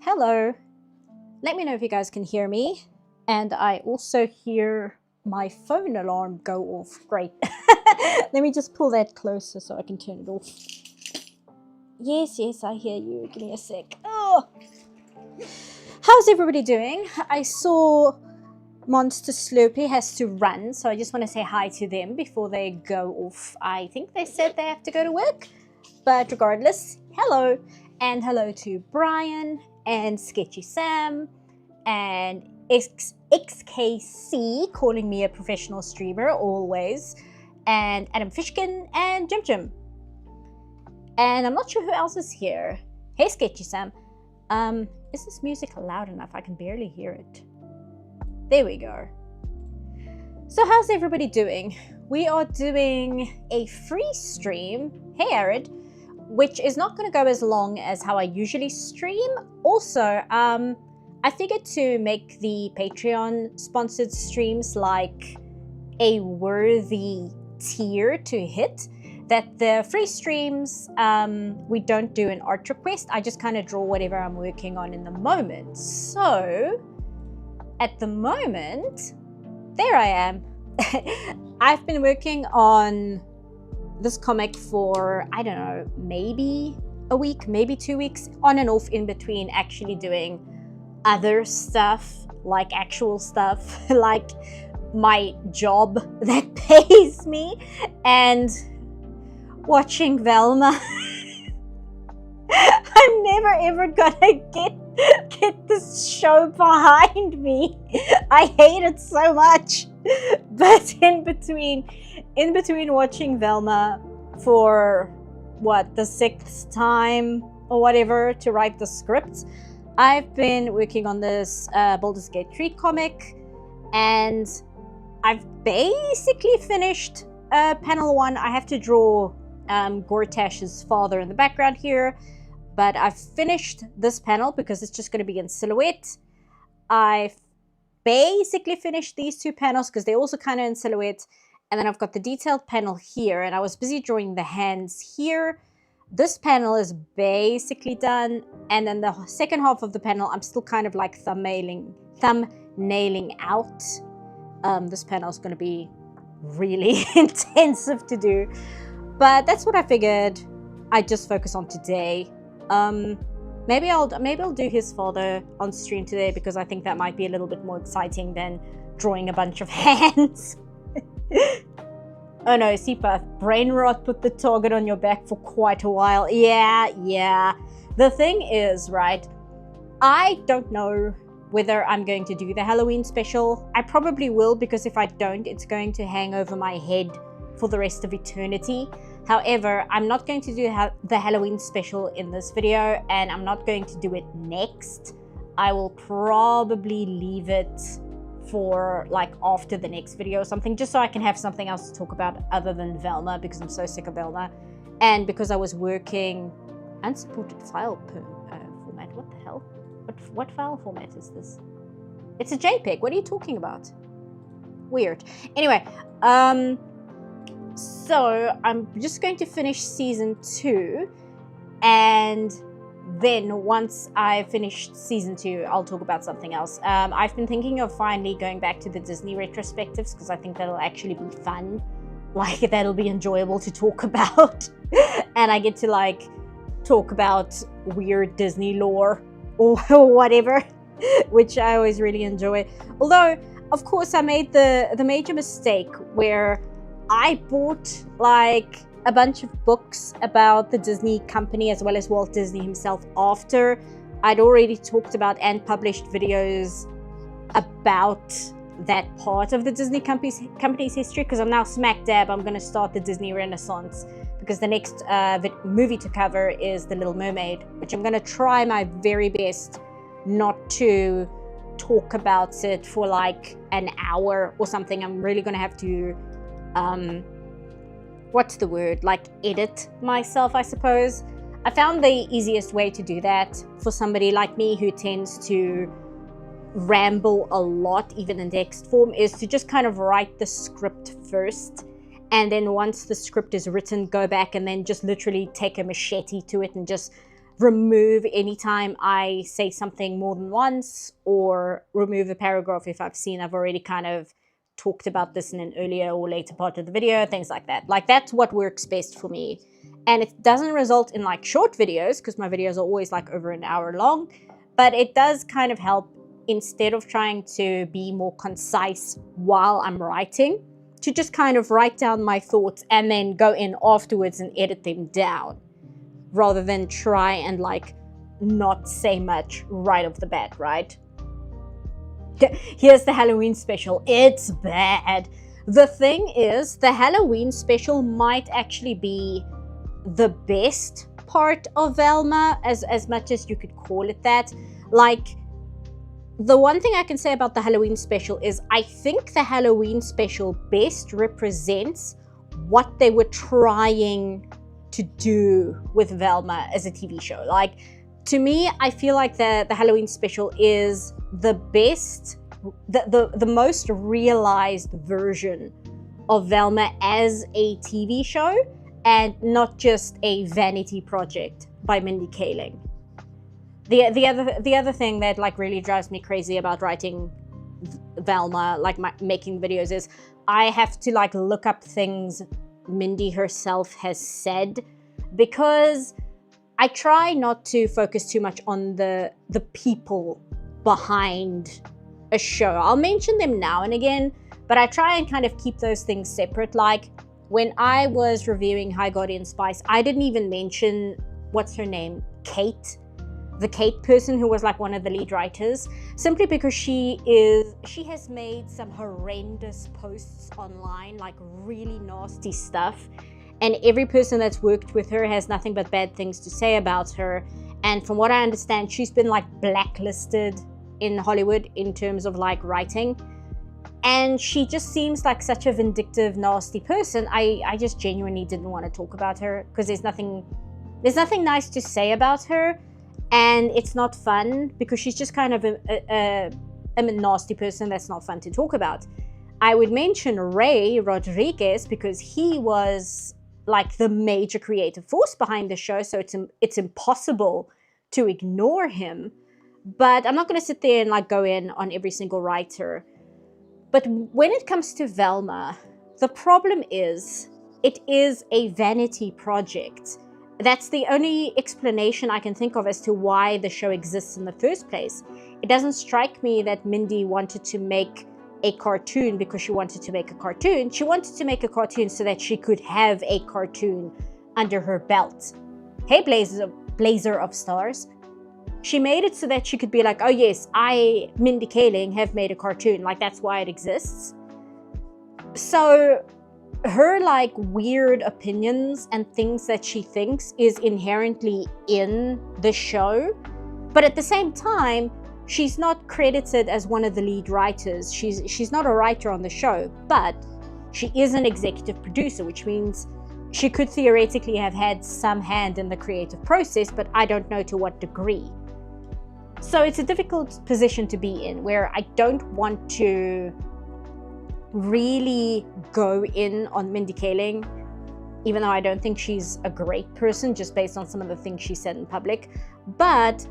Hello. Let me know if you guys can hear me. And I also hear my phone alarm go off. Great. Let me just pull that closer so I can turn it off. Yes, I hear you. Give me a sec. Oh. How's everybody doing? I saw Monster Slurpee has to run, so I just want to say hi to them before they go off. I think they said they have to go to work, but regardless, hello. And hello to Brian and Sketchy Sam and XKC, calling me a professional streamer always, and Adam Fishkin and Jim Jim. And I'm not sure who else is here. Hey, Sketchy Sam. Is this music loud enough? I can barely hear it. There we go. So how's everybody doing? We are doing a free stream. Hey, Arid. Which is not going to go as long as how I usually stream. Also, I figured to make the Patreon sponsored streams like a worthy tier to hit. That the free streams, we don't do an art request. I just kind of draw whatever I'm working on in the moment. So, at the moment, there I am. I've been working on this comic for, I don't know, maybe a week, maybe 2 weeks, on and off in between actually doing other stuff, like actual stuff, like my job that pays me, and watching Velma. I'm never ever gonna get this show behind me. I hate it so much. But in between watching Velma for what, the 6th time or whatever to write the script, I've been working on this Baldur's Gate 3 comic, and I've basically finished panel 1. I have to draw Gortash's father in the background here, but I've finished this panel because it's just going to be in silhouette. I've basically finished these 2 panels because they're also kind of in silhouette, and then I've got the detailed panel here, and I was busy drawing the hands here. This panel is basically done, and then the second half of the panel I'm still kind of like thumbnailing out. This panel is going to be really intensive to do, but that's what I figured I'd just focus on today. Maybe I'll do his father on stream today, because I think that might be a little bit more exciting than drawing a bunch of hands. Oh no, Seapath, brain rot put the target on your back for quite a while. Yeah. The thing is, right, I don't know whether I'm going to do the Halloween special. I probably will, because if I don't, it's going to hang over my head for the rest of eternity. However, I'm not going to do the Halloween special in this video, and I'm not going to do it next. I will probably leave it for like after the next video or something, just so I can have something else to talk about other than Velma, because I'm so sick of Velma, and because I was working unsupported file format. What the hell? What file format is this? It's a JPEG. What are you talking about? Weird. Anyway, so I'm just going to finish season 2, and then once I finished season 2, I'll talk about something else. I've been thinking of finally going back to the Disney retrospectives, because I think that'll actually be fun. Like, that'll be enjoyable to talk about. And I get to like talk about weird Disney lore or whatever, which I always really enjoy. Although, of course, I made the major mistake where I bought like a bunch of books about the Disney company as well as Walt Disney himself after I'd already talked about and published videos about that part of the Disney company's history, because I'm now smack dab. I'm going to start the Disney Renaissance, because the next movie to cover is The Little Mermaid, which I'm going to try my very best not to talk about it for like an hour or something. I'm really going to have to what's the word, like edit myself, I suppose. I found the easiest way to do that for somebody like me who tends to ramble a lot, even in text form, is to just kind of write the script first and then once the script is written, go back and then just literally take a machete to it and just remove anytime I say something more than once, or remove a paragraph if I've already kind of talked about this in an earlier or later part of the video, things like that. Like, that's what works best for me. And it doesn't result in like short videos, because my videos are always like over an hour long, but it does kind of help, instead of trying to be more concise while I'm writing, to just kind of write down my thoughts and then go in afterwards and edit them down, rather than try and like not say much right off the bat, right? Here's the Halloween special. It's bad. The thing is, the Halloween special might actually be the best part of Velma, as much as you could call it that. Like, the one thing I can say about the Halloween special is I think the Halloween special best represents what they were trying to do with Velma as a TV show. Like, to me, I feel like the Halloween special is the best, the most realized version of Velma as a TV show, and not just a vanity project by Mindy Kaling. The other thing that like really drives me crazy about writing Velma, like making videos, is I have to like look up things Mindy herself has said, because I try not to focus too much on the people behind a show. I'll mention them now and again, but I try and kind of keep those things separate. Like, when I was reviewing High Guardian Spice, I didn't even mention, what's her name? Kate. The Kate person who was like one of the lead writers, simply because she has made some horrendous posts online, like really nasty stuff. And every person that's worked with her has nothing but bad things to say about her. And from what I understand, she's been like blacklisted in Hollywood in terms of like writing. And she just seems like such a vindictive, nasty person. I just genuinely didn't want to talk about her, because there's nothing nice to say about her. And it's not fun, because she's just kind of a nasty person that's not fun to talk about. I would mention Ray Rodriguez, because he was like the major creative force behind the show, so it's impossible to ignore him. But I'm not going to sit there and like go in on every single writer. But when it comes to Velma, the problem is it is a vanity project. That's the only explanation I can think of as to why the show exists in the first place. It doesn't strike me that Mindy wanted to make a cartoon because she wanted to make a cartoon. She wanted to make a cartoon so that she could have a cartoon under her belt. Hey, Blazer of Stars. She made it so that she could be like, oh yes, I, Mindy Kaling, have made a cartoon. Like, that's why it exists. So her like weird opinions and things that she thinks is inherently in the show. But at the same time, she's not credited as one of the lead writers. She's not a writer on the show, but she is an executive producer, which means she could theoretically have had some hand in the creative process, but I don't know to what degree. So it's a difficult position to be in, where I don't want to really go in on Mindy Kaling, even though I don't think she's a great person just based on some of the things she said in public. But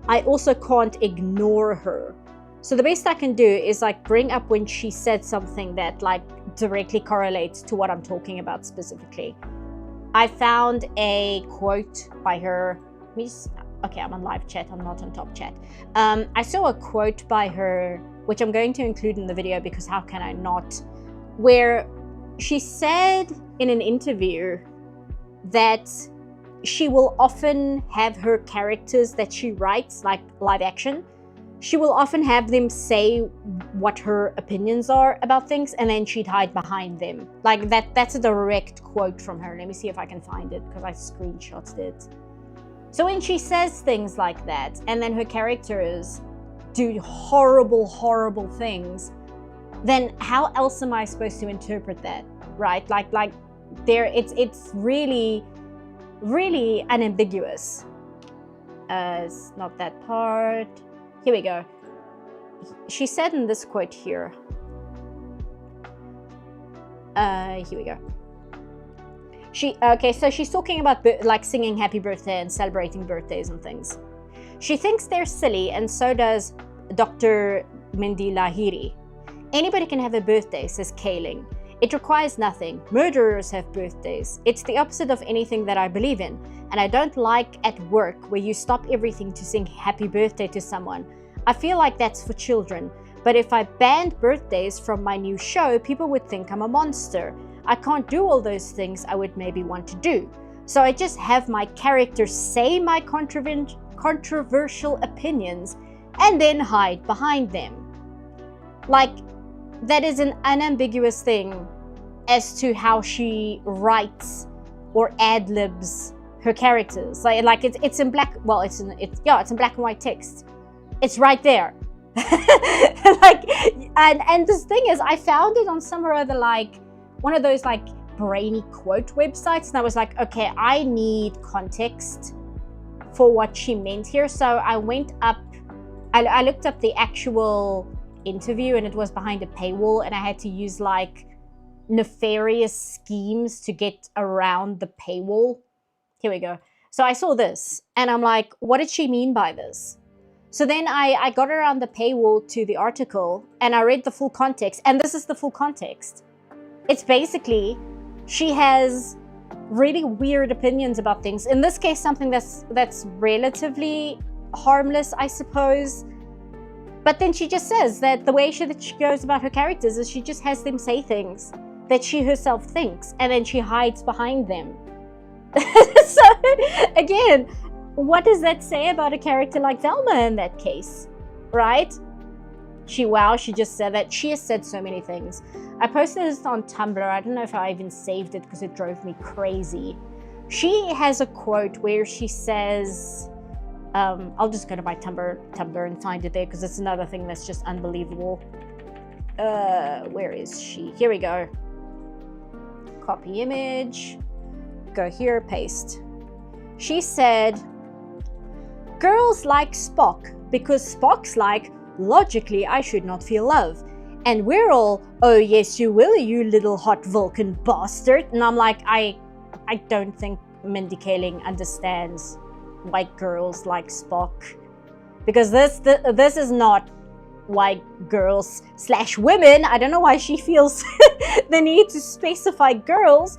I also can't ignore her. So the best I can do is like bring up when she said something that like directly correlates to what I'm talking about specifically. I found a quote by her. Okay, I'm on live chat, I'm not on top chat. I saw a quote by her, which I'm going to include in the video because how can I not, where she said in an interview that she will often have her characters that she writes, like live action, she will often have them say what her opinions are about things, and then she'd hide behind them. Like that's a direct quote from her. Let me see if I can find it because I screenshotted it. So when she says things like that, and then her characters do horrible, horrible things, then how else am I supposed to interpret that, right? Like there, it's really, really unambiguous. It's not that part. Here we go. She said in this quote here, Here we go. So she's talking about like singing happy birthday and celebrating birthdays and things. She thinks they're silly, and so does Dr. Mindy Lahiri. Anybody can have a birthday, says Kaling. It requires nothing. Murderers have birthdays. It's the opposite of anything that I believe in, and I don't like at work where you stop everything to sing happy birthday to someone. I feel like that's for children, but if I banned birthdays from my new show, people would think I'm a monster. I can't do all those things I would maybe want to do. So I just have my characters say my controversial opinions and then hide behind them. Like, that is an unambiguous thing as to how she writes or ad-libs her characters. Like it's in black. Well, it's in black and white text. It's right there. Like, and this thing is, I found it on some or other, like one of those like brainy quote websites, and I was like, okay, I need context for what she meant here. So I went up. I looked up the actual interview, and it was behind a paywall, and I had to use like nefarious schemes to get around the paywall. Here we go. So I saw this and I'm like, what did she mean by this? So then I got around the paywall to the article and I read the full context, and this is the full context. It's basically, she has really weird opinions about things. In this case, something that's relatively harmless, I suppose. But then she just says that the way that she goes about her characters is she just has them say things that she herself thinks, and then she hides behind them. So, again, what does that say about a character like Velma in that case, right? She just said that. She has said so many things. I posted this on Tumblr. I don't know if I even saved it because it drove me crazy. She has a quote where she says, I'll just go to my Tumblr and find it there because it's another thing that's just unbelievable. Where is she? Here we go. Copy image. Go here, paste. She said, girls like Spock because Spock's like, logically I should not feel love. And we're all, oh yes you will, you little hot Vulcan bastard. And I'm like, I don't think Mindy Kaling understands white girls like Spock, because this is not white girls / women. I don't know why she feels the need to specify girls.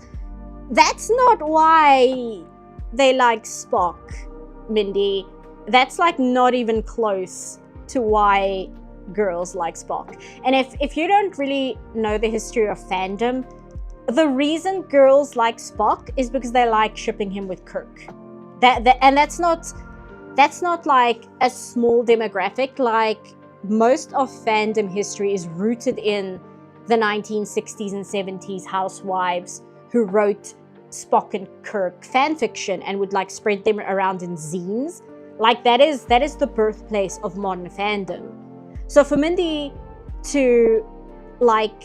That's not why they like Spock, Mindy. That's like not even close to why girls like Spock. And if you don't really know the history of fandom, the reason girls like Spock is because they like shipping him with Kirk. And that's not like a small demographic. Like, most of fandom history is rooted in the 1960s and 70s housewives who wrote Spock and Kirk fanfiction and would like spread them around in zines. Like, that is the birthplace of modern fandom. So for Mindy to like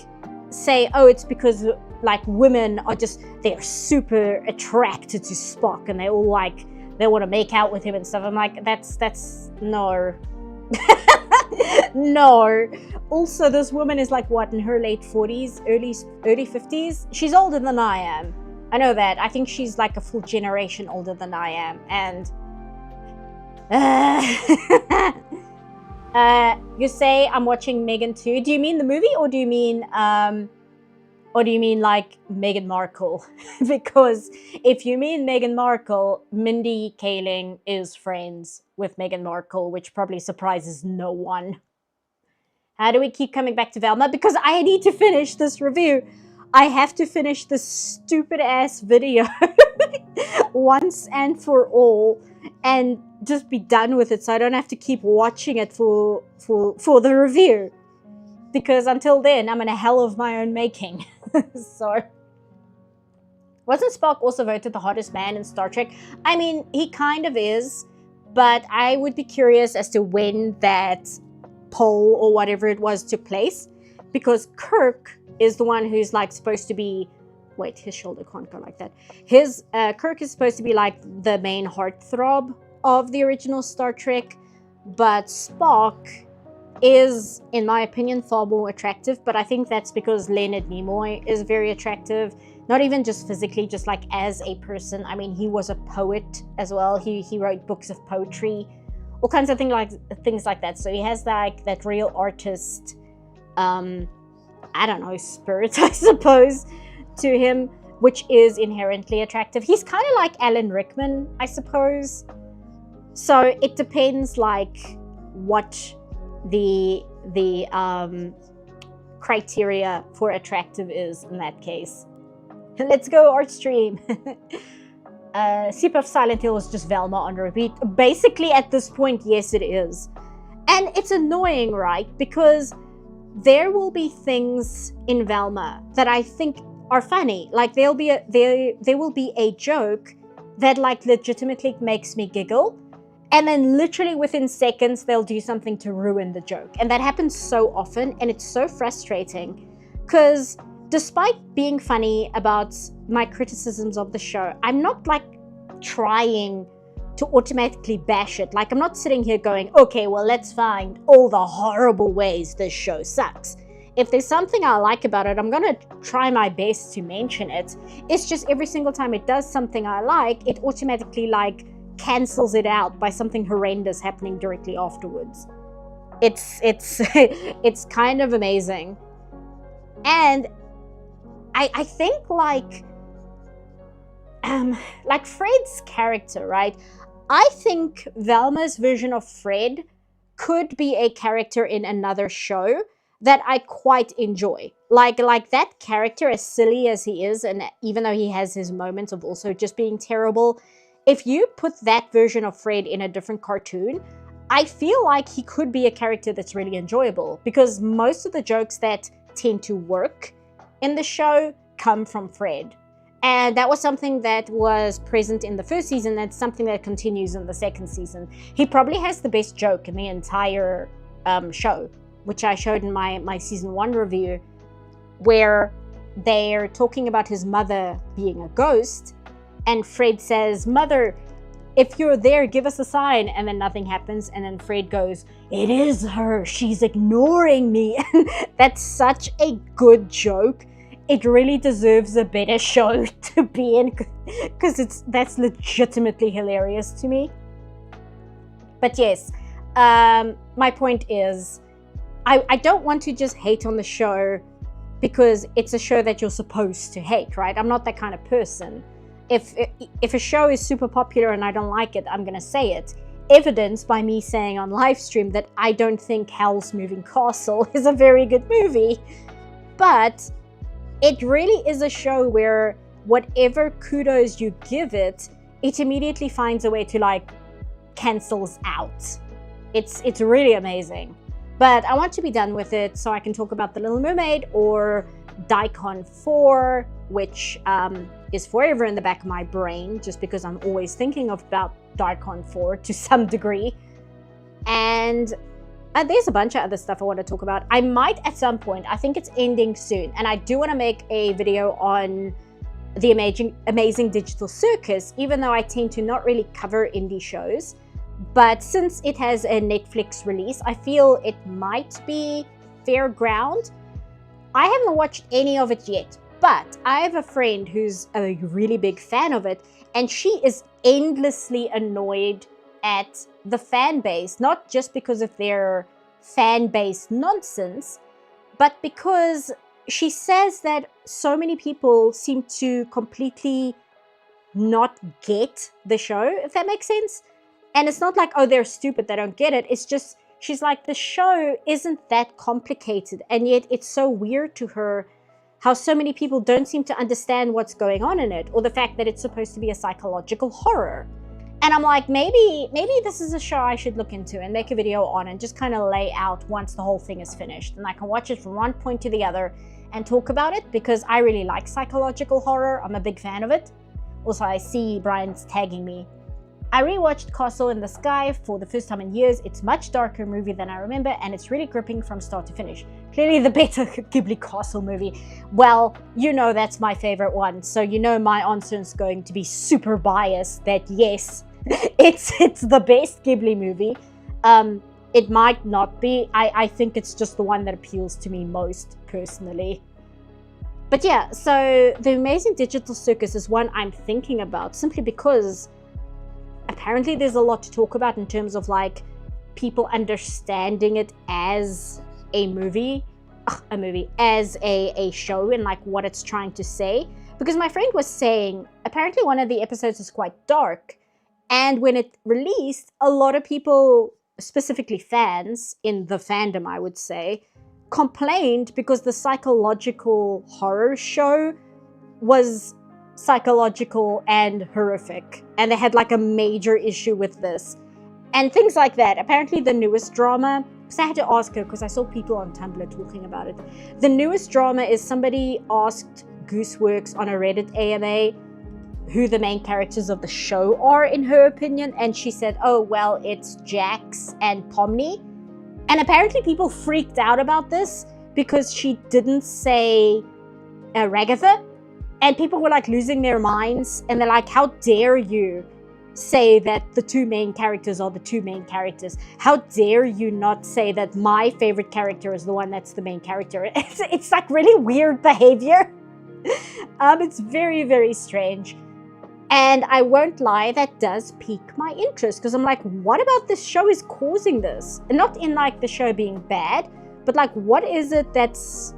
say, oh, it's because like women are just, they're super attracted to Spock and they all like, they want to make out with him and stuff. I'm like, that's no. No. Also, this woman is like, what, in her late 40s, early 50s? She's older than I am. I know that. I think she's like a full generation older than I am. And you say I'm watching Meghan 2. Do you mean the movie, or do you mean like Meghan Markle? Because if you mean Meghan Markle, Mindy Kaling is friends with Meghan Markle, which probably surprises no one. How do we keep coming back to Velma? Because I need to finish this review. I have to finish this stupid ass video once and for all and just be done with it, so I don't have to keep watching it for the review. Because until then, I'm in a hell of my own making. So, wasn't Spock also voted the hottest man in Star Trek? I mean, he kind of is, but I would be curious as to when that poll or whatever it was took place, because Kirk is the one who's like supposed to be, wait, his shoulder can't go like that. Kirk is supposed to be like the main heartthrob of the original Star Trek, but Spock is, in my opinion, far more attractive, but I think that's because Leonard Nimoy is very attractive, not even just physically, just like as a person. I mean, he was a poet as well. He wrote books of poetry, all kinds of things like that. So he has like that real artist, I don't know, spirit, I suppose, to him, which is inherently attractive. He's kind of like Alan Rickman, I suppose. So it depends, like, what the criteria for attractive is in that case. Let's go art stream. Seep of Silent Hill is just Velma on repeat. Basically, at this point, yes, it is. And it's annoying, right? Because there will be things in Velma that I think are funny. Like, there will be a joke that, like, legitimately makes me giggle. And then literally within seconds, they'll do something to ruin the joke. And that happens so often, and it's so frustrating. Because despite being funny about my criticisms of the show, I'm not, like, trying to automatically bash it. Like, I'm not sitting here going, okay, well, let's find all the horrible ways this show sucks. If there's something I like about it, I'm going to try my best to mention it. It's just every single time it does something I like, it automatically, like, cancels it out by something horrendous happening directly afterwards. It's it's kind of amazing. And I think like Fred's character, right? I think Velma's version of Fred could be a character in another show that I quite enjoy. Like that character, as silly as he is, and even though he has his moments of also just being terrible, if you put that version of Fred in a different cartoon, I feel like he could be a character that's really enjoyable, because most of the jokes that tend to work in the show come from Fred. And that was something that was present in the first season. That's something that continues in the second season. He probably has the best joke in the entire show, which I showed in my season 1 review, where they're talking about his mother being a ghost. And Fred says, "Mother, if you're there, give us a sign." And then nothing happens. And then Fred goes, "It is her. She's ignoring me." That's such a good joke. It really deserves a better show to be in, because that's legitimately hilarious to me. But yes, my point is, I don't want to just hate on the show because it's a show that you're supposed to hate, right? I'm not that kind of person. If a show is super popular and I don't like it, I'm going to say it. Evidenced by me saying on live stream that I don't think Howl's Moving Castle is a very good movie. But it really is a show where whatever kudos you give it, it immediately finds a way to, like, cancels out. It's really amazing. But I want to be done with it so I can talk about The Little Mermaid or Daikon 4, which is forever in the back of my brain, just because I'm always thinking about Daikon 4 to some degree. And there's a bunch of other stuff I want to talk about. I might at some point, I think it's ending soon, and I do want to make a video on the Amazing Digital Circus, even though I tend to not really cover indie shows. But since it has a Netflix release, I feel it might be fair ground. I haven't watched any of it yet, but I have a friend who's a really big fan of it, and she is endlessly annoyed at the fan base, not just because of their fan base nonsense, but because she says that so many people seem to completely not get the show, if that makes sense. And it's not like, oh, they're stupid, they don't get it. It's just, she's like, the show isn't that complicated, and yet it's so weird to her how so many people don't seem to understand what's going on in it, or the fact that it's supposed to be a psychological horror. And I'm like, maybe this is a show I should look into and make a video on, and just kind of lay out once the whole thing is finished. And I can watch it from one point to the other and talk about it, because I really like psychological horror. I'm a big fan of it. Also, I see Brian's tagging me. I rewatched Castle in the Sky for the first time in years. It's a much darker movie than I remember, and it's really gripping from start to finish. Clearly the better Ghibli Castle movie. Well, you know that's my favorite one, so you know my answer is going to be super biased that yes, it's the best Ghibli movie. It might not be. I think it's just the one that appeals to me most personally. But yeah, so The Amazing Digital Circus is one I'm thinking about simply because apparently there's a lot to talk about in terms of like people understanding it as a movie, as a show, and like what it's trying to say. Because my friend was saying apparently one of the episodes is quite dark, and when it released, a lot of people, specifically fans in the fandom, I would say, complained because the psychological horror show was psychological and horrific, and they had like a major issue with this and things like that. Apparently the newest drama, because I had to ask her because I saw people on Tumblr talking about it, the newest drama is somebody asked Gooseworks on a Reddit AMA who the main characters of the show are in her opinion, and she said, oh well, it's Jax and Pomni. And apparently people freaked out about this because she didn't say Ragatha. And people were like losing their minds. And they're like, how dare you say that the two main characters are the two main characters? How dare you not say that my favorite character is the one that's the main character? It's like really weird behavior. It's very, very strange. And I won't lie, that does pique my interest because I'm like, what about this show is causing this? And not in like the show being bad, but like, what is it that's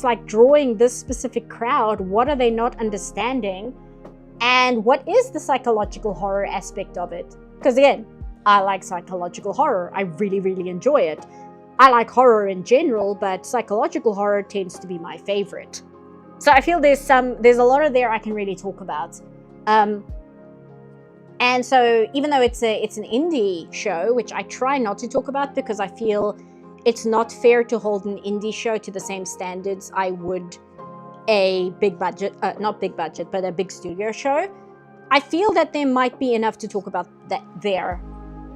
like drawing this specific crowd? What are they not understanding? And what is the psychological horror aspect of it? Because again, I like psychological horror. I really, really enjoy it. I like horror in general, but psychological horror tends to be my favorite. So I feel there's a lot of there I can really talk about. And so even though it's an indie show, which I try not to talk about because I feel it's not fair to hold an indie show to the same standards I would a big budget, not big budget, but a big studio show, I feel that there might be enough to talk about that there,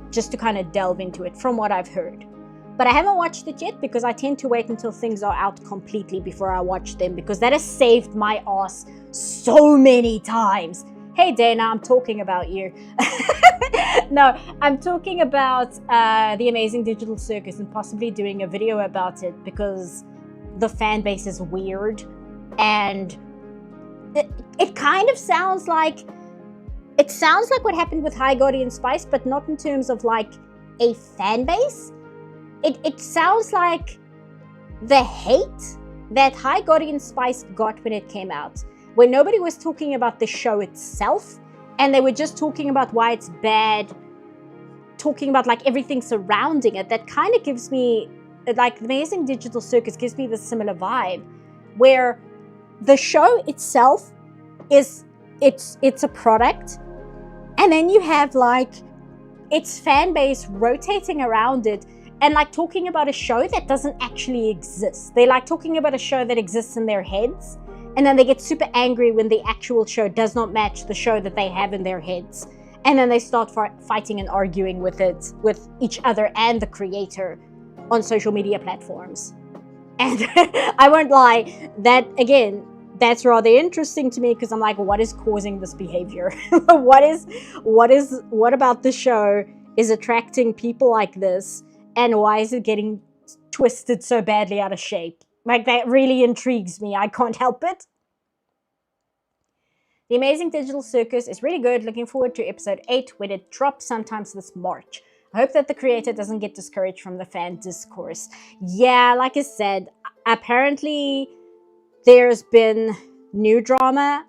just to kind of delve into it from what I've heard. But I haven't watched it yet because I tend to wait until things are out completely before I watch them, because that has saved my ass so many times. Hey Dana, I'm talking about you. No, I'm talking about The Amazing Digital Circus and possibly doing a video about it because the fan base is weird. And it kind of sounds like what happened with High Guardian Spice, but not in terms of like a fan base. It sounds like the hate that High Guardian Spice got when it came out, where nobody was talking about the show itself, and they were just talking about why it's bad, talking about like everything surrounding it. That kind of gives me, like, The Amazing Digital Circus gives me this similar vibe, where the show itself is it's a product, and then you have like its fan base rotating around it and like talking about a show that doesn't actually exist. They like talking about a show that exists in their heads, and then they get super angry when the actual show does not match the show that they have in their heads. And then they start fighting and arguing with each other and the creator on social media platforms. And I won't lie, that again, that's rather interesting to me because I'm like, what is causing this behavior? What about the show is attracting people like this? And why is it getting twisted so badly out of shape? Like, that really intrigues me. I can't help it. The Amazing Digital Circus is really good. Looking forward to episode 8 when it drops sometimes this March. I hope that the creator doesn't get discouraged from the fan discourse. Yeah, like I said, apparently there's been new drama.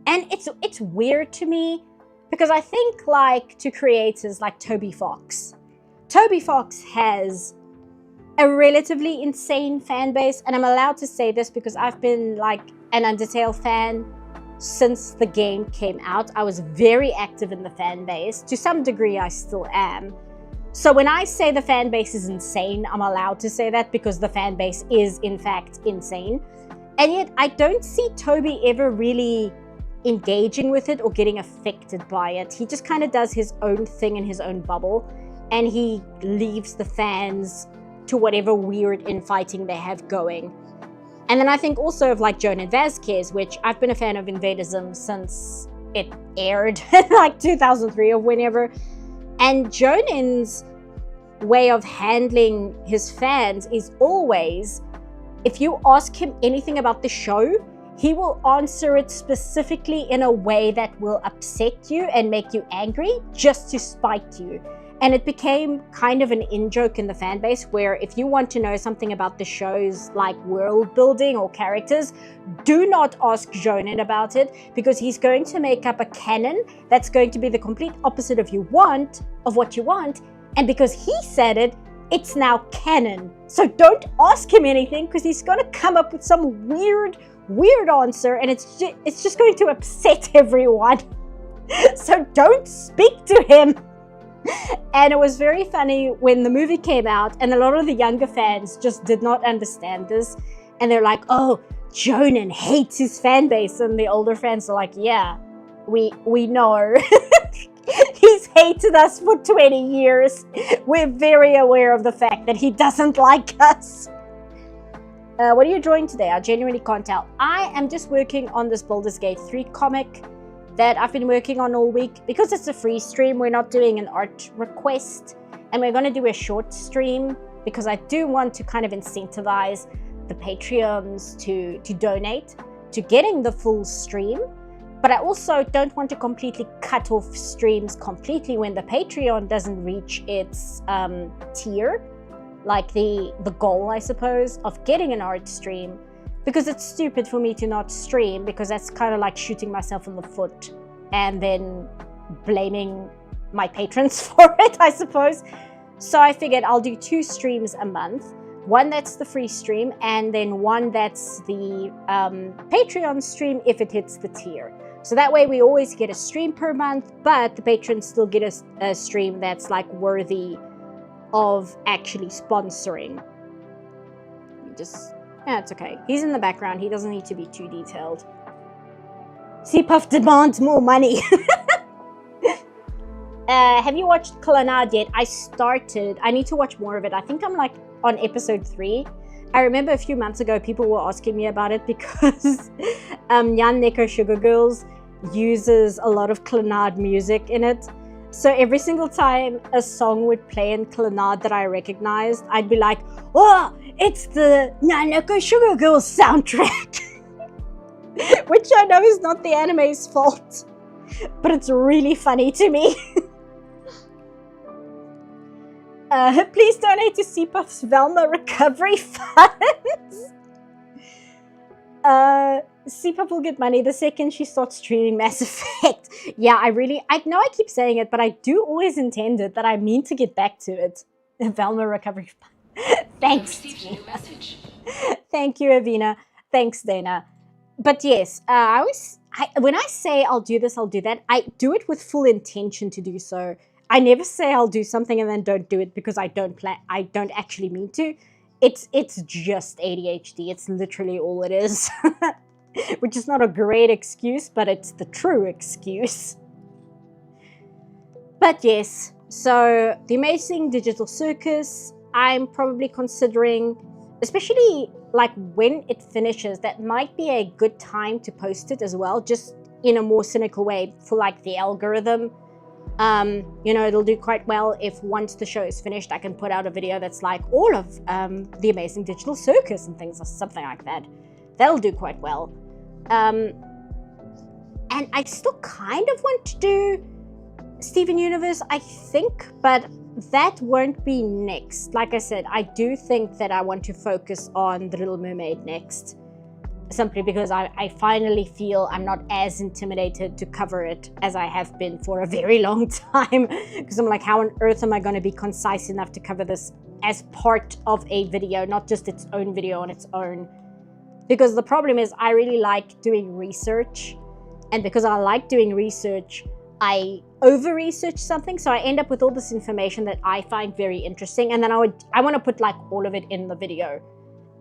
And it's weird to me because I think like to creators like Toby Fox. Toby Fox has a relatively insane fan base, and I'm allowed to say this because I've been like an Undertale fan since the game came out. I was very active in the fan base. To some degree, I still am. So when I say the fan base is insane, I'm allowed to say that because the fan base is in fact insane. And yet I don't see Toby ever really engaging with it or getting affected by it. He just kind of does his own thing in his own bubble, and he leaves the fans to whatever weird infighting they have going. And then I think also of like Jonan Vasquez, which I've been a fan of Invaderism since it aired, like 2003 or whenever. And Jonan's way of handling his fans is always, if you ask him anything about the show, he will answer it specifically in a way that will upset you and make you angry just to spite you. And it became kind of an in-joke in the fan base, where if you want to know something about the show's like world building or characters, do not ask Jonan about it, because he's going to make up a canon that's going to be the complete opposite of what you want. And because he said it, it's now canon. So don't ask him anything, because he's going to come up with some weird answer, and it's just going to upset everyone. So don't speak to him. And it was very funny when the movie came out, and a lot of the younger fans just did not understand this, and they're like, oh, Jonan hates his fan base. And the older fans are like, yeah, we know. He's hated us for 20 years. We're very aware of the fact that he doesn't like us. What are you drawing today? I genuinely can't tell. I am just working on this Baldur's Gate 3 comic that I've been working on all week. Because it's a free stream, we're not doing an art request, and we're going to do a short stream because I do want to kind of incentivize the Patreons to donate to getting the full stream. But I also don't want to completely cut off streams completely when the Patreon doesn't reach its tier, like the goal, I suppose, of getting an art stream. Because it's stupid for me to not stream, because that's kind of like shooting myself in the foot and then blaming my patrons for it, I suppose. So I figured I'll do 2 streams a month. One that's the free stream, and then one that's the Patreon stream if it hits the tier. So that way we always get a stream per month, but the patrons still get a stream that's like worthy of actually sponsoring. Yeah, it's okay. He's in the background. He doesn't need to be too detailed. CPuff demands more money. Have you watched Clannad yet? I started. I need to watch more of it. I think I'm like on episode 3. I remember a few months ago people were asking me about it because Jan Neko Sugar Girls uses a lot of Clannad music in it. So every single time a song would play in Clannad that I recognized, I'd be like, oh, it's the Jan Neko Sugar Girls soundtrack. Which I know is not the anime's fault, but it's really funny to me. Please donate to CPuff's Velma recovery funds. CPuff will get money the second she starts streaming Mass Effect. Yeah, I know I keep saying it, but I do always intend it, that I mean to get back to it. Velma recovery fund. Thanks. Thank you, Avina. Thanks, Dana. But yes, when I say I'll do this, I'll do that, I do it with full intention to do so. I never say I'll do something and then don't do it because I don't actually mean to. It's just ADHD. It's literally all it is. Which is not a great excuse, but it's the true excuse. But yes, so The Amazing Digital Circus, I'm probably considering, especially like when it finishes, that might be a good time to post it as well, just in a more cynical way for like the algorithm. You know, it'll do quite well if once the show is finished, I can put out a video that's like all of The Amazing Digital Circus and things, or something like that. That'll do quite well. And I still kind of want to do Steven Universe, I think, but that won't be next. Like I said, I do think that I want to focus on The Little Mermaid next. Simply because I finally feel I'm not as intimidated to cover it as I have been for a very long time. Because I'm like, how on earth am I going to be concise enough to cover this as part of a video, not just its own video on its own? Because the problem is I really like doing research. And because I like doing research, I over-research something. So I end up with all this information that I find very interesting. And then I want to put like all of it in the video.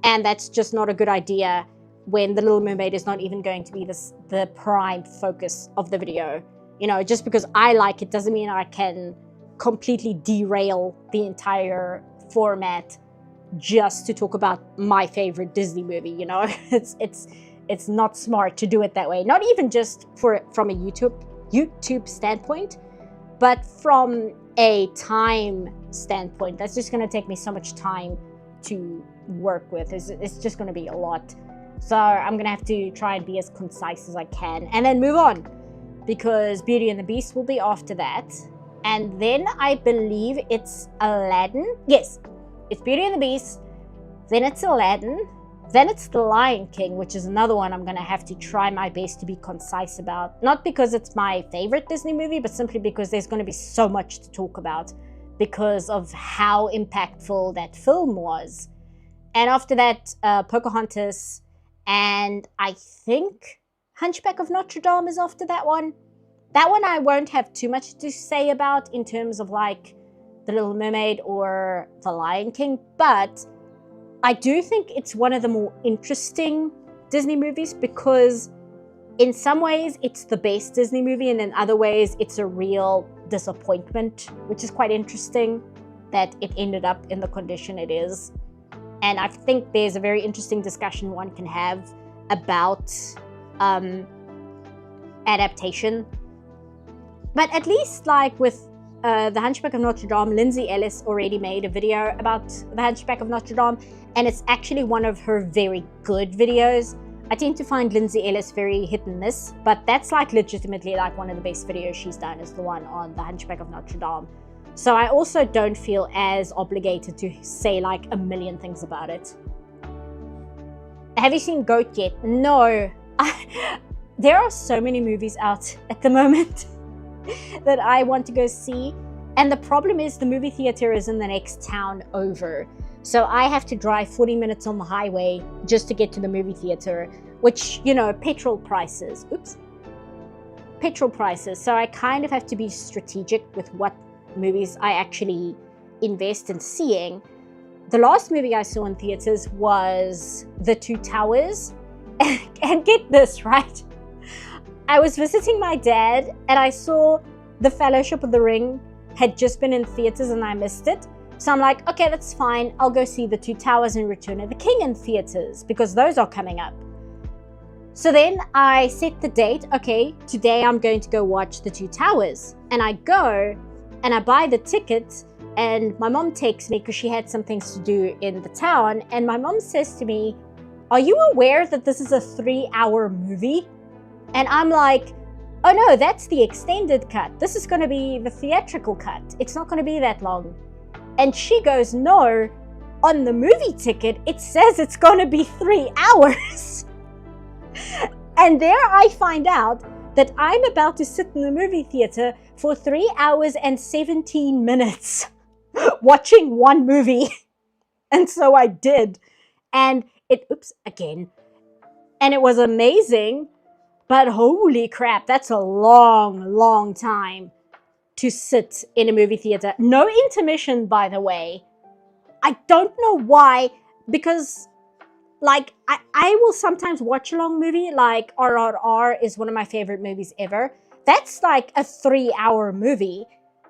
And that's just not a good idea when The Little Mermaid is not even going to be the prime focus of the video. You know, just because I like it doesn't mean I can completely derail the entire format just to talk about my favorite Disney movie, you know? It's not smart to do it that way. Not even just from a YouTube standpoint, but from a time standpoint, that's just going to take me so much time to work with. It's just going to be a lot. So I'm going to have to try and be as concise as I can and then move on, because Beauty and the Beast will be after that. And then I believe it's Aladdin. Yes, it's Beauty and the Beast. Then it's Aladdin. Then it's The Lion King, which is another one I'm going to have to try my best to be concise about. Not because it's my favorite Disney movie, but simply because there's going to be so much to talk about because of how impactful that film was. And after that, Pocahontas, and I think Hunchback of Notre Dame is after that one. That one I won't have too much to say about in terms of like The Little Mermaid or The Lion King, but I do think it's one of the more interesting Disney movies because in some ways it's the best Disney movie, and in other ways it's a real disappointment, which is quite interesting that it ended up in the condition it is. And I think there's a very interesting discussion one can have about adaptation. But at least like with The Hunchback of Notre Dame, Lindsay Ellis already made a video about The Hunchback of Notre Dame, and it's actually one of her very good videos. I tend to find Lindsay Ellis very hit and miss, but that's like legitimately like one of the best videos she's done is the one on The Hunchback of Notre Dame. So I also don't feel as obligated to say like a million things about it. Have you seen Goat yet? No. There are so many movies out at the moment that I want to go see. And the problem is the movie theater is in the next town over. So I have to drive 40 minutes on the highway just to get to the movie theater, which, you know, petrol prices. Petrol prices. So I kind of have to be strategic with what movies I actually invest in seeing. The last movie I saw in theaters was The Two Towers. And get this, right? I was visiting my dad and I saw The Fellowship of the Ring had just been in theaters and I missed it. So I'm like, okay, that's fine. I'll go see The Two Towers and Return of the King in theaters because those are coming up. So then I set the date. Okay, today I'm going to go watch The Two Towers. And I go and I buy the ticket, and my mom takes me because she had some things to do in the town. And my mom says to me, "Are you aware that this is a 3-hour movie?" And I'm like, "Oh no, that's the extended cut. This is going to be the theatrical cut. It's not going to be that long." And she goes, "No, on the movie ticket, it says it's going to be 3 hours." And there I find out that I'm about to sit in the movie theater for 3 hours and 17 minutes watching one movie. And so I did. And it was amazing. But holy crap, that's a long, long time to sit in a movie theater. No intermission, by the way. I don't know why, because like I will sometimes watch a long movie, like RRR is one of my favorite movies ever. That's like a 3-hour movie.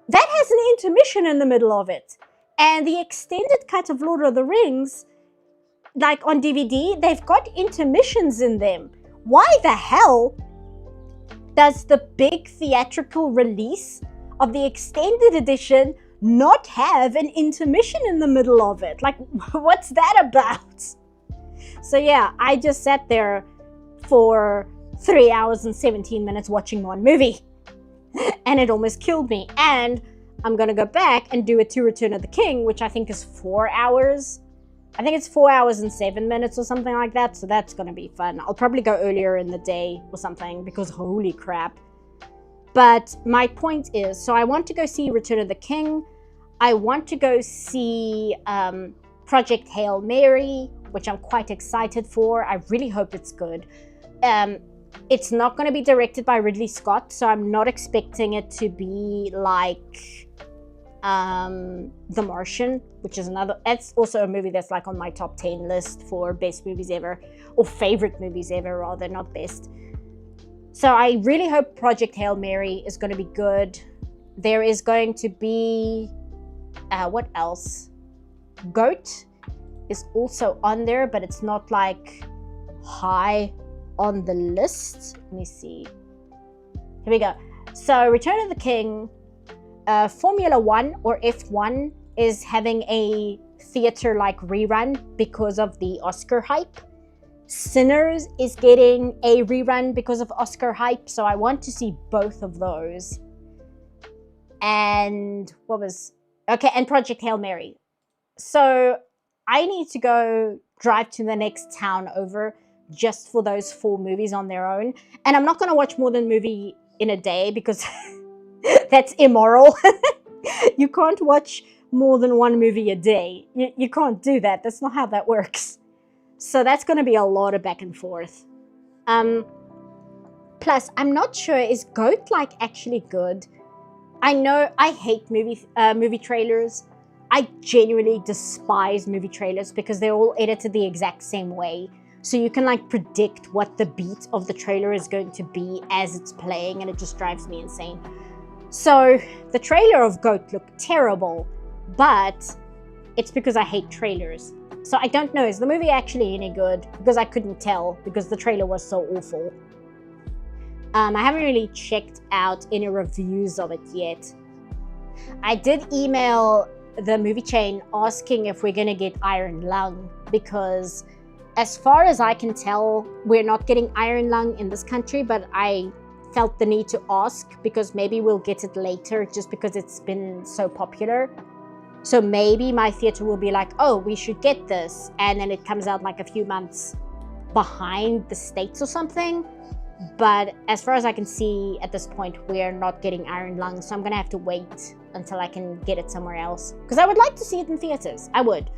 That has an intermission in the middle of it. And the extended cut of Lord of the Rings, like on DVD, they've got intermissions in them. Why the hell does the big theatrical release of the extended edition not have an intermission in the middle of it? Like, what's that about? So yeah, I just sat there for 3 hours and 17 minutes watching one movie. And it almost killed me. And I'm going to go back and do it to Return of the King, which I think is 4 hours. I think it's 4 hours and 7 minutes or something like that. So that's going to be fun. I'll probably go earlier in the day or something because holy crap. But my point is, so I want to go see Return of the King. I want to go see Project Hail Mary, which I'm quite excited for. I really hope it's good. It's not going to be directed by Ridley Scott, so I'm not expecting it to be like The Martian, which is it's also a movie that's like on my top 10 list for best movies ever, or favorite movies ever rather, not best. So I really hope Project Hail Mary is going to be good. There is going to be, what else? Goat is also on there, but it's not like high on the list. Let me see. Here we go. So Return of the King, Formula One or F1 is having a theater-like rerun because of the Oscar hype. Sinners is getting a rerun because of Oscar hype, so I want to see both of those. And and Project Hail Mary. So I need to go drive to the next town over just for those 4 movies on their own. And I'm not going to watch more than a movie in a day because that's immoral. You can't watch more than 1 movie a day. You can't do that. That's not how that works. So that's going to be a lot of back and forth. Plus, I'm not sure, is Goat like actually good? I know I hate movie trailers. I genuinely despise movie trailers because they're all edited the exact same way. So you can like predict what the beat of the trailer is going to be as it's playing, and it just drives me insane. So the trailer of Goat looked terrible, but it's because I hate trailers. So I don't know, is the movie actually any good? Because I couldn't tell because the trailer was so awful. I haven't really checked out any reviews of it yet. I did email the movie chain asking if we're going to get Iron Lung, because as far as I can tell, we're not getting Iron Lung in this country, but I felt the need to ask because maybe we'll get it later just because it's been so popular. So maybe my theater will be like, oh, we should get this, and then it comes out like a few months behind the States or something. But as far as I can see at this point, we're not getting Iron Lung, so I'm going to have to wait until I can get it somewhere else. Because I would like to see it in theaters. I would.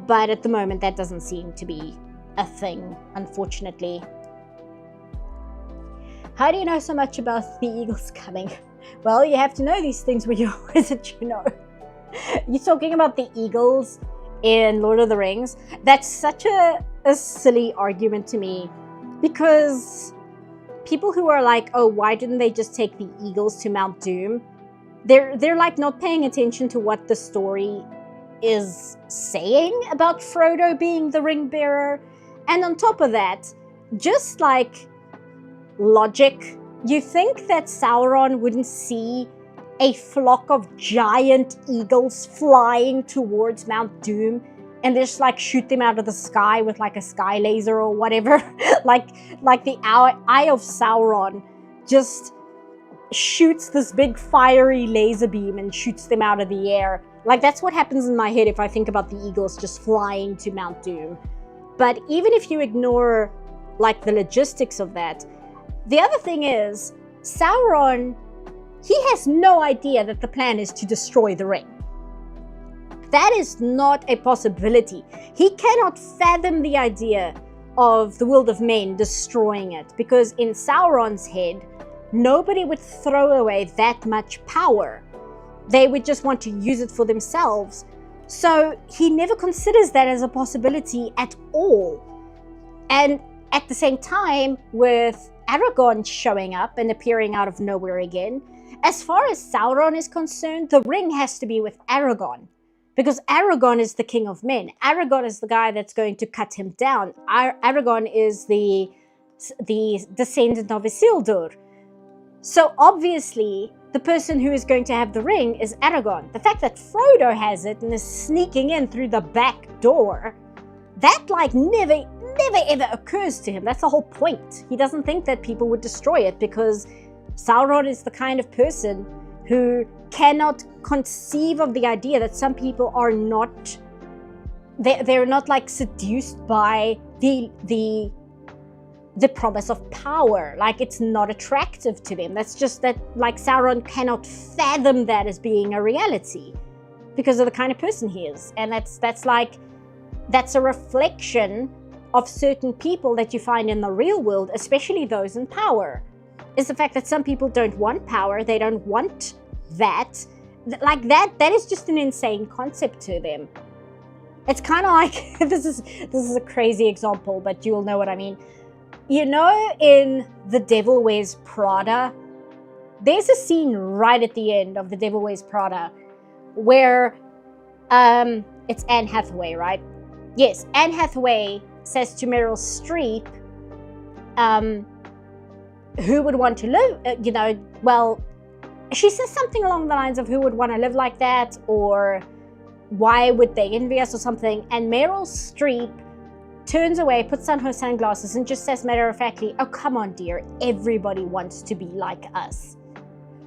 But at the moment, that doesn't seem to be a thing, unfortunately. How do you know so much about the Eagles coming? Well, you have to know these things when you're a wizard, you know. You're talking about the Eagles in Lord of the Rings. That's such a silly argument to me. Because people who are like, oh, why didn't they just take the Eagles to Mount Doom? They're like not paying attention to what the story is saying about Frodo being the ring bearer. And on top of that, just like logic, you think that Sauron wouldn't see a flock of giant eagles flying towards Mount Doom and just like shoot them out of the sky with like a sky laser or whatever? like the Eye of Sauron just shoots this big fiery laser beam and shoots them out of the air. Like, that's what happens in my head if I think about the eagles just flying to Mount Doom. But even if you ignore like the logistics of that, the other thing is Sauron, he has no idea that the plan is to destroy the ring. That is not a possibility. He cannot fathom the idea of the world of men destroying it, because in Sauron's head, nobody would throw away that much power. They would just want to use it for themselves. So he never considers that as a possibility at all. And at the same time, with Aragorn showing up and appearing out of nowhere again, as far as Sauron is concerned, the ring has to be with Aragorn. Because Aragorn is the king of men. Aragorn is the guy that's going to cut him down. Aragorn is the descendant of Isildur. So obviously, the person who is going to have the ring is Aragorn. The fact that Frodo has it and is sneaking in through the back door, that like never ever occurs to him. That's the whole point. He doesn't think that people would destroy it because Sauron is the kind of person who cannot conceive of the idea that some people are not, they're not like seduced by the promise of power. Like, it's not attractive to them. That's just that, like, Sauron cannot fathom that as being a reality because of the kind of person he is. And that's a reflection of certain people that you find in the real world, especially those in power, is the fact that some people don't want power. They don't want that. Like, that is just an insane concept to them. It's kind of like, this is a crazy example, but you'll know what I mean. You know, in The Devil Wears Prada, there's a scene right at the end of The Devil Wears Prada where it's Anne Hathaway, right? Yes, Anne Hathaway says to Meryl Streep, who would want to live, well, she says something along the lines of who would want to live like that, or why would they envy us or something. And Meryl Streep turns away, puts on her sunglasses, and just says matter-of-factly, oh, come on, dear, everybody wants to be like us.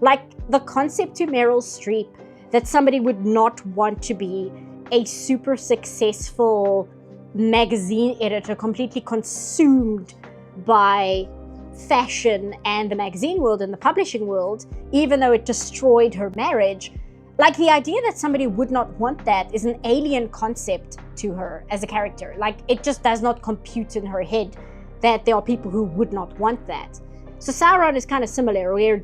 Like, the concept to Meryl Streep that somebody would not want to be a super successful magazine editor, completely consumed by fashion and the magazine world and the publishing world, even though it destroyed her marriage. Like, the idea that somebody would not want that is an alien concept to her as a character. Like, it just does not compute in her head that there are people who would not want that. So Sauron is kind of similar, where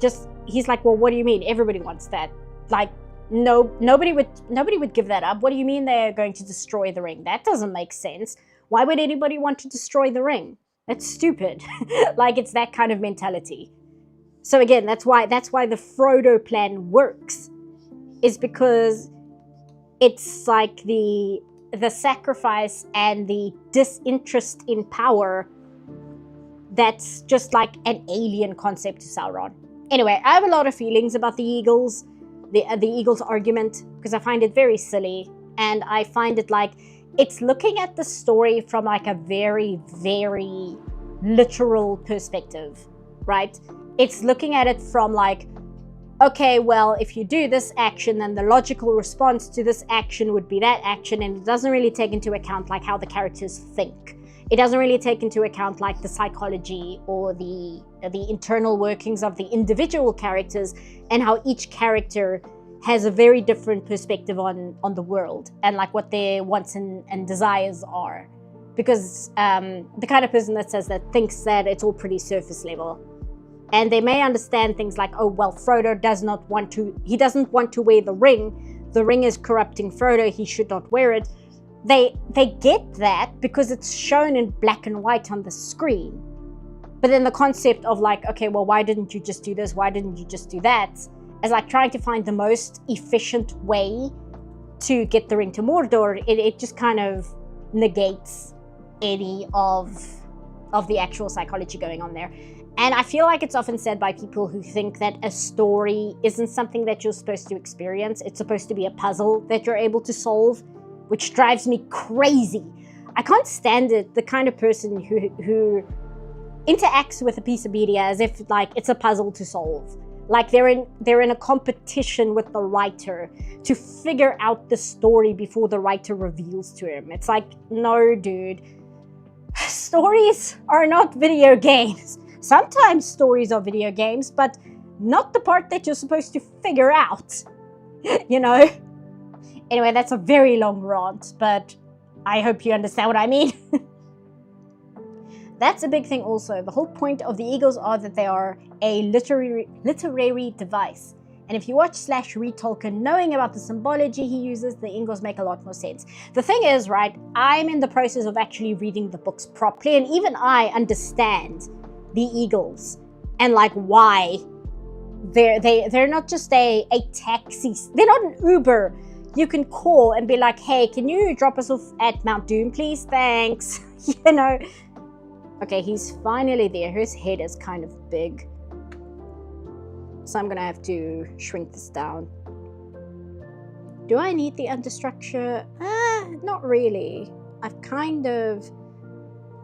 he's like, well, what do you mean? Everybody wants that. Like, no, nobody would give that up. What do you mean they're going to destroy the ring? That doesn't make sense. Why would anybody want to destroy the ring? That's stupid. Like, it's that kind of mentality. So again, that's why the Frodo plan works, is because it's like the sacrifice and the disinterest in power that's just like an alien concept to Sauron. Anyway, I have a lot of feelings about the Eagles, the Eagles argument, because I find it very silly, and I find it like it's looking at the story from like a very, very literal perspective, right? It's looking at it from like, okay, well, if you do this action, then the logical response to this action would be that action, and it doesn't really take into account like how the characters think. It doesn't really take into account like the psychology or the internal workings of the individual characters, and how each character has a very different perspective on the world and like what their wants and desires are. Because the kind of person that says that thinks that it's all pretty surface level. And they may understand things like, oh, well, Frodo doesn't want to wear the ring. The ring is corrupting Frodo. He should not wear it. They get that because it's shown in black and white on the screen. But then the concept of like, okay, well, why didn't you just do this? Why didn't you just do that? As like trying to find the most efficient way to get the ring to Mordor, it just kind of negates any of the actual psychology going on there. And I feel like it's often said by people who think that a story isn't something that you're supposed to experience. It's supposed to be a puzzle that you're able to solve, which drives me crazy. I can't stand it, the kind of person who interacts with a piece of media as if like it's a puzzle to solve. Like they're in a competition with the writer to figure out the story before the writer reveals to him. It's like, no, dude. Stories are not video games. Sometimes stories are video games, but not the part that you're supposed to figure out, you know? Anyway, that's a very long rant, but I hope you understand what I mean. That's a big thing also. The whole point of the Eagles are that they are a literary device. And if you watch /read Tolkien, knowing about the symbology he uses, the Eagles make a lot more sense. The thing is, right, I'm in the process of actually reading the books properly, and even I understand the Eagles and like why they're not just a taxi. They're not an Uber you can call and be like, hey, can you drop us off at Mount Doom, please? Thanks. You know. Okay, he's finally there. His head is kind of big, so I'm gonna have to shrink this down. Do I need the understructure? Not really. I've kind of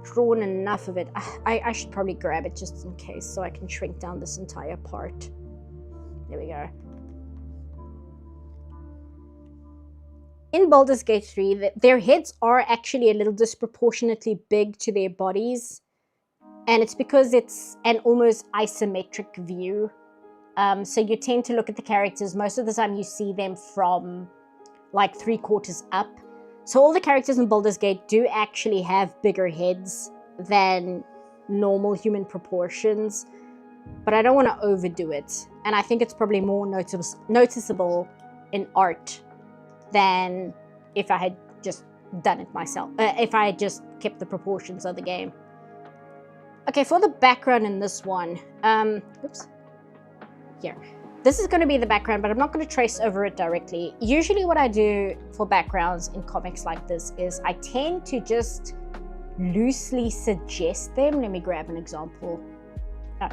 drawn enough of it. I should probably grab it just in case so I can shrink down this entire part. There we go. In Baldur's Gate 3, their heads are actually a little disproportionately big to their bodies. And it's because it's an almost isometric view. So you tend to look at the characters. Most of the time you see them from like 3/4 up. So all the characters in Baldur's Gate do actually have bigger heads than normal human proportions. But I don't want to overdo it. And I think it's probably more noticeable in art than if I had just done it myself. If I had just kept the proportions of the game. Okay, for the background in this one, oops, here. This is going to be the background, but I'm not going to trace over it directly. Usually what I do for backgrounds in comics like this is I tend to just loosely suggest them. Let me grab an example.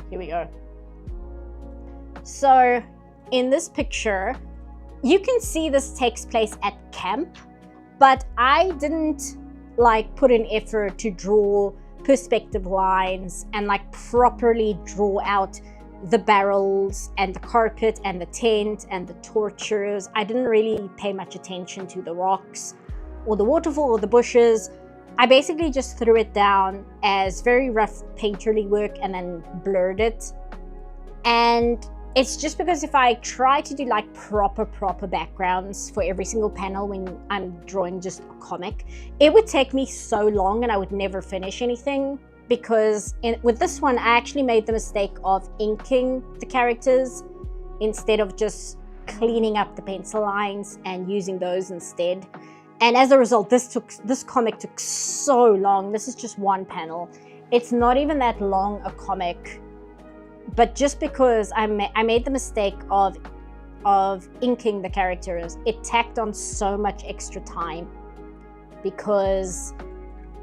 Here we go. So in this picture, you can see this takes place at camp, but I didn't like put an effort to draw perspective lines and like properly draw out the barrels and the carpet and the tent and the torches. I didn't really pay much attention to the rocks or the waterfall or the bushes. I basically just threw it down as very rough painterly work and then blurred it. And it's just because if I try to do like proper backgrounds for every single panel when I'm drawing just a comic, it would take me so long and I would never finish anything. Because with this one, I actually made the mistake of inking the characters instead of just cleaning up the pencil lines and using those instead. And as a result, this comic took so long. This is just one panel. It's not even that long a comic, but just because I made the mistake of inking the characters, it tacked on so much extra time because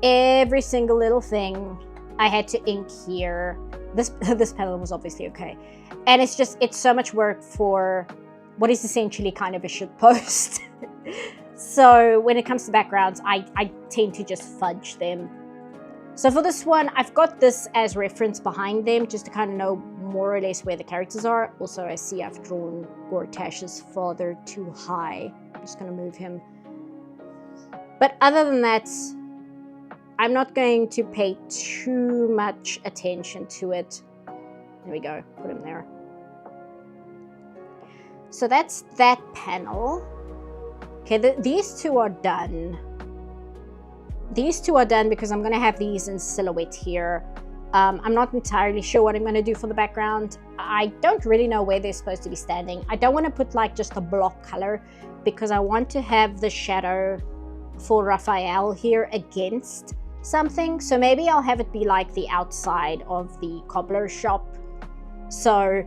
every single little thing I had to ink here. This panel was obviously okay. And it's so much work for what is essentially kind of a shit post. So when it comes to backgrounds, I tend to just fudge them. So for this one, I've got this as reference behind them just to kind of know more or less where the characters are. Also, I see I've drawn Gortash's father too high. I'm just going to move him. But other than that, I'm not going to pay too much attention to it. There we go, put him there. So that's that panel. Okay, these two are done. These two are done because I'm going to have these in silhouette here. I'm not entirely sure what I'm going to do for the background. I don't really know where they're supposed to be standing. I don't want to put like just a block color because I want to have the shadow for Raphael here against something. So maybe I'll have it be like the outside of the cobbler shop. So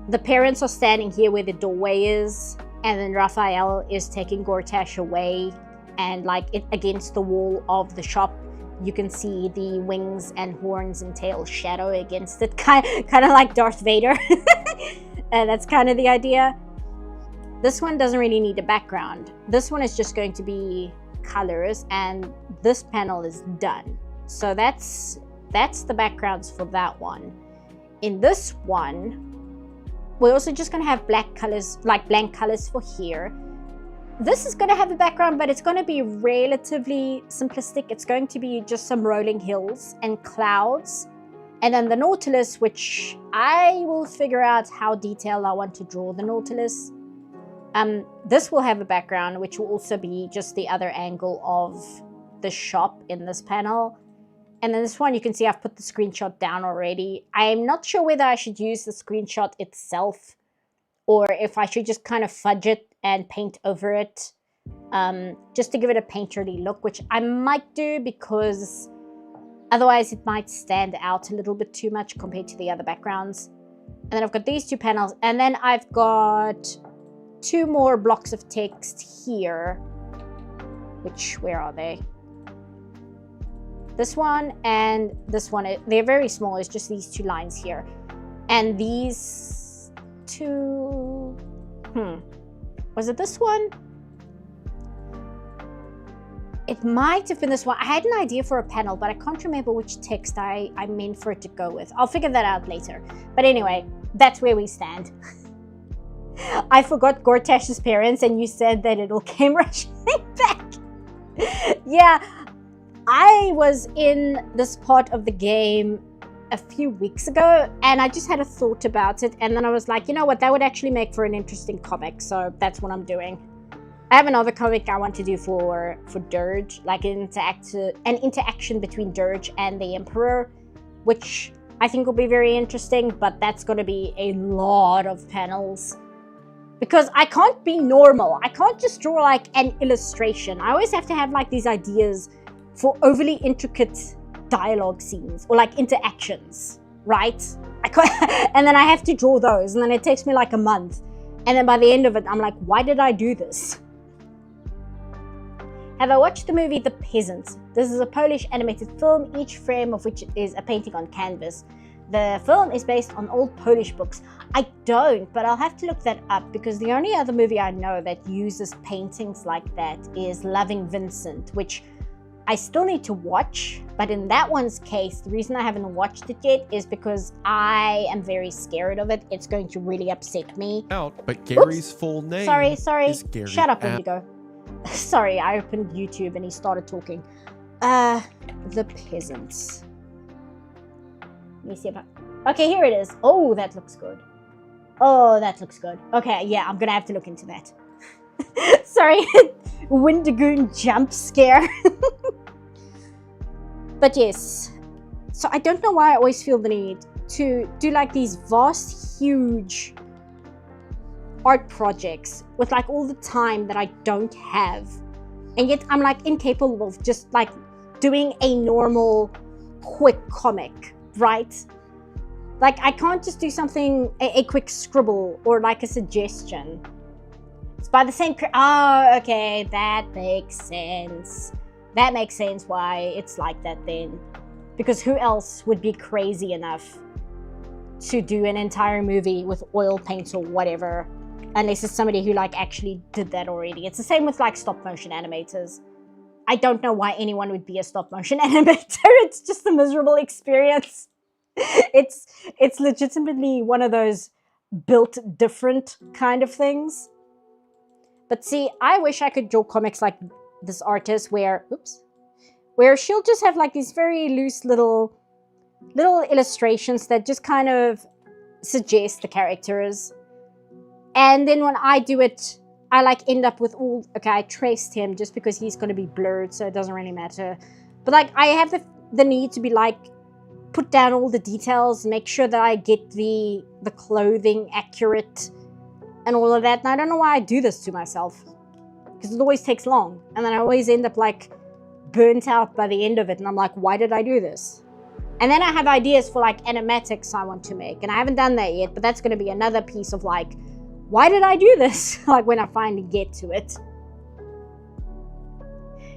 the parents are standing here where the doorway is, and then Raphael is taking Gortash away, and like it against the wall of the shop, you can see the wings and horns and tail shadow against it, kind of like Darth Vader. And that's kind of the idea. This one doesn't really need a background. This one is just going to be colors, and this panel is done. So that's the backgrounds for that one. In this one, we're also just going to have black colors, like blank colors for here. This is going to have a background, but it's going to be relatively simplistic. It's going to be just some rolling hills and clouds. And then the Nautilus, which I will figure out how detailed I want to draw the Nautilus. This will have a background, which will also be just the other angle of the shop in this panel. And then this one, you can see I've put the screenshot down already. I'm not sure whether I should use the screenshot itself or if I should just kind of fudge it and paint over it, just to give it a painterly look, which I might do because otherwise it might stand out a little bit too much compared to the other backgrounds. And then I've got these two panels, and then I've got two more blocks of text here, which, where are they? This one and this one, they're very small. It's just these two lines here. And these two, was it this one? It might have been this one. I had an idea for a panel, but I can't remember which text I meant for it to go with. I'll figure that out later. But anyway, that's where we stand. I forgot Gortash's parents, and you said that it all came rushing back. Yeah. I was in this part of the game a few weeks ago, and I just had a thought about it, and then I was like, you know what, that would actually make for an interesting comic, so that's what I'm doing. I have another comic I want to do for Dirge, like an interaction between Dirge and the Emperor, which I think will be very interesting, but that's going to be a lot of panels. Because I can't be normal. I can't just draw like an illustration. I always have to have like these ideas for overly intricate dialogue scenes or like interactions, right? And then I have to draw those, and then it takes me like a month. And then by the end of it, I'm like, why did I do this? Have I watched the movie The Peasant? This is a Polish animated film, each frame of which is a painting on canvas. The film is based on old Polish books. I don't, but I'll have to look that up because the only other movie I know that uses paintings like that is Loving Vincent, which I still need to watch. But in that one's case, the reason I haven't watched it yet is because I am very scared of it. It's going to really upset me. But Gary's full name Sorry. is Gary. Shut up, Indigo. Sorry, I opened YouTube and he started talking. The Peasants. Let me see if okay, here it is. Oh, that looks good. Okay, yeah, I'm gonna have to look into that. Sorry, Windigoon jump scare. But yes, so I don't know why I always feel the need to do like these vast, huge art projects with like all the time that I don't have. And yet I'm like incapable of just like doing a normal, quick comic, right? Like I can't just do something, a quick scribble or like a suggestion. It's by the same, oh, okay, that makes sense. That makes sense why it's like that then. Because who else would be crazy enough to do an entire movie with oil paint or whatever, unless it's somebody who like actually did that already. It's the same with like stop motion animators. I don't know why anyone would be a stop motion animator. It's just a miserable experience. It's legitimately one of those built different kind of things. But see, I wish I could draw comics like this artist where she'll just have like these very loose little illustrations that just kind of suggest the characters. And then when I do it, I like end up with all, okay, I traced him just because he's going to be blurred, so it doesn't really matter. But like I have the need to be like, put down all the details, make sure that I get the clothing accurate and all of that. And I don't know why I do this to myself, because it always takes long. And then I always end up like burnt out by the end of it. And I'm like, why did I do this? And then I have ideas for like animatics I want to make. And I haven't done that yet, but that's going to be another piece of like, why did I do this? Like when I finally get to it.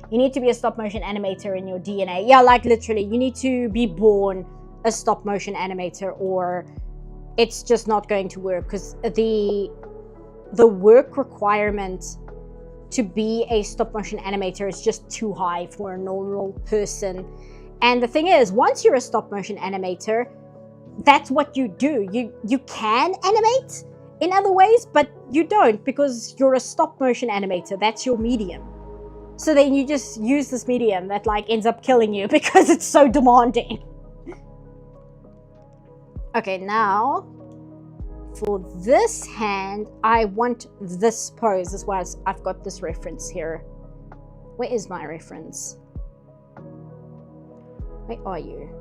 You need to be a stop motion animator in your DNA. Yeah, like literally, you need to be born a stop motion animator or it's just not going to work, because the work requirement to be a stop motion animator is just too high for a normal person. And the thing is, once you're a stop motion animator, that's what you do. You can animate in other ways, but you don't, because you're a stop motion animator. That's your medium. So then you just use this medium that like ends up killing you because it's so demanding. Okay, now for this hand, I want this pose as well. As I've got this reference here. Where is my reference? Where are you?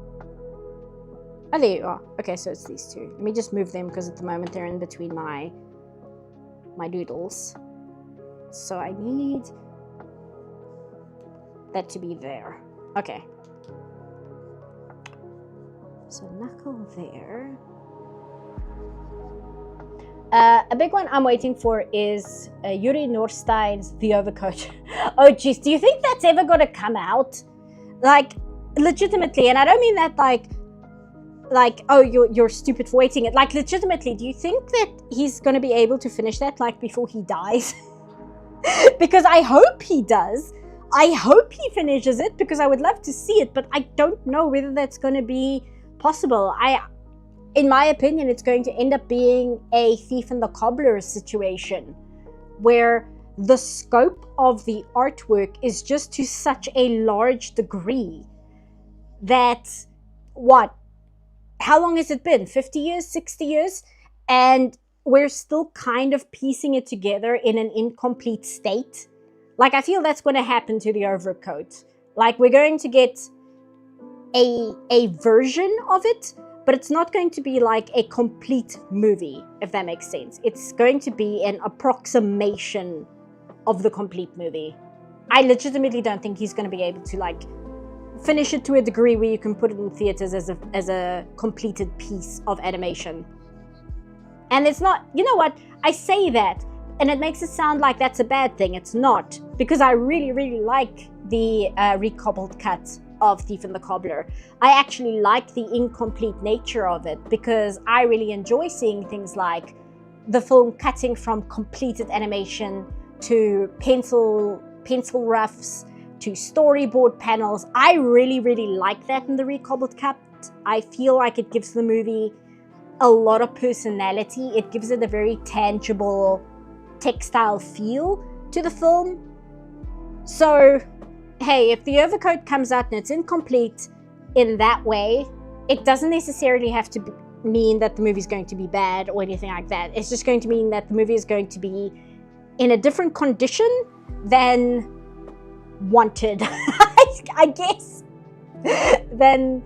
Oh, there you are. Okay, so it's these two. Let me just move them because at the moment they're in between my doodles. So I need that to be there. Okay. So knuckle there. A big one I'm waiting for is Yuri Norstein's The Overcoat. Oh geez, do you think that's ever gonna come out? Like, legitimately, and I don't mean that like, oh, you're stupid for waiting it. Like, legitimately, do you think that he's gonna be able to finish that like before he dies? Because I hope he does. I hope he finishes it because I would love to see it, but I don't know whether that's going to be possible. In my opinion, it's going to end up being a Thief and the Cobbler situation where the scope of the artwork is just to such a large degree that, how long has it been? 50 years, 60 years? And we're still kind of piecing it together in an incomplete state. Like, I feel that's going to happen to the Overcoat. Like, we're going to get a version of it, but it's not going to be like a complete movie, if that makes sense. It's going to be an approximation of the complete movie. I legitimately don't think he's going to be able to, like, finish it to a degree where you can put it in theaters as a completed piece of animation. And it's not, you know what, I say that, and it makes it sound like that's a bad thing. It's not, because I really, really like the recobbled cut of Thief and the Cobbler. I actually like the incomplete nature of it because I really enjoy seeing things like the film cutting from completed animation to pencil roughs to storyboard panels. I really, really like that in the Recobbled Cut. I feel like it gives the movie a lot of personality. It gives it a very tangible textile feel to the film. So, hey, if the Overcoat comes out and it's incomplete in that way, it doesn't necessarily have to mean that the movie's going to be bad or anything like that. It's just going to mean that the movie is going to be in a different condition than wanted, I guess, than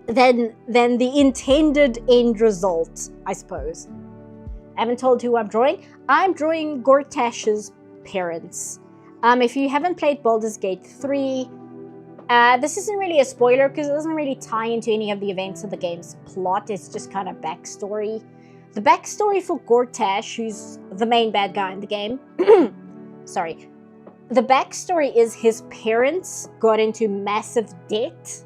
the intended end result, I suppose. I haven't told who I'm drawing. I'm drawing Gortash's parents. If you haven't played Baldur's Gate 3, this isn't really a spoiler because it doesn't really tie into any of the events of the game's plot. It's just kind of backstory. The backstory for Gortash, who's the main bad guy in the game, sorry. The backstory is his parents got into massive debt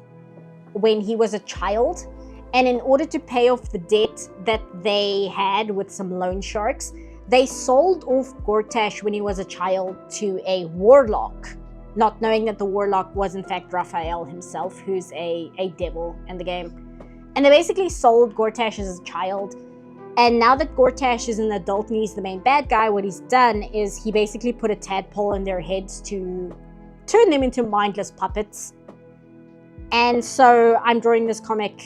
when he was a child, and in order to pay off the debt that they had with some loan sharks, they sold off Gortash when he was a child to a warlock, not knowing that the warlock was in fact Raphael himself, who's a devil in the game. And they basically sold Gortash as a child. And now that Gortash is an adult and he's the main bad guy, what he's done is he basically put a tadpole in their heads to turn them into mindless puppets. And so I'm drawing this comic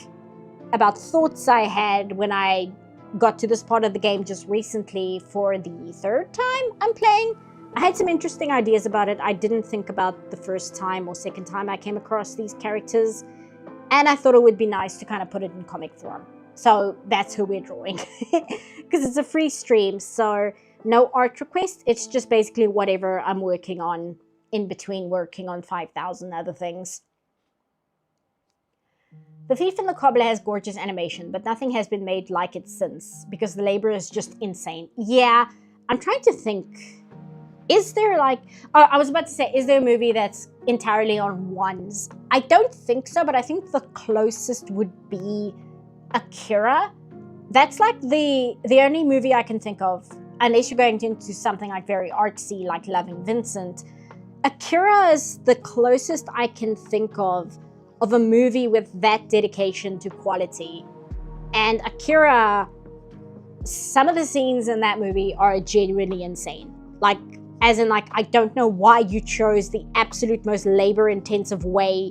about thoughts I had when I got to this part of the game just recently for the third time I'm playing. I had some interesting ideas about it I didn't think about the first time or second time I came across these characters. And I thought it would be nice to kind of put it in comic form. So that's who we're drawing. Because it's a free stream, so no art request. It's just basically whatever I'm working on in between working on 5,000 other things. The Thief and the Cobbler has gorgeous animation, but nothing has been made like it since, because the labor is just insane. Yeah, I'm trying to think. Is there like... Oh, I was about to say, is there a movie that's entirely on ones? I don't think so, but I think the closest would be Akira. That's like the only movie I can think of, unless you're going into something like very artsy, like Loving Vincent. Akira is the closest I can think of a movie with that dedication to quality. And Akira, some of the scenes in that movie are genuinely insane. Like, as in, like, I don't know why you chose the absolute most labor-intensive way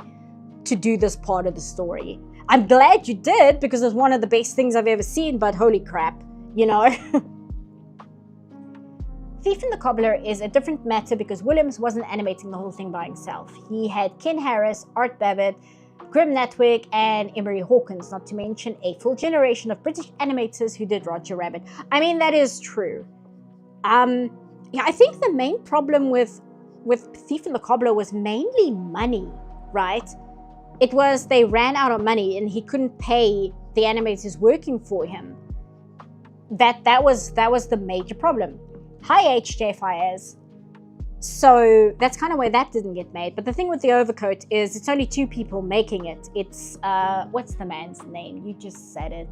to do this part of the story. I'm glad you did, because it's one of the best things I've ever seen, but holy crap, you know? Thief and the Cobbler is a different matter because Williams wasn't animating the whole thing by himself. He had Ken Harris, Art Babbitt, Grim Natwick, and Emery Hawkins, not to mention a full generation of British animators who did Roger Rabbit. I mean, that is true. Yeah, I think the main problem with Thief and the Cobbler was mainly money, right? It was they ran out of money and he couldn't pay the animators working for him. That was the major problem. Hi, HJ Fires. So that's kind of why that didn't get made. But the thing with the Overcoat is it's only 2 people making it. It's, what's the man's name? You just said it.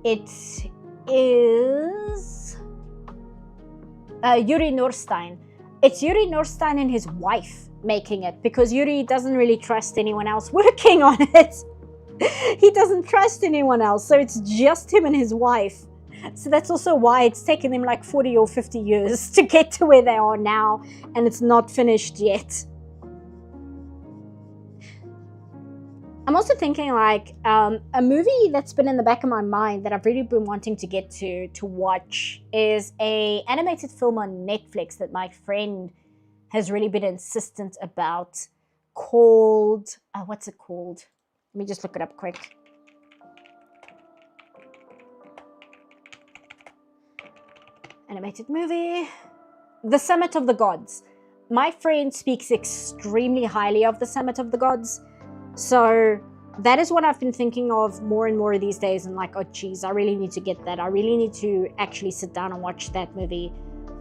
It is Yuri Norstein. It's Yuri Norstein and his wife making it because Yuri doesn't really trust anyone else working on it. He doesn't trust anyone else, so it's just him and his wife. So that's also why it's taken them like 40 or 50 years to get to where they are now, and it's not finished yet. I'm also thinking like a movie that's been in the back of my mind that I've really been wanting to get to watch is a animated film on Netflix that my friend has really been insistent about, called, what's it called? Let me just look it up quick. Animated movie, The Summit of the Gods. My friend speaks extremely highly of The Summit of the Gods. So that is what I've been thinking of more and more these days, and like, oh geez, I really need to get that. I really need to actually sit down and watch that movie.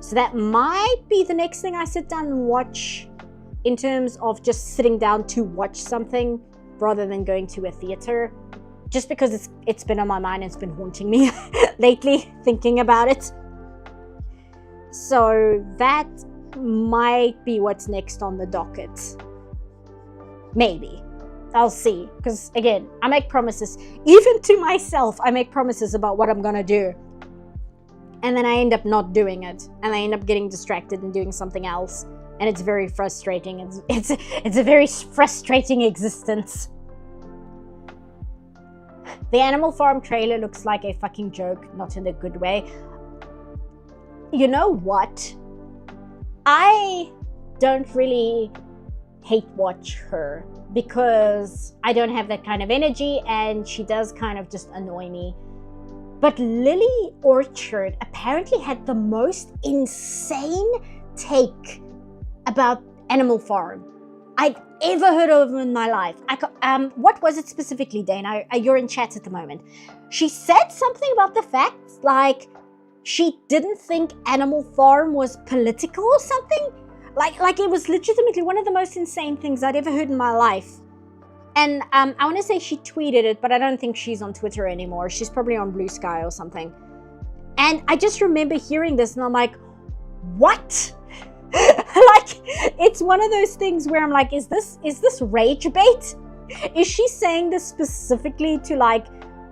So that might be the next thing I sit down and watch in terms of just sitting down to watch something rather than going to a theater, just because it's been on my mind and it's been haunting me lately, thinking about it. So that might be what's next on the docket. Maybe. I'll see. Because again, I make promises. Even to myself, I make promises about what I'm gonna do. And then I end up not doing it. And I end up getting distracted and doing something else. And it's very frustrating. It's a very frustrating existence. The Animal Farm trailer looks like a fucking joke, not in a good way. You know what? I don't really hate watch her because I don't have that kind of energy and she does kind of just annoy me. But Lily Orchard apparently had the most insane take about Animal Farm I've ever heard of in my life. What was it specifically, Dane? You're in chat at the moment. She said something about the fact, like, she didn't think Animal Farm was political or something. Like it was legitimately one of the most insane things I'd ever heard in my life. And I want to say she tweeted it, but I don't think she's on Twitter anymore. She's probably on Blue Sky or something. And I just remember hearing this and I'm like, what? Like, it's one of those things where I'm like, is this rage bait? Is she saying this specifically to like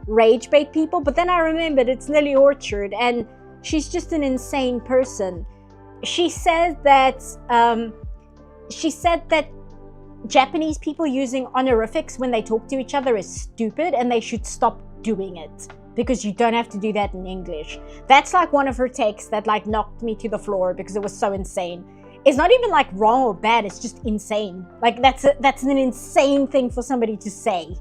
rage bait people? But then I remembered it's Lily Orchard and she's just an insane person. She said that Japanese people using honorifics when they talk to each other is stupid and they should stop doing it because you don't have to do that in English. That's like one of her takes that like knocked me to the floor because it was so insane. It's not even like wrong or bad, it's just insane. Like that's an insane thing for somebody to say.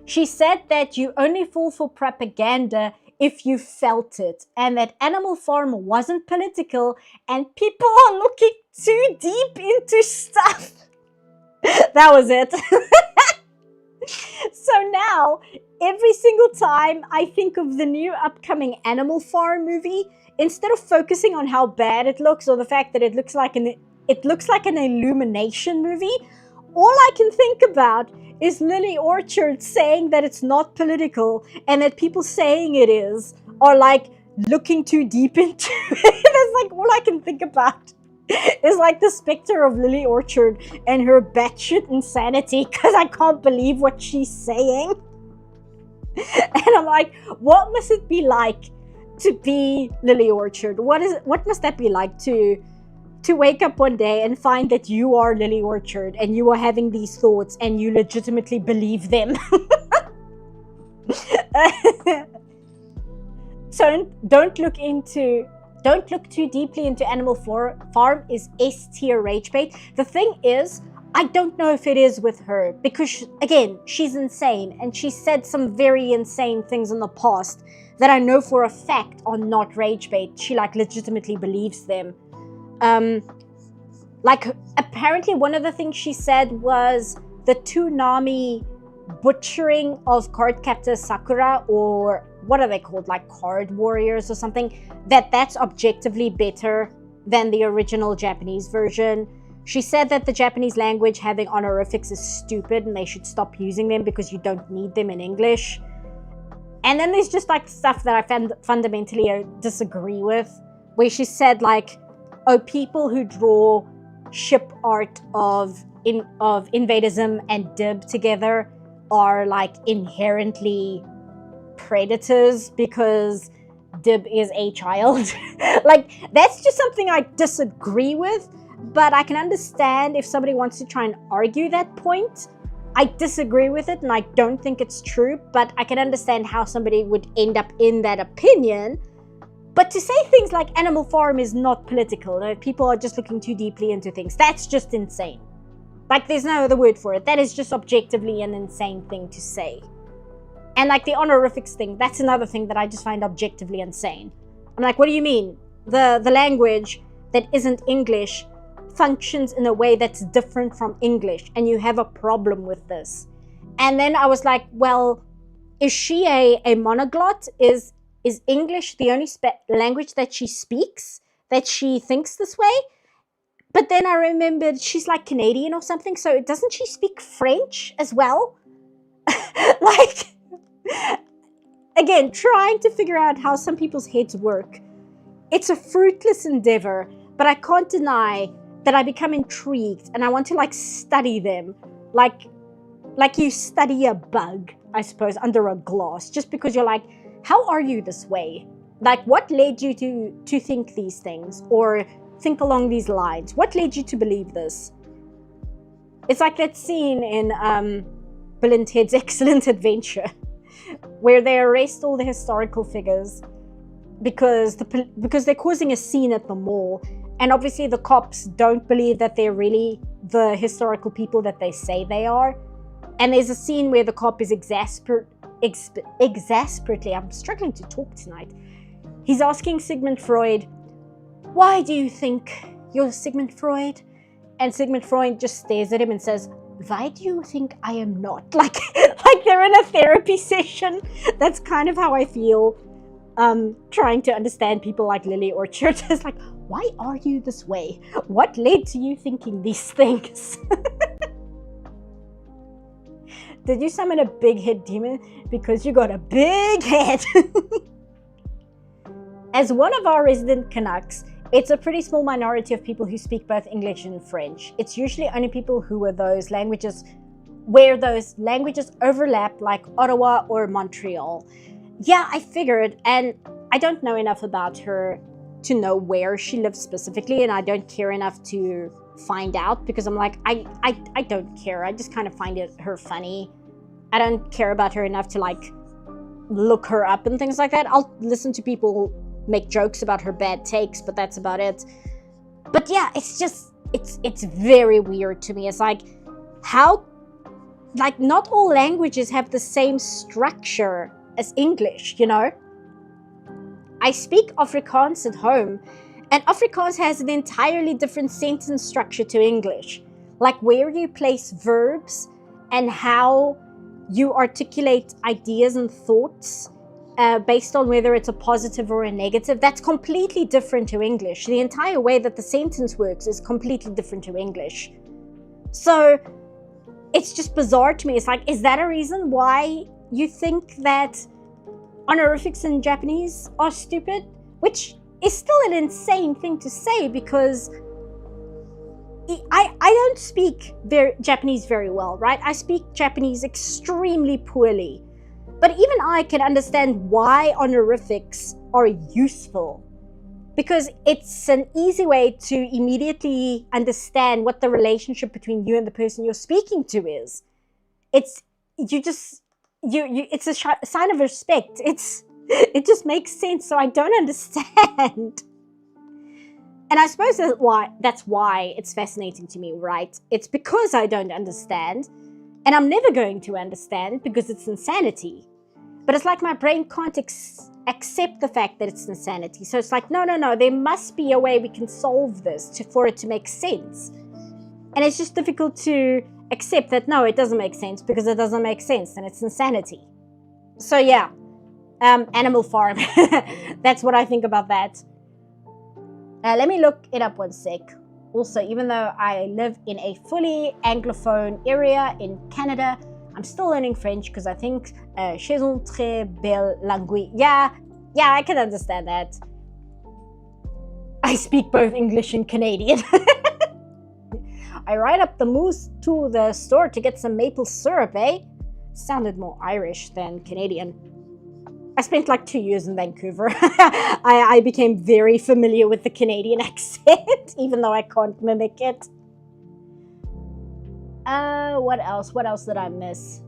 She said that you only fall for propaganda if you felt it, and that Animal Farm wasn't political and people are looking too deep into stuff. That was it. So now, every single time I think of the new upcoming Animal Farm movie, instead of focusing on how bad it looks or the fact that it looks like an Illumination movie, all I can think about is Lily Orchard saying that it's not political and that people saying it is are like looking too deep into it. That's like all I can think about is like the specter of Lily Orchard and her batshit insanity because I can't believe what she's saying. And I'm like, what must it be like to be Lily Orchard? What must that be like to wake up one day and find that you are Lily Orchard and you are having these thoughts and you legitimately believe them? So don't look too deeply into Animal Farm is S-tier rage bait. The thing is, I don't know if it is with her because, again, she's insane and she said some very insane things in the past that I know for a fact are not rage bait. She like legitimately believes them. Like apparently one of the things she said was the Toonami butchering of Cardcaptor Sakura, or what are they called, like Card Warriors or something, that's objectively better than the original Japanese version. She said that the Japanese language having honorifics is stupid and they should stop using them because you don't need them in English. And then there's just like stuff that I fundamentally disagree with, where she said like, oh, people who draw ship art of Invadism and Dib together are like inherently predators because Dib is a child. Like, that's just something I disagree with, but I can understand if somebody wants to try and argue that point. I disagree with it and I don't think it's true, but I can understand how somebody would end up in that opinion. But to say things like Animal Farm is not political, that people are just looking too deeply into things, that's just insane. Like, there's no other word for it. That is just objectively an insane thing to say. And like the honorifics thing, that's another thing that I just find objectively insane. I'm like, what do you mean? The language that isn't English functions in a way that's different from English, and you have a problem with this. And then I was like, well, is she a monoglot? Is English the only language that she speaks, that she thinks this way? But then I remembered she's like Canadian or something, so doesn't she speak French as well? Like, again, trying to figure out how some people's heads work. It's a fruitless endeavor, but I can't deny that I become intrigued and I want to like study them. Like you study a bug, I suppose, under a glass, just because you're like, how are you this way? Like, what led you to think these things or think along these lines? What led you to believe this? It's like that scene in Bill and Ted's Excellent Adventure where they arrest all the historical figures because they're causing a scene at the mall, and obviously the cops don't believe that they're really the historical people that they say they are. And there's a scene where the cop is exasperately, I'm struggling to talk tonight. He's asking Sigmund Freud, why do you think you're Sigmund Freud? And Sigmund Freud just stares at him and says, why do you think I am not? Like they're in a therapy session. That's kind of how I feel trying to understand people like Lily Orchard. It's like, why are you this way? What led to you thinking these things? Did you summon a big head demon? Because you got a big head. As one of our resident Canucks, it's a pretty small minority of people who speak both English and French. It's usually only people who are those languages where those languages overlap, like Ottawa or Montreal. Yeah, I figured, and I don't know enough about her to know where she lives specifically, and I don't care enough to find out because I'm like, I don't care. I just kind of find her funny. I don't care about her enough to like look her up and things like that. I'll listen to people make jokes about her bad takes, but that's about it. But yeah, it's just it's very weird to me. It's like, how, like, not all languages have the same structure as English, you know? I speak Afrikaans at home, and Afrikaans has an entirely different sentence structure to English. Like where you place verbs and how you articulate ideas and thoughts based on whether it's a positive or a negative, that's completely different to English. The entire way that the sentence works is completely different to English. So it's just bizarre to me. It's like, is that a reason why you think that honorifics in Japanese are stupid? Which is still an insane thing to say, because I don't speak Japanese very well, right? I speak Japanese extremely poorly. But even I can understand why honorifics are useful, because it's an easy way to immediately understand what the relationship between you and the person you're speaking to is. It's a sign of respect. It just makes sense. So I don't understand. And I suppose that's why it's fascinating to me, right? It's because I don't understand, and I'm never going to understand because it's insanity. But it's like my brain can't accept the fact that it's insanity. So it's like, no, there must be a way we can solve this for it to make sense. And it's just difficult to accept that, no, it doesn't make sense because it doesn't make sense and it's insanity. So yeah, Animal Farm. That's what I think about that. Let me look it up one sec. Also, even though I live in a fully Anglophone area in Canada, I'm still learning French because I think c'est une très belle langue. Yeah, I can understand that. I speak both English and Canadian. I ride up the moose to the store to get some maple syrup, eh? Sounded more Irish than Canadian. I spent like 2 years in Vancouver. I became very familiar with the Canadian accent, even though I can't mimic it. What else? What else did I miss?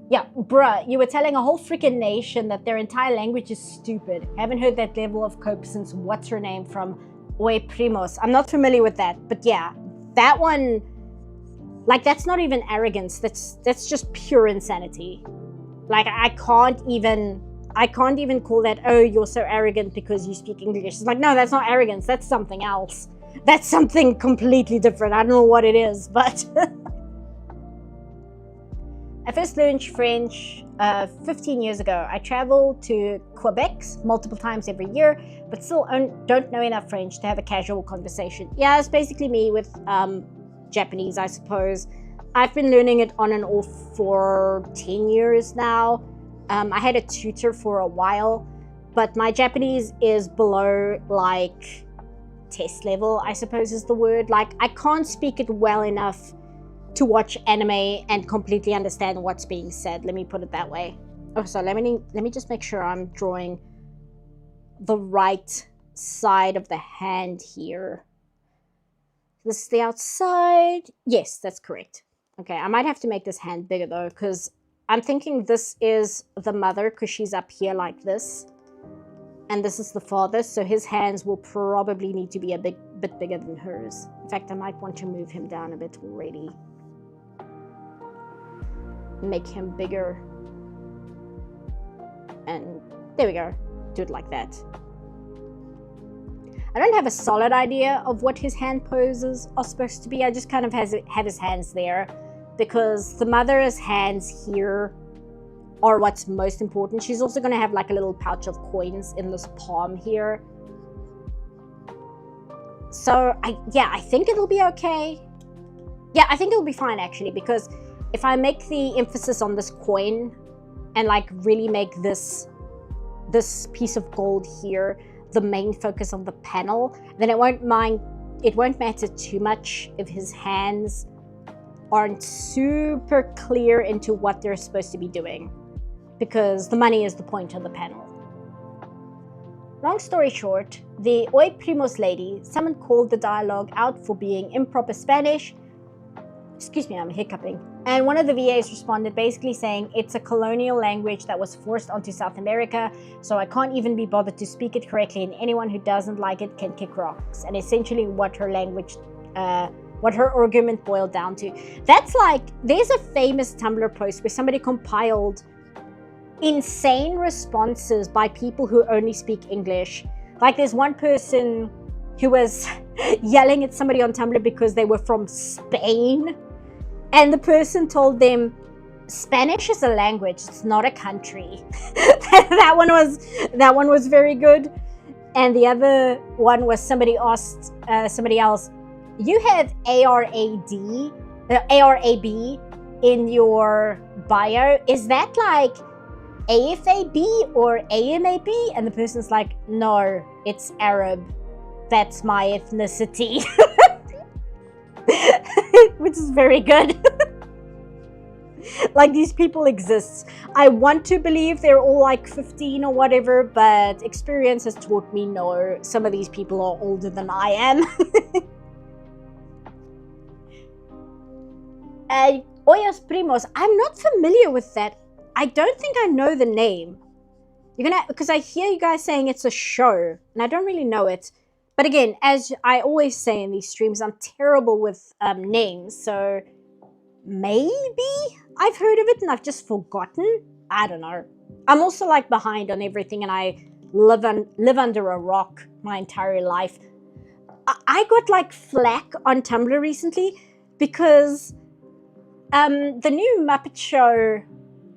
Yeah, bruh, you were telling a whole freaking nation that their entire language is stupid. Haven't heard that level of cope since what's her name from Oi Primos. I'm not familiar with that, but yeah, that one, like, that's not even arrogance. That's just pure insanity. Like, I can't even call that, oh, you're so arrogant because you speak English. It's like, no, that's not arrogance. That's something else. That's something completely different. I don't know what it is, but I first learned French 15 years ago. I travel to Quebec multiple times every year, but still don't know enough French to have a casual conversation. Yeah, it's basically me with Japanese, I suppose. I've been learning it on and off for 10 years now. I had a tutor for a while, but my Japanese is below like test level, I suppose is the word. Like, I can't speak it well enough to watch anime and completely understand what's being said. Let me put it that way. Oh, so let me just make sure I'm drawing the right side of the hand here. This is the outside. Yes, that's correct. Okay, I might have to make this hand bigger though, because I'm thinking this is the mother because she's up here like this. And this is the father, so his hands will probably need to be a bit bigger than hers. In fact, I might want to move him down a bit already. Make him bigger. And there we go. Do it like that. I don't have a solid idea of what his hand poses are supposed to be. I just kind of have his hands there because the mother's hands here are what's most important. She's also going to have like a little pouch of coins in this palm here. So I think it'll be okay. Yeah, I think it'll be fine actually, because if I make the emphasis on this coin and like really make this piece of gold here the main focus of the panel, then it won't matter too much if his hands aren't super clear into what they're supposed to be doing, because the money is the point of the panel. Long story short, the Oi Primos lady, someone called the dialogue out for being improper Spanish. Excuse me, I'm hiccuping. And one of the VAs responded basically saying it's a colonial language that was forced onto South America, so I can't even be bothered to speak it correctly, and anyone who doesn't like it can kick rocks. And essentially what her argument boiled down to. That's like, there's a famous Tumblr post where somebody compiled insane responses by people who only speak English. Like, there's one person who was yelling at somebody on Tumblr because they were from Spain, and the person told them Spanish is a language, it's not a country. that one was very good. And the other one was somebody asked somebody else, you have ARAB in your bio, is that like AFAB or AMAB? And the person's like, no, it's Arab. That's my ethnicity. Which is very good. Like, these people exist. I want to believe they're all like 15 or whatever, but experience has taught me no, some of these people are older than I am. Oyos Primos, I'm not familiar with that. I don't think I know the name. Because I hear you guys saying it's a show, and I don't really know it. But again, as I always say in these streams, I'm terrible with names, so maybe I've heard of it and I've just forgotten. I don't know. I'm also like behind on everything, and I live under a rock my entire life. I got like flack on Tumblr recently because the new Muppet Show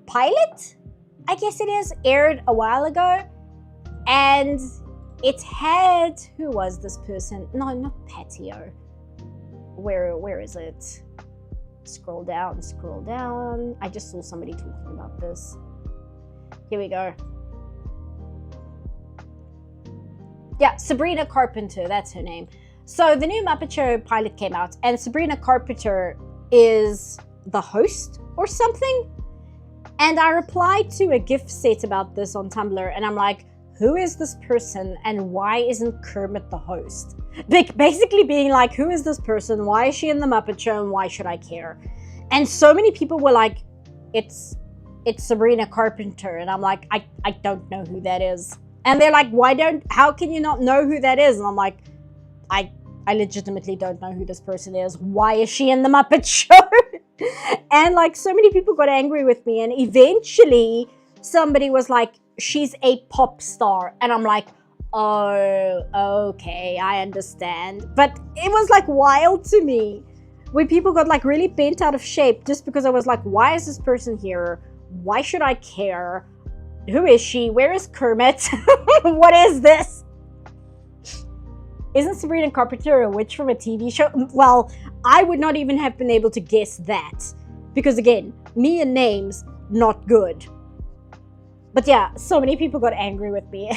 pilot, I guess it is, aired a while ago, and it had, who was this person? No, not Patio. Where is it? Scroll down. I just saw somebody talking about this. Here we go. Yeah, Sabrina Carpenter, that's her name. So the new Muppet Show pilot came out, and Sabrina Carpenter is the host or something. And I replied to a GIF set about this on Tumblr, and I'm like, who is this person and why isn't Kermit the host? Basically being like, who is this person? Why is she in the Muppet Show and why should I care? And so many people were like, it's Sabrina Carpenter. And I'm like, I don't know who that is. And they're like, how can you not know who that is? And I'm like, I legitimately don't know who this person is. Why is she in the Muppet Show? And like, so many people got angry with me, and eventually somebody was like, she's a pop star. And I'm like, oh, okay, I understand. But it was like wild to me where people got like really bent out of shape just because I was like, why is this person here? Why should I care? Who is she? Where is Kermit? What is this? Isn't Sabrina Carpenter a witch from a TV show? Well, I would not even have been able to guess that. Because again, me and names, not good. But yeah, so many people got angry with me.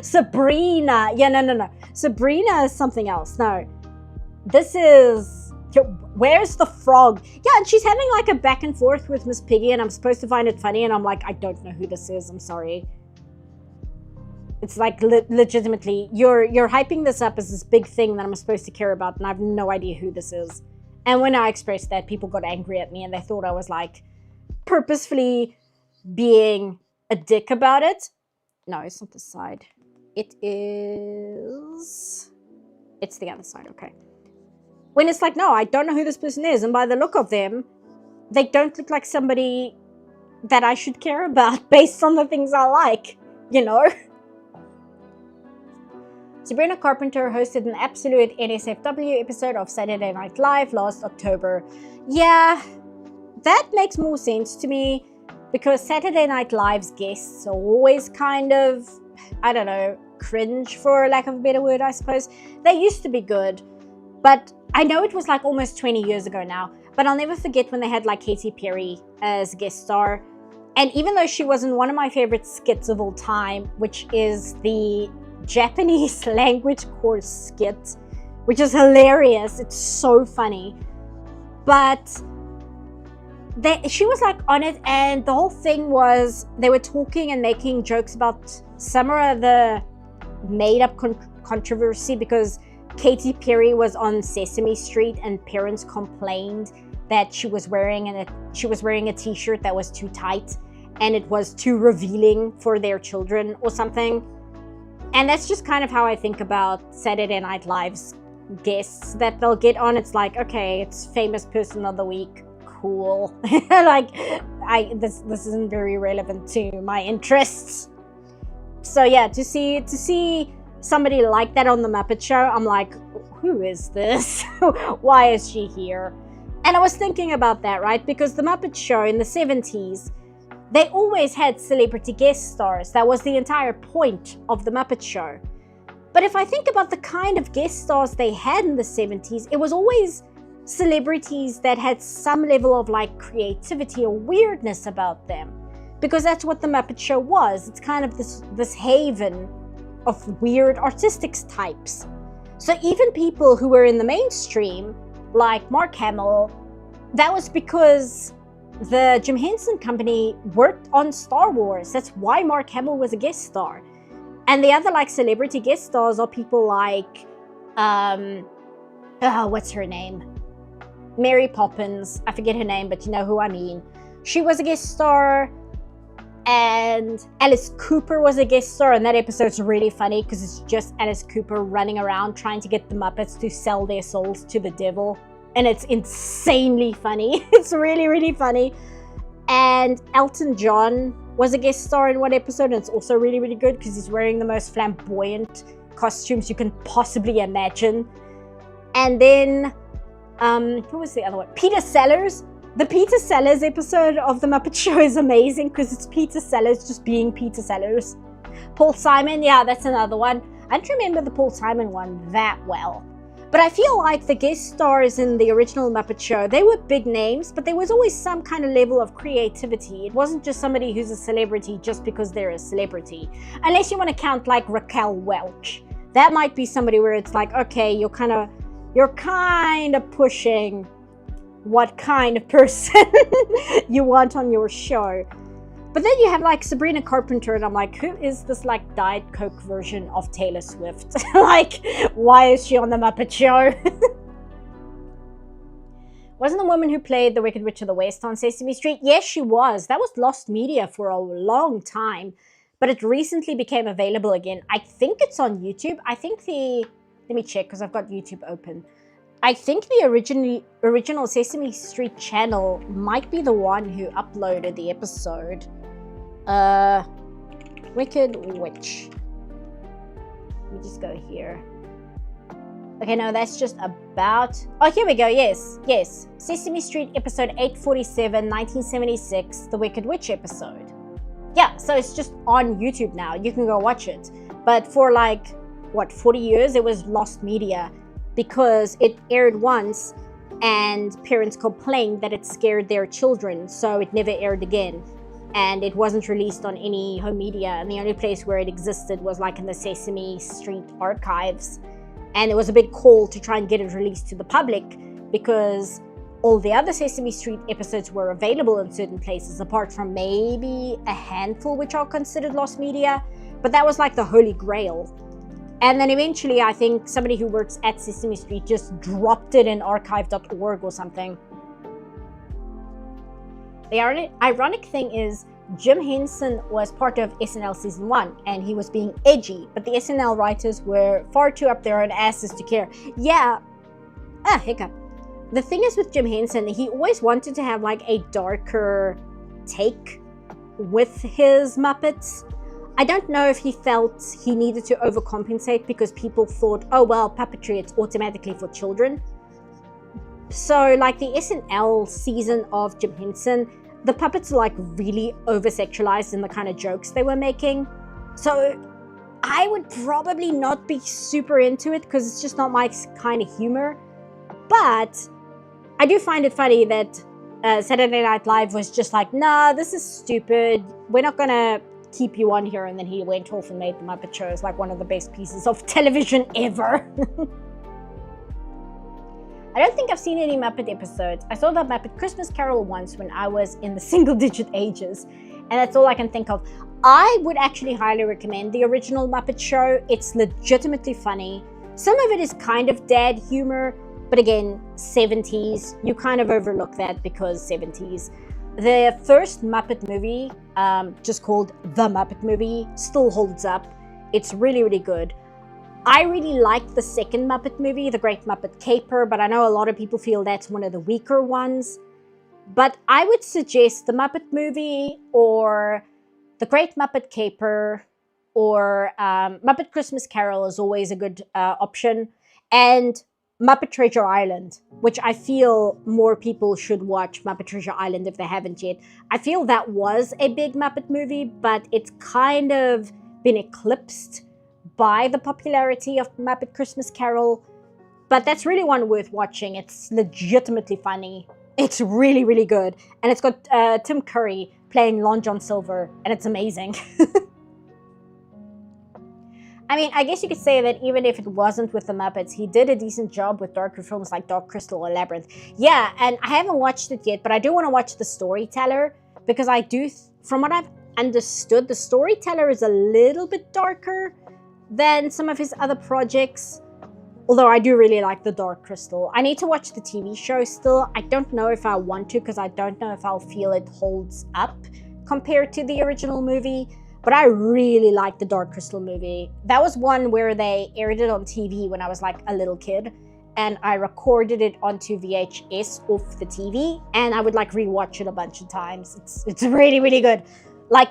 Sabrina. Yeah, no. Sabrina is something else. No. This is... Where's the frog? Yeah, and she's having like a back and forth with Miss Piggy, and I'm supposed to find it funny, and I'm like, I don't know who this is. I'm sorry. It's like legitimately, you're hyping this up as this big thing that I'm supposed to care about, and I have no idea who this is. And when I expressed that, people got angry at me, and they thought I was like purposefully being a dick about it. No, it's not this side. It is... It's the other side, okay. When it's like, no, I don't know who this person is, and by the look of them, they don't look like somebody that I should care about based on the things I like, you know? Sabrina Carpenter hosted an absolute NSFW episode of Saturday Night Live last October. Yeah, that makes more sense to me because Saturday Night Live's guests are always kind of, I don't know, cringe for lack of a better word, I suppose. They used to be good, but I know it was like almost 20 years ago now, but I'll never forget when they had like Katy Perry as guest star. And even though she was in one of my favorite skits of all time, which is the Japanese language course skit, which is hilarious. It's so funny. But she was like on it, and the whole thing was they were talking and making jokes about Samara, the made-up controversy, because Katy Perry was on Sesame Street and parents complained that she was wearing a t-shirt that was too tight and it was too revealing for their children or something. And that's just kind of how I think about Saturday Night Live's guests that they'll get on. It's like, okay, it's famous person of the week. Cool. Like, this isn't very relevant to my interests. So yeah, to see somebody like that on The Muppet Show, I'm like, who is this? Why is she here? And I was thinking about that, right? Because The Muppet Show in the 70s, they always had celebrity guest stars. That was the entire point of The Muppet Show. But if I think about the kind of guest stars they had in the 70s, it was always celebrities that had some level of like creativity or weirdness about them. Because that's what The Muppet Show was. It's kind of this haven of weird artistic types. So even people who were in the mainstream, like Mark Hamill, that was because the Jim Henson Company worked on Star Wars. That's why Mark Hamill was a guest star. And the other like celebrity guest stars are people like, what's her name? Mary Poppins. I forget her name, but you know who I mean. She was a guest star. And Alice Cooper was a guest star, and that episode's really funny because it's just Alice Cooper running around trying to get the Muppets to sell their souls to the devil. And it's insanely funny. It's really, really funny. And Elton John was a guest star in one episode, and it's also really, really good because he's wearing the most flamboyant costumes you can possibly imagine. And then, who was the other one? Peter Sellers. The Peter Sellers episode of The Muppet Show is amazing because it's Peter Sellers just being Peter Sellers. Paul Simon, yeah, that's another one. I don't remember the Paul Simon one that well. But I feel like the guest stars in the original Muppet Show, they were big names, but there was always some kind of level of creativity. It wasn't just somebody who's a celebrity just because they're a celebrity. Unless you want to count like Raquel Welch. That might be somebody where it's like, okay, you're kind of pushing what kind of person you want on your show. But then you have like Sabrina Carpenter, and I'm like, who is this like Diet Coke version of Taylor Swift? Like, why is she on The Muppet Show? Wasn't the woman who played the Wicked Witch of the West on Sesame Street? Yes, she was. That was lost media for a long time, but it recently became available again. I think it's on YouTube. I think let me check because I've got YouTube open. I think the original Sesame Street channel might be the one who uploaded the episode. Wicked Witch. Let me just go here. Okay, no, that's just about... Oh, here we go, yes. Sesame Street episode 847, 1976, The Wicked Witch episode. Yeah, so it's just on YouTube now. You can go watch it. But for 40 years, it was lost media because it aired once and parents complained that it scared their children, so it never aired again. And it wasn't released on any home media, and the only place where it existed was in the Sesame Street archives. And it was a big call to try and get it released to the public because all the other Sesame Street episodes were available in certain places, apart from maybe a handful which are considered lost media. But that was the holy grail. And then eventually, I think somebody who works at Sesame Street just dropped it in archive.org or something. The ironic thing is, Jim Henson was part of SNL Season 1, and he was being edgy, but the SNL writers were far too up their own asses to care. Yeah. Hiccup. The thing is with Jim Henson, he always wanted to have a darker take with his Muppets. I don't know if he felt he needed to overcompensate because people thought, oh well, puppetry, it's automatically for children. So the SNL season of Jim Henson, the puppets are really over-sexualized in the kind of jokes they were making. So I would probably not be super into it because it's just not my kind of humor. But I do find it funny that Saturday Night Live was just nah, this is stupid. We're not gonna keep you on here. And then he went off and made the Muppet Show as one of the best pieces of television ever. I don't think I've seen any Muppet episodes. I saw the Muppet Christmas Carol once when I was in the single-digit ages, and that's all I can think of. I would actually highly recommend the original Muppet Show. It's legitimately funny. Some of it is kind of dad humor, but again, 70s. You kind of overlook that because 70s. The first Muppet movie, just called The Muppet Movie, still holds up. It's really, really good. I really liked the second Muppet movie, The Great Muppet Caper, but I know a lot of people feel that's one of the weaker ones. But I would suggest The Muppet Movie or The Great Muppet Caper or Muppet Christmas Carol is always a good option. And Muppet Treasure Island, which I feel more people should watch Muppet Treasure Island if they haven't yet. I feel that was a big Muppet movie, but it's kind of been eclipsed by the popularity of Muppet Christmas Carol. But that's really one worth watching. It's legitimately funny. It's really, really good. And it's got Tim Curry playing Long John Silver, and it's amazing. I mean, I guess you could say that even if it wasn't with the Muppets, he did a decent job with darker films like Dark Crystal or Labyrinth. Yeah, and I haven't watched it yet, but I do want to watch The Storyteller, because I do, from what I've understood, The Storyteller is a little bit darker than some of his other projects. Although I do really like The Dark Crystal. I need to watch the TV show still. I don't know if I want to, because I don't know if I'll feel it holds up compared to the original movie. But I really like the Dark Crystal movie. That was one where they aired it on TV when I was a little kid. And I recorded it onto VHS off the TV. And I would rewatch it a bunch of times. It's really, really good.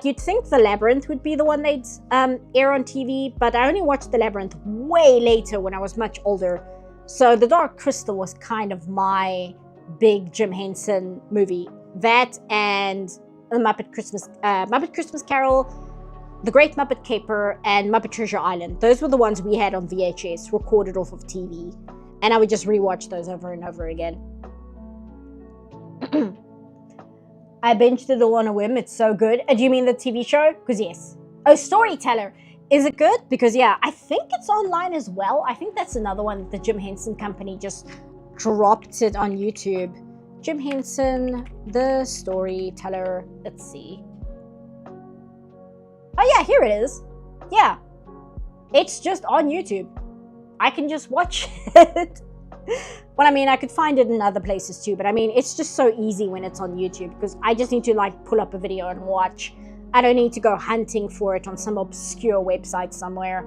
You'd think The Labyrinth would be the one they'd air on TV. But I only watched The Labyrinth way later when I was much older. So The Dark Crystal was kind of my big Jim Henson movie. That and the Muppet Christmas Carol, The Great Muppet Caper, and Muppet Treasure Island. Those were the ones we had on VHS, recorded off of TV. And I would just rewatch those over and over again. I binged it all on a whim. It's so good. Do you mean the TV show? Because yes. Oh, Storyteller. Is it good? Because yeah, I think it's online as well. I think that's another one that the Jim Henson Company just dropped it on YouTube. Jim Henson, The Storyteller. Let's see. Oh yeah, here it is. Yeah. It's just on YouTube. I can just watch it. Well, I mean, I could find it in other places too, but I mean, it's just so easy when it's on YouTube because I just need to pull up a video and watch. I don't need to go hunting for it on some obscure website somewhere.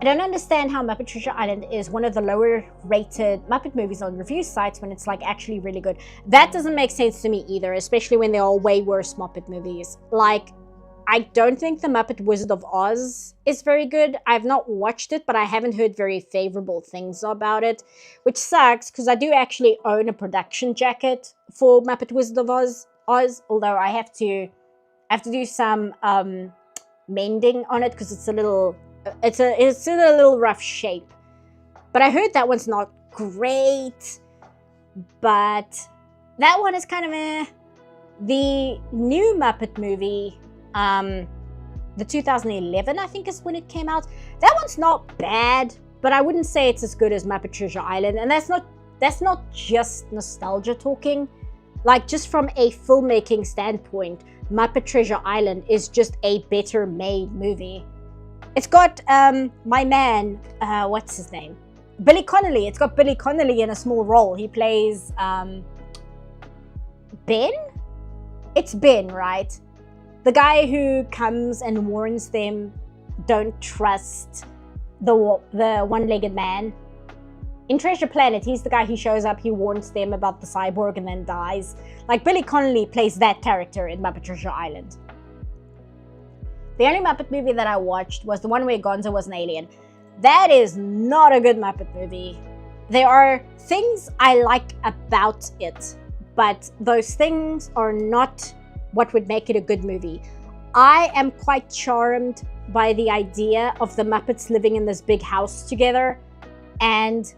I don't understand how Muppet Treasure Island is one of the lower rated Muppet movies on review sites when it's actually really good. That doesn't make sense to me either, especially when there are way worse Muppet movies. I don't think The Muppet Wizard of Oz is very good. I've not watched it, but I haven't heard very favorable things about it, which sucks because I do actually own a production jacket for Muppet Wizard of Oz, although I have to do some mending on it because it's in a little rough shape. But I heard that one's not great, but that one is kind of eh. The new Muppet movie, the 2011, I think is when it came out. That one's not bad, but I wouldn't say it's as good as Muppet Treasure Island. And that's not just nostalgia talking. Like, just from a filmmaking standpoint, Muppet Treasure Island is just a better made movie. It's got my man, what's his name? Billy Connolly. It's got Billy Connolly in a small role. He plays Ben? It's Ben, right? The guy who comes and warns them, don't trust the one-legged man. In Treasure Planet, he's the guy who shows up, he warns them about the cyborg and then dies. Like, Billy Connolly plays that character in Muppet Treasure Island. The only Muppet movie that I watched was the one where Gonzo was an alien. That is not a good Muppet movie. There are things I like about it, but those things are not what would make it a good movie. I am quite charmed by the idea of the Muppets living in this big house together, and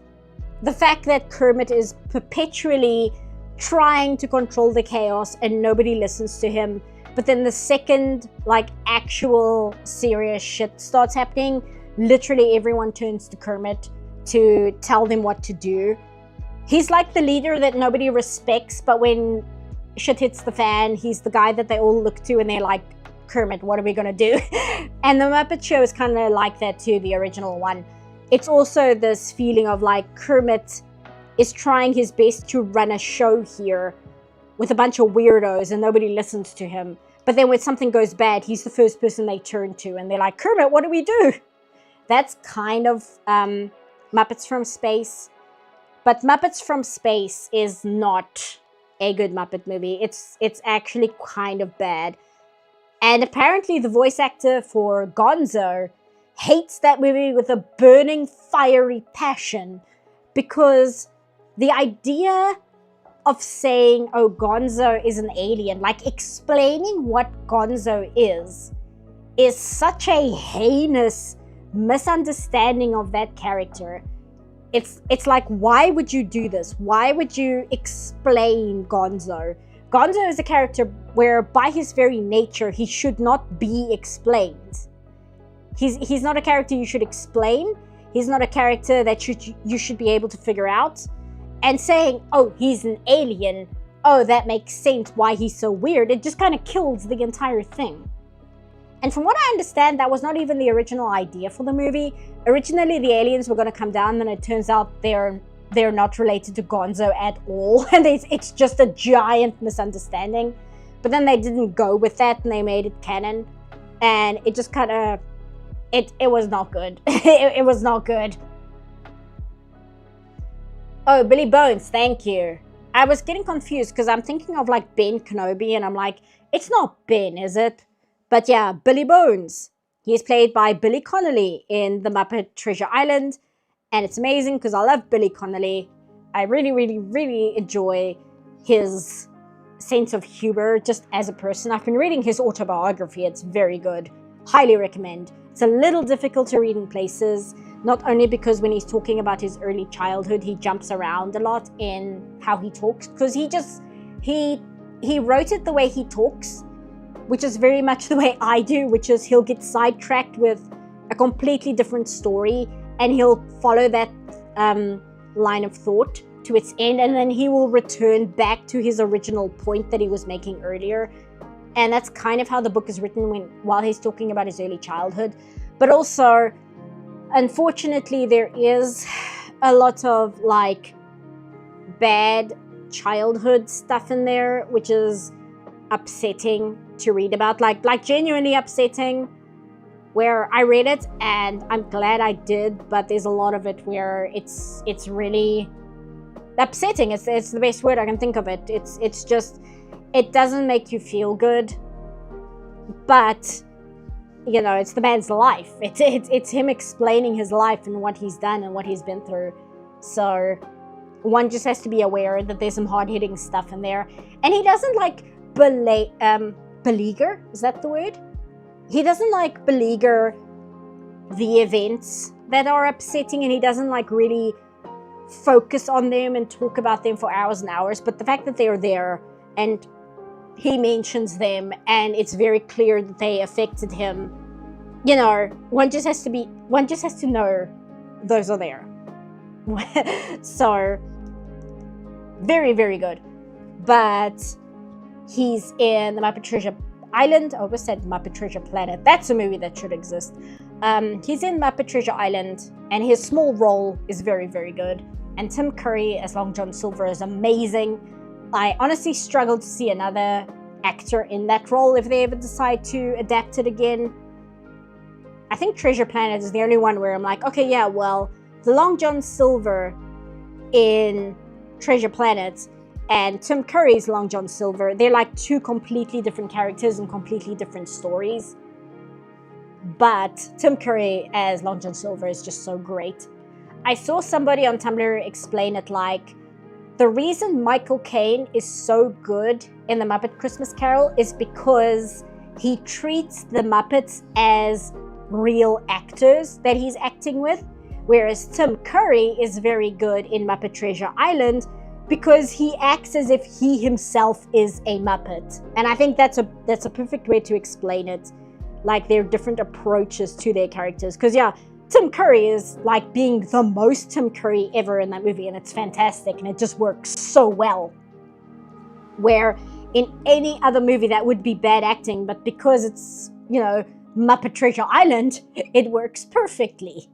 the fact that Kermit is perpetually trying to control the chaos and nobody listens to him. But then the second, like, actual serious shit starts happening, literally everyone turns to Kermit to tell them what to do. He's like the leader that nobody respects, but when shit hits the fan, he's the guy that they all look to and they're like, Kermit, what are we gonna do? And the Muppet Show is kind of like that too, the original one. It's also this feeling of like Kermit is trying his best to run a show here with a bunch of weirdos and nobody listens to him. But then when something goes bad, he's the first person they turn to and they're like, Kermit, what do we do? That's kind of Muppets from Space. But Muppets from Space is not a good Muppet movie. It's actually kind of bad. And apparently the voice actor for Gonzo hates that movie with a burning, fiery passion, because the idea of saying, oh, Gonzo is an alien, like explaining what Gonzo is such a heinous misunderstanding of that character. It's like, why would you do this? Why would you explain Gonzo? Gonzo is a character where by his very nature, he should not be explained. He's not a character you should explain. He's not a character that you should be able to figure out. And saying, oh, he's an alien, oh, that makes sense why he's so weird, it just kind of kills the entire thing. And from what I understand, that was not even the original idea for the movie. Originally, the aliens were going to come down, and it turns out they're not related to Gonzo at all. And it's just a giant misunderstanding. But then they didn't go with that, and they made it canon. And it just kind of... It was not good. It was not good. Oh, Billy Bones, thank you. I was getting confused because I'm thinking of like Ben Kenobi, and I'm like, it's not Ben, is it? But yeah, Billy Bones. He's played by Billy Connolly in The Muppet Treasure Island. And it's amazing because I love Billy Connolly. I really, really, really enjoy his sense of humor just as a person. I've been reading his autobiography. It's very good. Highly recommend. It's a little difficult to read in places, not only because when he's talking about his early childhood, he jumps around a lot in how he talks, because he wrote it the way he talks, which is very much the way I do, which is he'll get sidetracked with a completely different story and he'll follow that line of thought to its end, and then he will return back to his original point that he was making earlier. And that's kind of how the book is written while he's talking about his early childhood. But also, unfortunately, there is a lot of like bad childhood stuff in there, which is upsetting to read about, like genuinely upsetting, where I read it and I'm glad I did, but there's a lot of it where it's really upsetting. It's the best word I can think of it. It's just, it doesn't make you feel good. but it's the man's life. It's him explaining his life and what he's done and what he's been through. So one just has to be aware that there's some hard-hitting stuff in there. And he doesn't beleaguer, is that the word? He doesn't beleaguer the events that are upsetting, and he doesn't really focus on them and talk about them for hours and hours. But the fact that they're there and he mentions them and it's very clear that they affected him, one just has to know those are there. So very, very good. But he's in the Muppet Treasure Island. I almost said Muppet Treasure Planet. That's a movie that should exist. He's in Muppet Treasure Island, and his small role is very, very good. And Tim Curry as Long John Silver is amazing. I honestly struggle to see another actor in that role if they ever decide to adapt it again. I think Treasure Planet is the only one where I'm like, okay, yeah, well, the Long John Silver in Treasure Planet and Tim Curry's Long John Silver, they're two completely different characters and completely different stories. But Tim Curry as Long John Silver is just so great. I saw somebody on Tumblr explain it the reason Michael Caine is so good in The Muppet Christmas Carol is because he treats the Muppets as real actors that he's acting with, whereas Tim Curry is very good in Muppet Treasure Island because he acts as if he himself is a Muppet. And I think that's a perfect way to explain it. There are different approaches to their characters. Because yeah, Tim Curry is being the most Tim Curry ever in that movie, and it's fantastic, and it just works so well. Where in any other movie that would be bad acting, but because it's, Muppet Treasure Island, it works perfectly.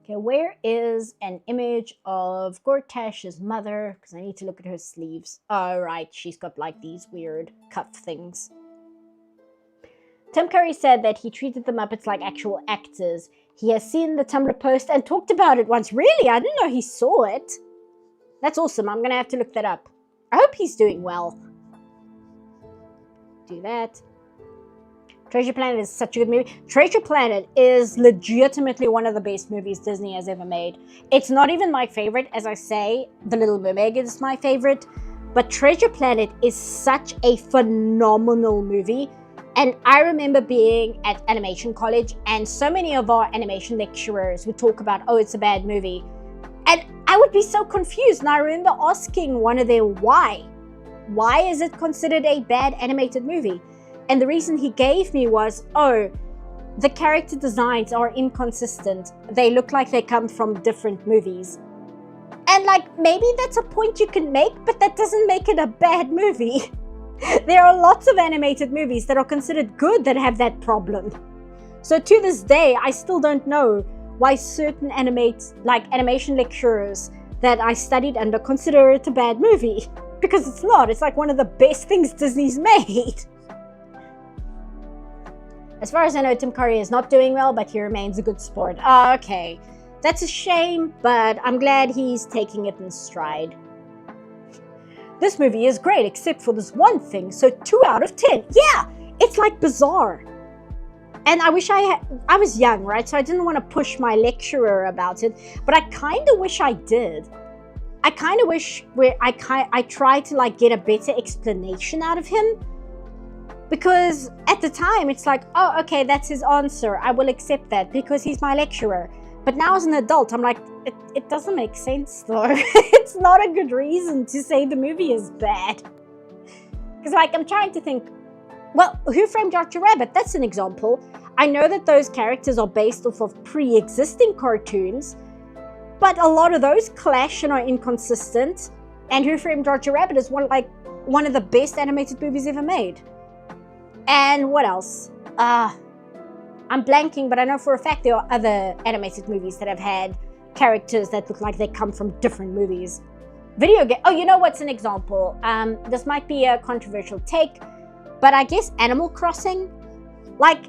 Okay, where is an image of Gortash's mother? Because I need to look at her sleeves. Oh, right, she's got these weird cuff things. Tim Curry said that he treated the Muppets like actual actors. He has seen the Tumblr post and talked about it once. Really? I didn't know he saw it. That's awesome. I'm going to have to look that up. I hope he's doing well. Do that. Treasure Planet is such a good movie. Treasure Planet is legitimately one of the best movies Disney has ever made. It's not even my favorite. As I say, The Little Mermaid is my favorite. But Treasure Planet is such a phenomenal movie. And I remember being at animation college, and so many of our animation lecturers would talk about, oh, it's a bad movie. And I would be so confused. And I remember asking one of them why. Why is it considered a bad animated movie? And the reason he gave me was, oh, the character designs are inconsistent. They look like they come from different movies. And maybe that's a point you can make, but that doesn't make it a bad movie. There are lots of animated movies that are considered good that have that problem. So to this day, I still don't know why certain animation lecturers that I studied under consider it a bad movie. Because it's not. It's one of the best things Disney's made. As far as I know, Tim Curry is not doing well, but he remains a good sport. Oh, okay. That's a shame, but I'm glad he's taking it in stride. This movie is great, except for this one thing, so 2 out of 10. Yeah, it's bizarre. And I wish I was young, right? So I didn't want to push my lecturer about it, but I kind of wish I did. I kind of wish I tried to get a better explanation out of him. Because at the time, it's oh, okay, that's his answer. I will accept that because he's my lecturer. But now as an adult, I'm it doesn't make sense though. It's not a good reason to say the movie is bad. Because I'm trying to think, well, Who Framed Roger Rabbit? That's an example. I know that those characters are based off of pre-existing cartoons, but a lot of those clash and are inconsistent. And Who Framed Roger Rabbit is one of the best animated movies ever made. And what else? I'm blanking, but I know for a fact there are other animated movies that have had characters that look like they come from different movies. Video game. Oh, you know what's an example? This might be a controversial take, but I guess Animal Crossing.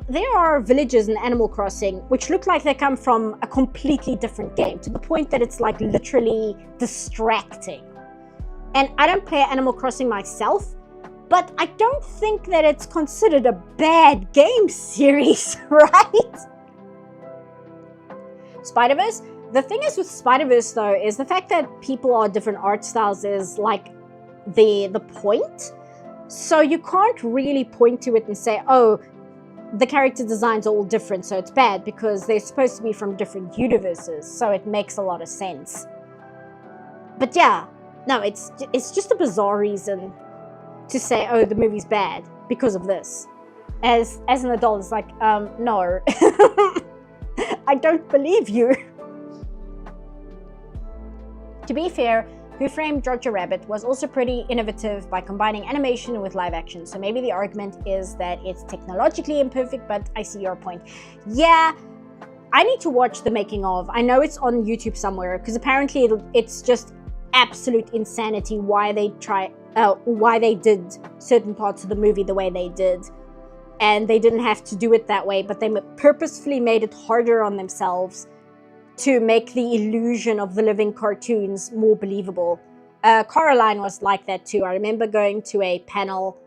There are villages in Animal Crossing which look like they come from a completely different game, to the point that it's literally distracting. And I don't play Animal Crossing myself, but I don't think that it's considered a bad game series, right? Spider-Verse. The thing is with Spider-Verse though, is the fact that people are different art styles is like the point. So you can't really point to it and say, oh, the character designs are all different, so it's bad, because they're supposed to be from different universes, so it makes a lot of sense. But yeah, no, it's just a bizarre reason to say, oh, the movie's bad because of this. As an adult, it's like, no. I don't believe you. To be fair, Who Framed Roger Rabbit was also pretty innovative by combining animation with live action, so maybe the argument is that it's technologically imperfect, but I see your point. Yeah, I need to watch the making of. I know it's on YouTube somewhere, because apparently it's just absolute insanity why they did certain parts of the movie the way they did. And they didn't have to do it that way, but they purposefully made it harder on themselves to make the illusion of the living cartoons more believable. Coraline was like that too. I remember going to a panel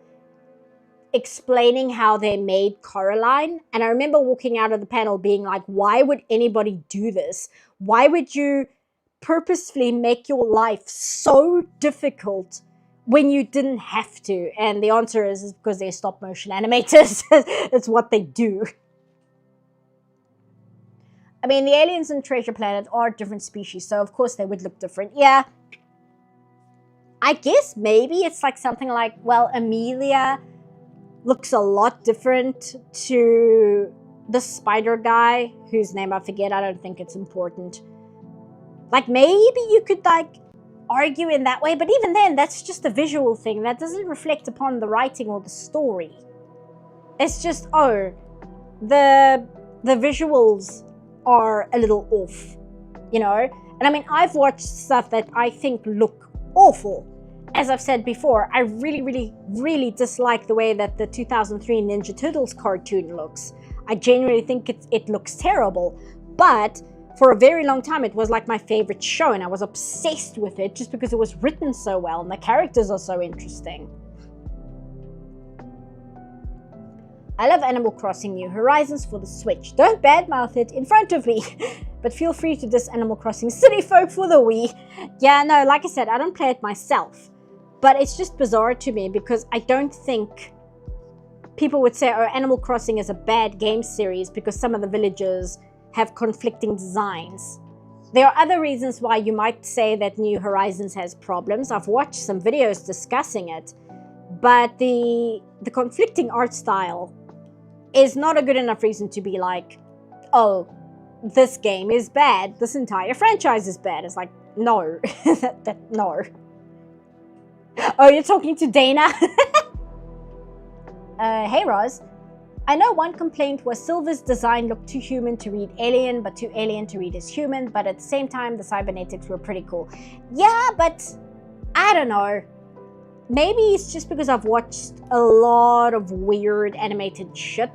explaining how they made Coraline, and I remember walking out of the panel being like, why would anybody do this? Why would you purposefully make your life so difficult when you didn't have to? And the answer is because they're stop motion animators. It's what they do. I mean, the aliens in Treasure Planet are different species, so of course they would look different. Yeah. I guess maybe it's like something like, well, Amelia looks a lot different to the spider guy, whose name I forget. I don't think it's important. Like, maybe you could, like, argue in that way, but even then, that's just a visual thing. That doesn't reflect upon the writing or the story. It's just, oh, the visuals are a little off, you know? And I mean, I've watched stuff that I think look awful. As I've said before, I really, really, really dislike the way that the 2003 Ninja Turtles cartoon looks. I genuinely think it looks terrible. But for a very long time, it was like my favorite show, and I was obsessed with it just because it was written so well and the characters are so interesting. I love Animal Crossing New Horizons for the Switch. Don't badmouth it in front of me, but feel free to diss Animal Crossing City Folk for the Wii. Yeah, no, like I said, I don't play it myself, but it's just bizarre to me because I don't think people would say, oh, Animal Crossing is a bad game series because some of the villages have conflicting designs. There are other reasons why you might say that New Horizons has problems. I've watched some videos discussing it, but the conflicting art style is not a good enough reason to be like, oh, this game is bad, this entire franchise is bad. It's like, no. No. Oh, you're talking to Dana? Hey Roz. I know one complaint was Silver's design looked too human to read alien, but too alien to read as human, but at the same time, the cybernetics were pretty cool. Yeah, but I don't know. Maybe it's just because I've watched a lot of weird animated shit,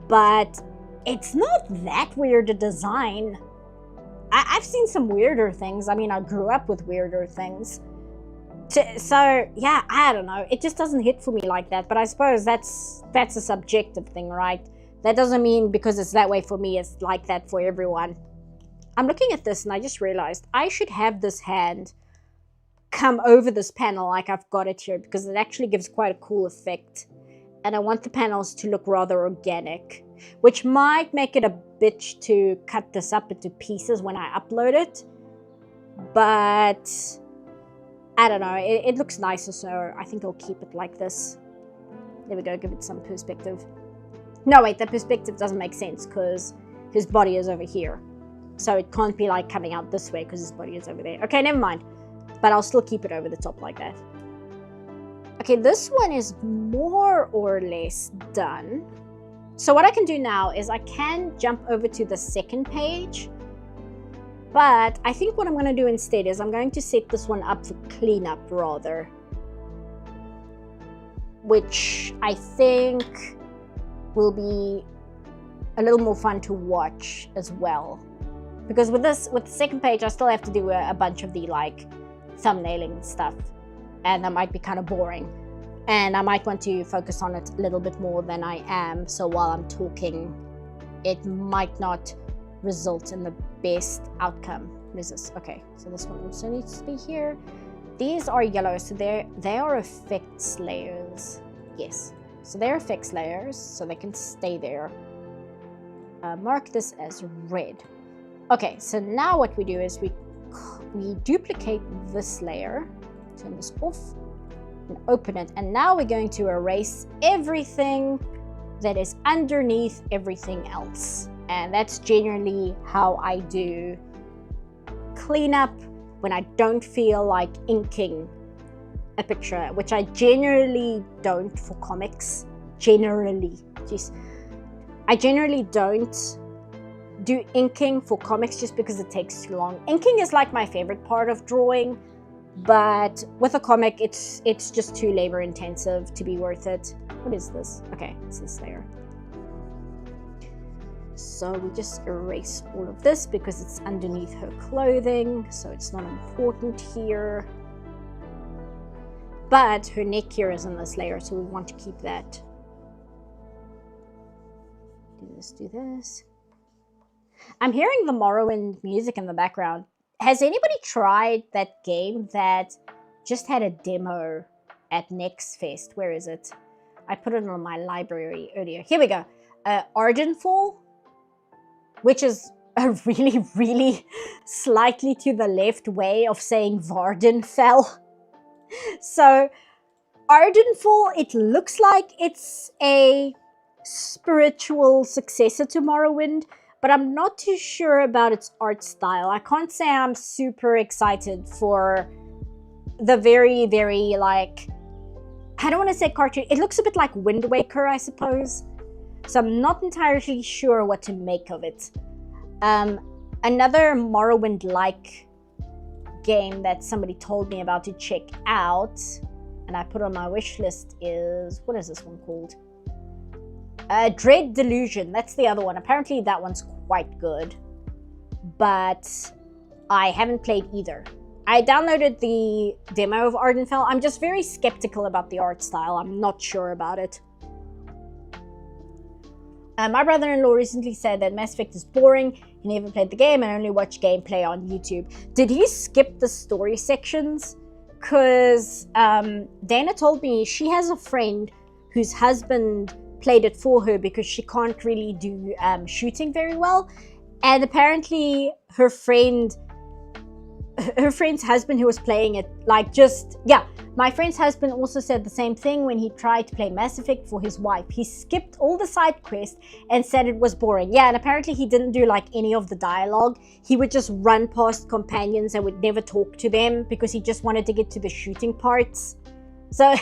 but it's not that weird a design. I've seen some weirder things. I mean, I grew up with weirder things. So, yeah, I don't know. It just doesn't hit for me like that, but I suppose that's a subjective thing, right? That doesn't mean because it's that way for me, it's like that for everyone. I'm looking at this and I just realized I should have this hand come over this panel like I've got it here, because it actually gives quite a cool effect. And I want the panels to look rather organic, which might make it a bitch to cut this up into pieces when I upload it. But I don't know, it looks nicer, so I think I'll keep it like this. There we go, give it some perspective. No, wait, that perspective doesn't make sense because his body is over here. So it can't be like coming out this way because his body is over there. Okay, never mind. But I'll still keep it over the top like that. Okay, this one is more or less done. So what I can do now is I can jump over to the second page. But I think what I'm going to do instead is I'm going to set this one up for cleanup rather. Which I think will be a little more fun to watch as well. Because with the second page, I still have to do a bunch of the like thumbnailing stuff. And that might be kind of boring. And I might want to focus on it a little bit more than I am. So while I'm talking, it might not result in the best outcome. What is this? Okay, so this one also needs to be here. These are yellow, so they are effects layers. Yes, so they're effects layers, so they can stay there. Mark this as red. Okay, so now what we do is we duplicate this layer, turn this off, and open it. And now we're going to erase everything that is underneath everything else. And that's generally how I do cleanup when I don't feel like inking a picture, which I generally don't for comics. Generally. Jeez. I generally don't do inking for comics just because it takes too long. Inking is like my favorite part of drawing, but with a comic, it's just too labor intensive to be worth it. What is this? Okay, it's this layer. So we just erase all of this because it's underneath her clothing, so it's not important here. But her neck here is in this layer, so we want to keep that. Do this. I'm hearing the Morrowind music in the background. Has anybody tried that game that just had a demo at Next Fest? Where is it? I put it on my library earlier. Here we go. Ardenfall, which is a really, really slightly to the left way of saying Vardenfell. So Ardenfall, it looks like it's a spiritual successor to Morrowind, but I'm not too sure about its art style. I can't say I'm super excited for the very, very, like, I don't want to say cartoon. It looks a bit like Wind Waker, I suppose. So I'm not entirely sure what to make of it. Another Morrowind-like game that somebody told me about to check out, and I put on my wish list is, what is this one called? Dread Delusion. That's the other one. Apparently that one's quite good, but I haven't played either. I downloaded the demo of Ardenfell. I'm just very skeptical about the art style. I'm not sure about it. My brother-in-law recently said that Mass Effect is boring. He never played the game and only watched gameplay on YouTube. Did he skip the story sections? Because Dana told me she has a friend whose husband played it for her because she can't really do shooting very well. And apparently her friend's husband who was playing it, like, just, yeah, my friend's husband also said the same thing when he tried to play Mass Effect for his wife. He skipped all the side quests and said it was boring. Yeah, and apparently he didn't do like any of the dialogue. He would just run past companions and would never talk to them because he just wanted to get to the shooting parts. So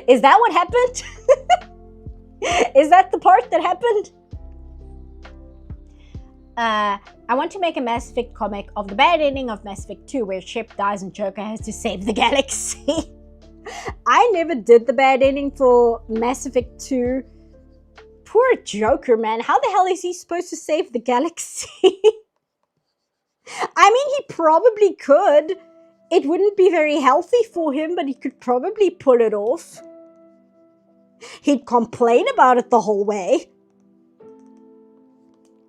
is that what happened? Is that the part that happened? I want to make a Mass Effect comic of the bad ending of Mass Effect 2 where Shep dies and Joker has to save the galaxy. I never did the bad ending for Mass Effect 2. Poor Joker, man. How the hell is he supposed to save the galaxy? I mean, he probably could. It wouldn't be very healthy for him, but he could probably pull it off. He'd complain about it the whole way.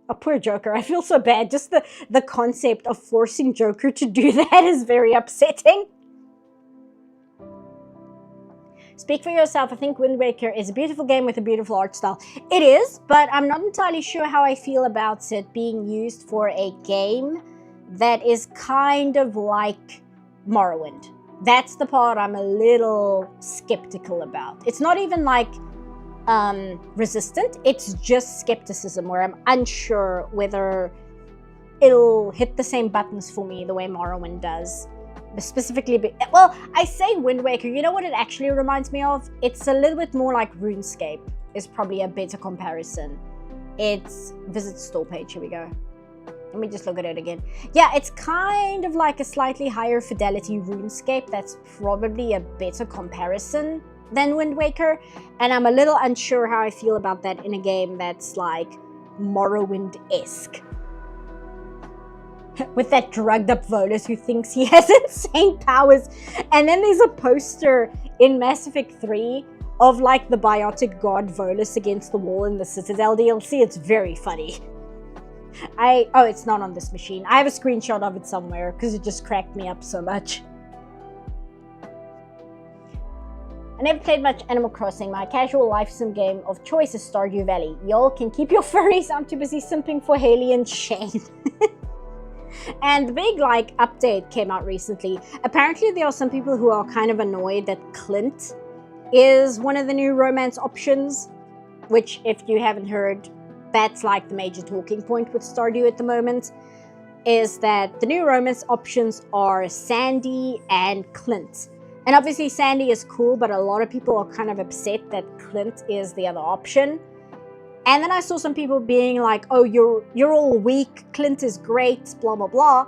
Oh, poor Joker. I feel so bad. Just the concept of forcing Joker to do that is very upsetting. Speak for yourself. I think Wind Waker is a beautiful game with a beautiful art style. It is, but I'm not entirely sure how I feel about it being used for a game that is kind of like Morrowind. That's the part I'm a little skeptical about. It's not even like resistant, it's just skepticism where I'm unsure whether it'll hit the same buttons for me the way Morrowind does. Specifically, well, I say Wind Waker, you know what it actually reminds me of? It's a little bit more like RuneScape is probably a better comparison. It's visit store page, here we go. Let me just look at it again. Yeah, it's kind of like a slightly higher fidelity RuneScape. That's probably a better comparison than Wind Waker. And I'm a little unsure how I feel about that in a game that's like Morrowind-esque. With that drugged up Volus who thinks he has insane powers. And then there's a poster in Mass Effect 3 of like the biotic god Volus against the wall in the Citadel DLC. It's very funny. Oh, it's not on this machine. I have a screenshot of it somewhere because it just cracked me up so much. I never played much Animal Crossing. My casual life sim game of choice is Stardew Valley. Y'all can keep your furries. I'm too busy simping for Haley and Shane. And the big like update came out recently. Apparently there are some people who are kind of annoyed that Clint is one of the new romance options, which if you haven't heard, that's like the major talking point with Stardew at the moment, is that the new romance options are Sandy and Clint. And obviously Sandy is cool, but a lot of people are kind of upset that Clint is the other option. And then I saw some people being like, oh, you're all weak, Clint is great, blah, blah, blah.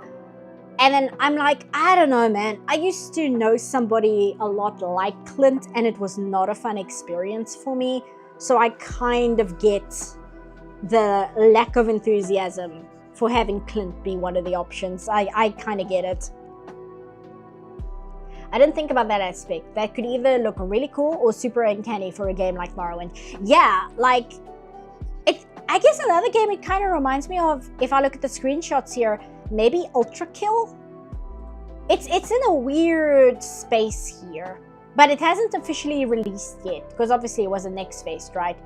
And then I'm like, I don't know, man. I used to know somebody a lot like Clint, and it was not a fun experience for me. So I kind of get the lack of enthusiasm for having Clint be one of the options. I kind of get it. I didn't think about that aspect. That could either look really cool or super uncanny for a game like Morrowind. Yeah, like, I guess another game it kind of reminds me of, if I look at the screenshots here, maybe Ultra Kill? It's in a weird space here, but it hasn't officially released yet, because obviously it wasn't next phased, right?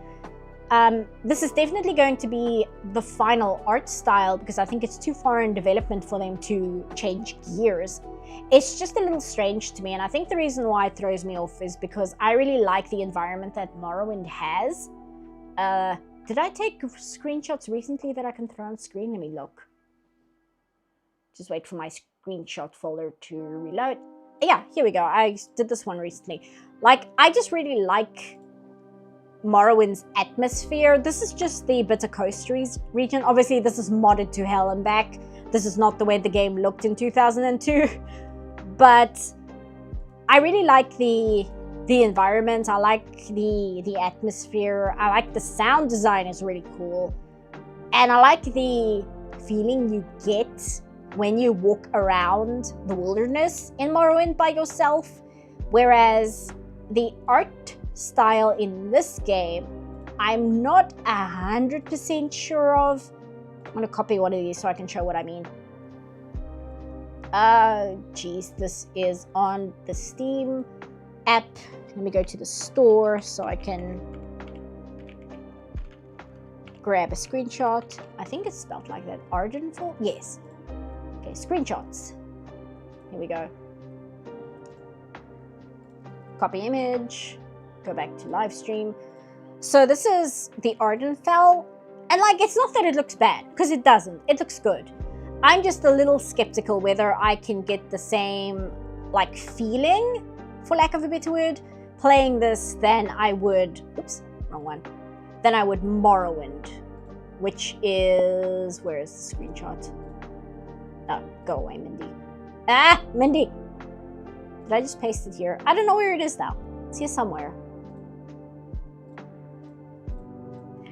This is definitely going to be the final art style, because I think it's too far in development for them to change gears. It's just a little strange to me, and I think the reason why it throws me off is because I really like the environment that Morrowind has. Did I take screenshots recently that I can throw on screen? Let me look. Just wait for my screenshot folder to reload. Yeah, here we go. I did this one recently. Like, I just really like Morrowind's atmosphere. This is just the Bitter Coast region. Obviously, this is modded to hell and back. This is not the way the game looked in 2002. But I really like the environment. I like the atmosphere. I like the sound design is really cool. And I like the feeling you get when you walk around the wilderness in Morrowind by yourself. Whereas the art style in this game, I'm not 100% sure of. I'm gonna copy one of these so I can show what I mean. Geez, this is on the Steam app. Let me go to the store so I can grab a screenshot. I think it's spelled like that. Ardenfall? Yes. Okay, screenshots. Here we go. Copy image. Go back to live stream. So this is the Ardenfell. And like, it's not that it looks bad, because it doesn't. It looks good. I'm just a little skeptical whether I can get the same like feeling, for lack of a better word, playing this than I would, oops, wrong one, than I would Morrowind, which is, where is the screenshot? Oh, go away, Mindy. Ah, Mindy! Did I just paste it here? I don't know where it is now. It's here somewhere.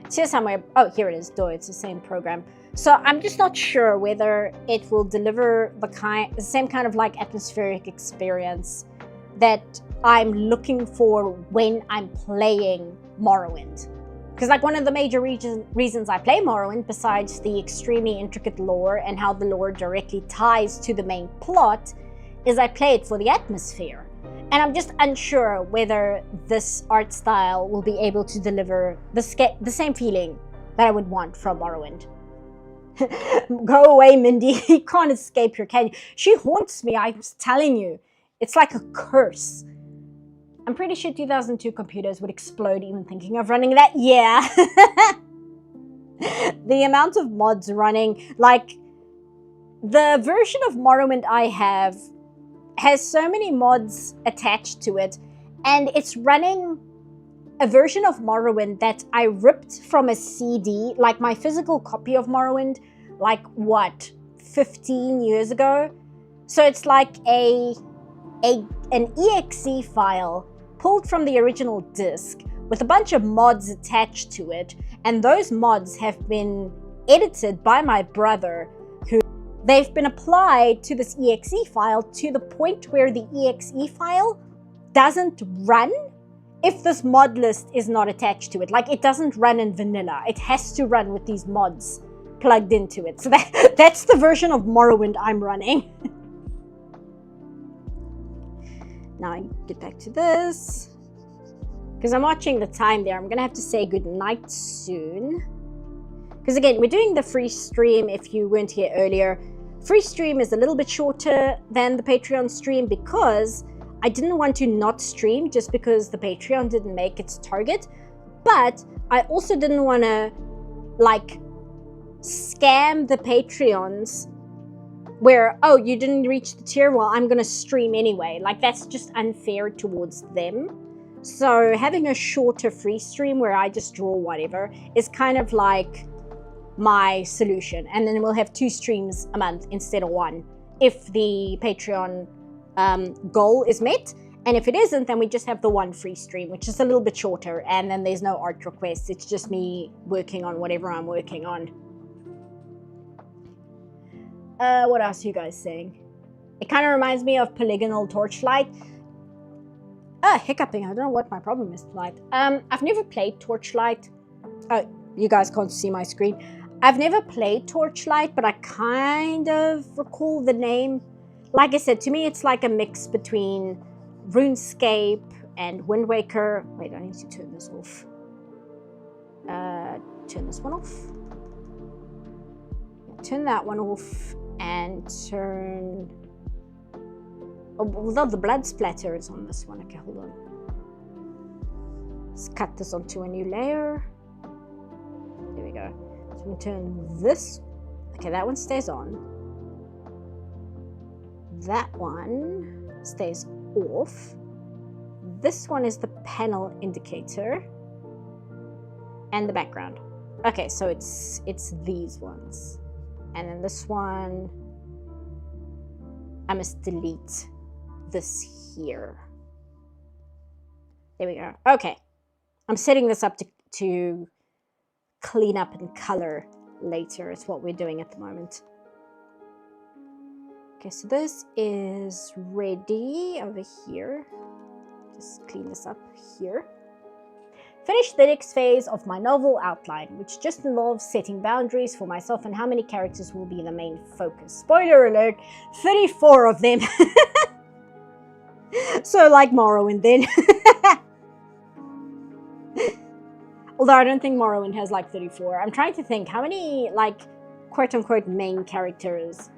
It's here somewhere. Oh, here it is. Duh, it's the same program. So I'm just not sure whether it will deliver the same kind of like atmospheric experience that I'm looking for when I'm playing Morrowind. Because like one of the major reasons I play Morrowind, besides the extremely intricate lore and how the lore directly ties to the main plot, is I play it for the atmosphere. And I'm just unsure whether this art style will be able to deliver the same feeling that I would want from Morrowind. Go away, Mindy. You can't escape her, can you? She haunts me, I was telling you. It's like a curse. I'm pretty sure 2002 computers would explode even thinking of running that. Yeah. The amount of mods running, like the version of Morrowind I have has so many mods attached to it, and it's running a version of Morrowind that I ripped from a CD, like my physical copy of Morrowind, like what, 15 years ago? So it's like an exe file pulled from the original disc with a bunch of mods attached to it, and those mods have been edited by my brother, who they've been applied to this exe file to the point where the exe file doesn't run if this mod list is not attached to it. Like, it doesn't run in vanilla. It has to run with these mods plugged into it. So that's the version of Morrowind I'm running. Now I get back to this. Because I'm watching the time there. I'm going to have to say goodnight soon. Because again, we're doing the free stream if you weren't here earlier. Free stream is a little bit shorter than the Patreon stream because I didn't want to not stream just because the Patreon didn't make its target. But I also didn't want to, like, scam the Patreons where, oh, you didn't reach the tier, well, I'm going to stream anyway. Like, that's just unfair towards them. So having a shorter free stream where I just draw whatever is kind of like my solution. And then we'll have 2 streams a month instead of 1 if the Patreon goal is met. And if it isn't, then we just have the 1 free stream, which is a little bit shorter. And then there's no art requests. It's just me working on whatever I'm working on. What else are you guys saying? It kind of reminds me of Polygonal Torchlight. Hiccuping. I don't know what my problem is tonight. I've never played Torchlight. Oh, you guys can't see my screen. I've never played Torchlight, but I kind of recall the name. Like I said, to me, it's like a mix between RuneScape and Wind Waker. Wait, I need to turn this off. Turn this one off. Turn that one off and turn... Oh, well, the blood splatter is on this one. Okay, hold on. Let's cut this onto a new layer. There we go. So we turn this. Okay, that one stays on. That one stays off. This one is the panel indicator. And the background. Okay, so it's these ones. And then this one, I must delete this here. There we go. Okay. I'm setting this up to clean up and color later. It's what we're doing at the moment. Okay, so this is ready over here. Just clean this up here. Finished the next phase of my novel outline, which just involves setting boundaries for myself and how many characters will be the main focus. Spoiler alert, 34 of them. So like Morrowind then. Although I don't think Morrowind has like 34. I'm trying to think how many like quote-unquote main characters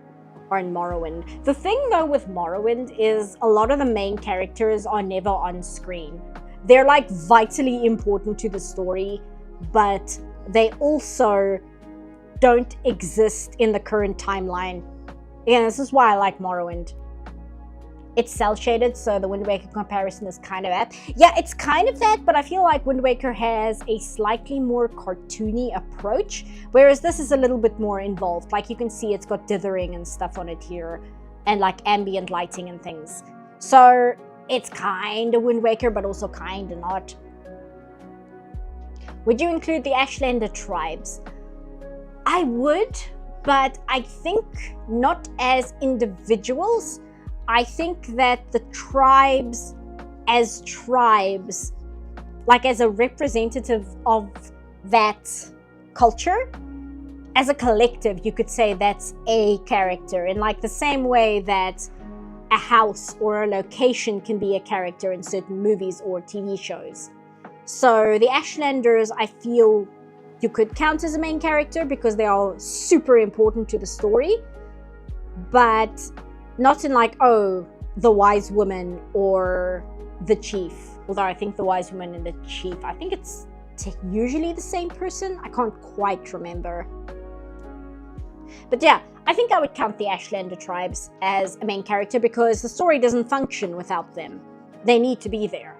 are in Morrowind. The thing though with Morrowind is a lot of the main characters are never on screen. They're like vitally important to the story, but they also don't exist in the current timeline. Again, this is why I like Morrowind. It's cel-shaded, so the Wind Waker comparison is kind of that. Yeah, it's kind of that, but I feel like Wind Waker has a slightly more cartoony approach, whereas this is a little bit more involved. Like you can see it's got dithering and stuff on it here, and like ambient lighting and things. So it's kind of Wind Waker, but also kind of not. Would you include the Ashlander tribes? I would, but I think not as individuals. I think that the tribes as tribes, like as a representative of that culture, as a collective, you could say that's a character in like the same way that a house or a location can be a character in certain movies or TV shows. So the Ashlanders, I feel you could count as a main character because they are super important to the story, but not in like, oh, the wise woman or the chief. Although I think the wise woman and the chief, I think it's usually the same person. I can't quite remember. But yeah, I think I would count the Ashlander tribes as a main character because the story doesn't function without them. They need to be there.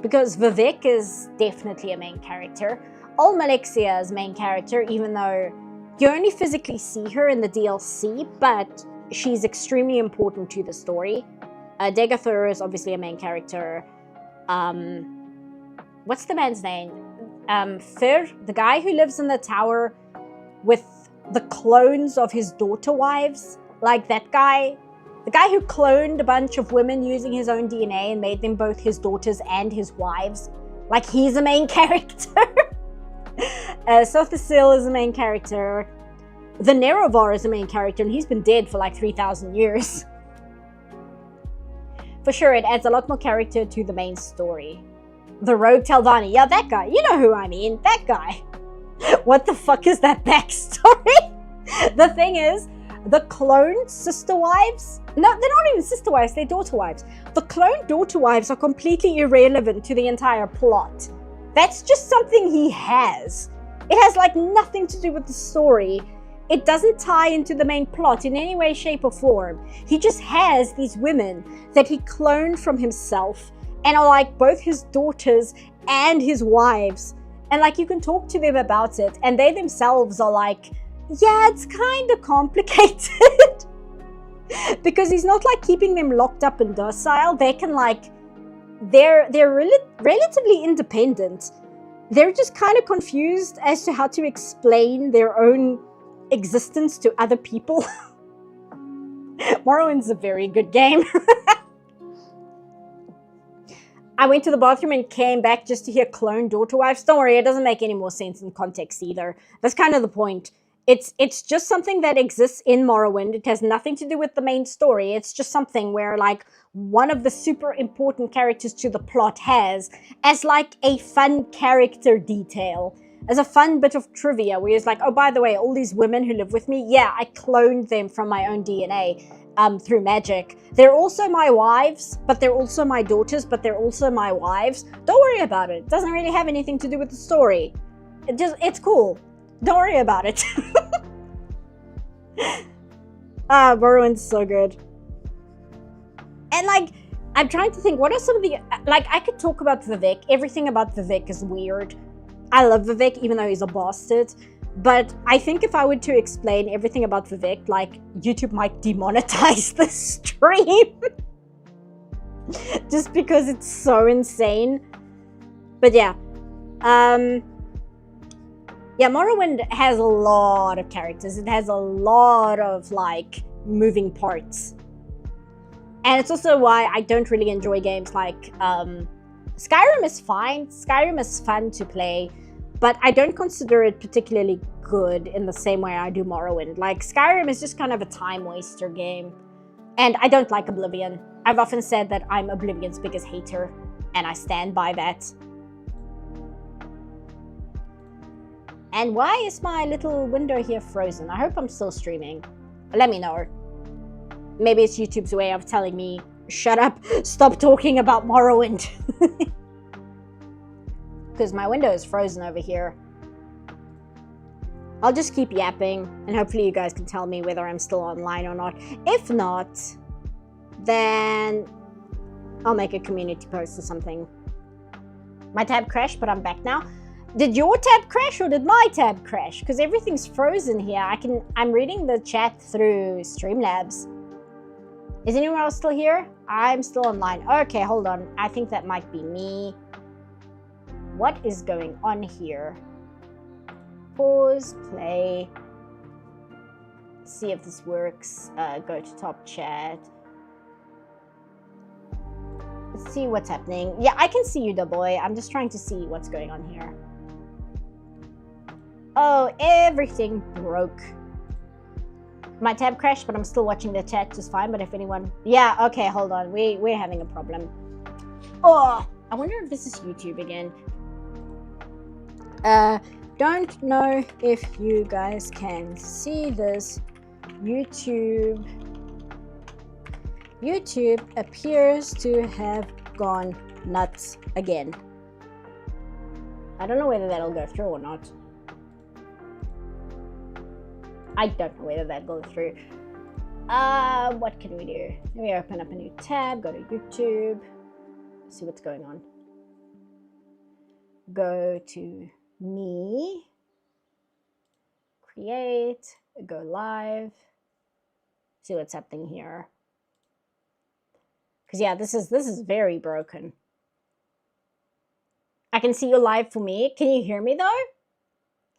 Because Vivek is definitely a main character. Ol Malexia is main character, even though you only physically see her in the DLC, but she's extremely important to the story. Degathur is obviously a main character. What's the man's name? Fir, the guy who lives in the tower with the clones of his daughter wives. Like that guy, The guy who cloned a bunch of women using his own DNA and made them both his daughters and his wives. Like, he's a main character. Sotha Sil is the main character. The Nerovar is the main character, and he's been dead for like 3,000 years. For sure, it adds a lot more character to the main story. The Rogue Telvanni. Yeah, that guy. You know who I mean. That guy. What the fuck is that backstory? The thing is, the cloned sister wives... No, they're not even sister wives, they're daughter wives. The cloned daughter wives are completely irrelevant to the entire plot. That's just something he has. It has like nothing to do with the story. It doesn't tie into the main plot in any way, shape, or form. He just has these women that he cloned from himself and are like both his daughters and his wives. And like you can talk to them about it and they themselves are like, yeah, it's kind of complicated. Because he's not like keeping them locked up and docile. They can like, they're relatively independent. They're just kind of confused as to how to explain their own existence to other people. Morrowind's a very good game. I went to the bathroom and came back just to hear clone daughter wives. Don't worry, it doesn't make any more sense in context either. That's kind of the point. It's just something that exists in Morrowind. It has nothing to do with the main story. It's just something where like one of the super important characters to the plot has as like a fun character detail, as a fun bit of trivia where it's like, oh, by the way, all these women who live with me, yeah, I cloned them from my own DNA through magic. They're also my wives, but they're also my daughters, but they're also my wives. Don't worry about it. It doesn't really have anything to do with the story. It's cool. Don't worry about it. Morrowind's so good. And like, I'm trying to think, what are some of the, like, I could talk about Vivek. Everything about Vivek is weird. I love Vivek, even though he's a bastard. But I think if I were to explain everything about Vivek, like, YouTube might demonetize the stream. Just because it's so insane. But yeah. Yeah, Morrowind has a lot of characters. It has a lot of, like, moving parts. And it's also why I don't really enjoy games like, Skyrim is fine. Skyrim is fun to play, but I don't consider it particularly good in the same way I do Morrowind. Like, Skyrim is just kind of a time waster game. And I don't like Oblivion. I've often said that I'm Oblivion's biggest hater, and I stand by that. And why is my little window here frozen? I hope I'm still streaming. Let me know. Maybe it's YouTube's way of telling me, shut up, stop talking about Morrowind. Because my window is frozen over here. I'll just keep yapping, and hopefully you guys can tell me whether I'm still online or not. If not, then I'll make a community post or something. My tab crashed, but I'm back now. Did your tab crash or did my tab crash? Because everything's frozen here. I'm reading the chat through Streamlabs. Is anyone else still here? I'm still online. Okay, hold on. I think that might be me. What is going on here? Pause, play. See if this works. Go to top chat. Let's see what's happening. Yeah, I can see you, the boy. I'm just trying to see what's going on here. Oh, everything broke. My tab crashed, but I'm still watching the chat just fine. But if anyone... Yeah, okay, hold on. We're having a problem. Oh, I wonder if this is YouTube again. Don't know if you guys can see this. YouTube appears to have gone nuts again. I don't know whether that'll go through or not. I don't know whether that'll go through. What can we do? Let me open up a new tab, go to YouTube, see what's going on. Go to me, create, go live, see what's happening here. Because yeah, this is very broken. I can see you live for me. Can you hear me though?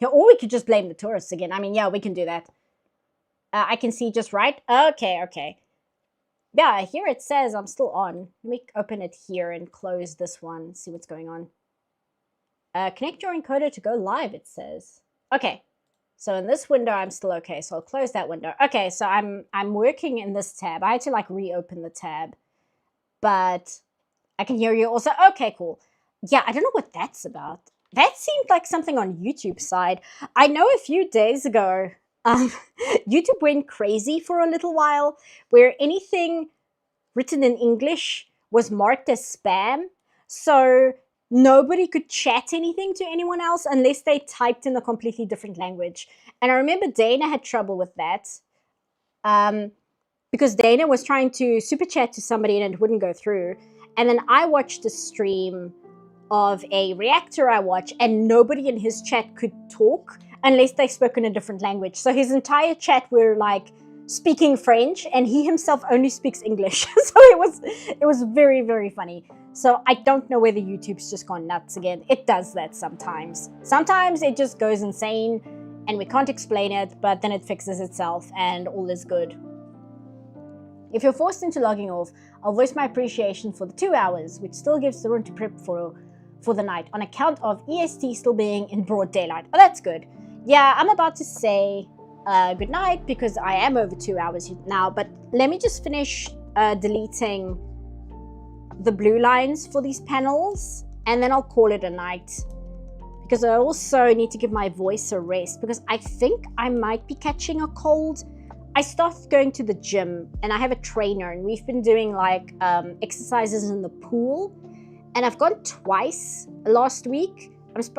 Yeah, or we could just blame the tourists again. I mean, yeah, we can do that. I can see just right. Okay, okay. Yeah, here it says I'm still on. Let me open it here and close this one, see what's going on. Connect your encoder to go live, it says. Okay, so in this window, I'm still okay. So I'll close that window. Okay, so I'm working in this tab. I had to like reopen the tab, but I can hear you also. Okay, cool. Yeah, I don't know what that's about. That seemed like something on YouTube side. I know a few days ago, YouTube went crazy for a little while, where anything written in English was marked as spam. So nobody could chat anything to anyone else unless they typed in a completely different language. And I remember Dana had trouble with that because Dana was trying to super chat to somebody and it wouldn't go through. And then I watched a stream of a reactor I watch, and nobody in his chat could talk unless they spoke in a different language. So his entire chat were like speaking French, and he himself only speaks English. So it was very, very funny. So I don't know whether YouTube's just gone nuts again. It does that sometimes. Sometimes it just goes insane and we can't explain it, but then it fixes itself and all is good. If you're forced into logging off, I'll voice my appreciation for the 2 hours, which still gives the room to prep for the night, on account of EST still being in broad daylight. Oh, that's good. Yeah, I'm about to say good night because I am over 2 hours now, but let me just finish deleting the blue lines for these panels, and then I'll call it a night, because I also need to give my voice a rest, because I think I might be catching a cold. I started going to the gym, and I have a trainer, and we've been doing like exercises in the pool, and I've gone twice last week.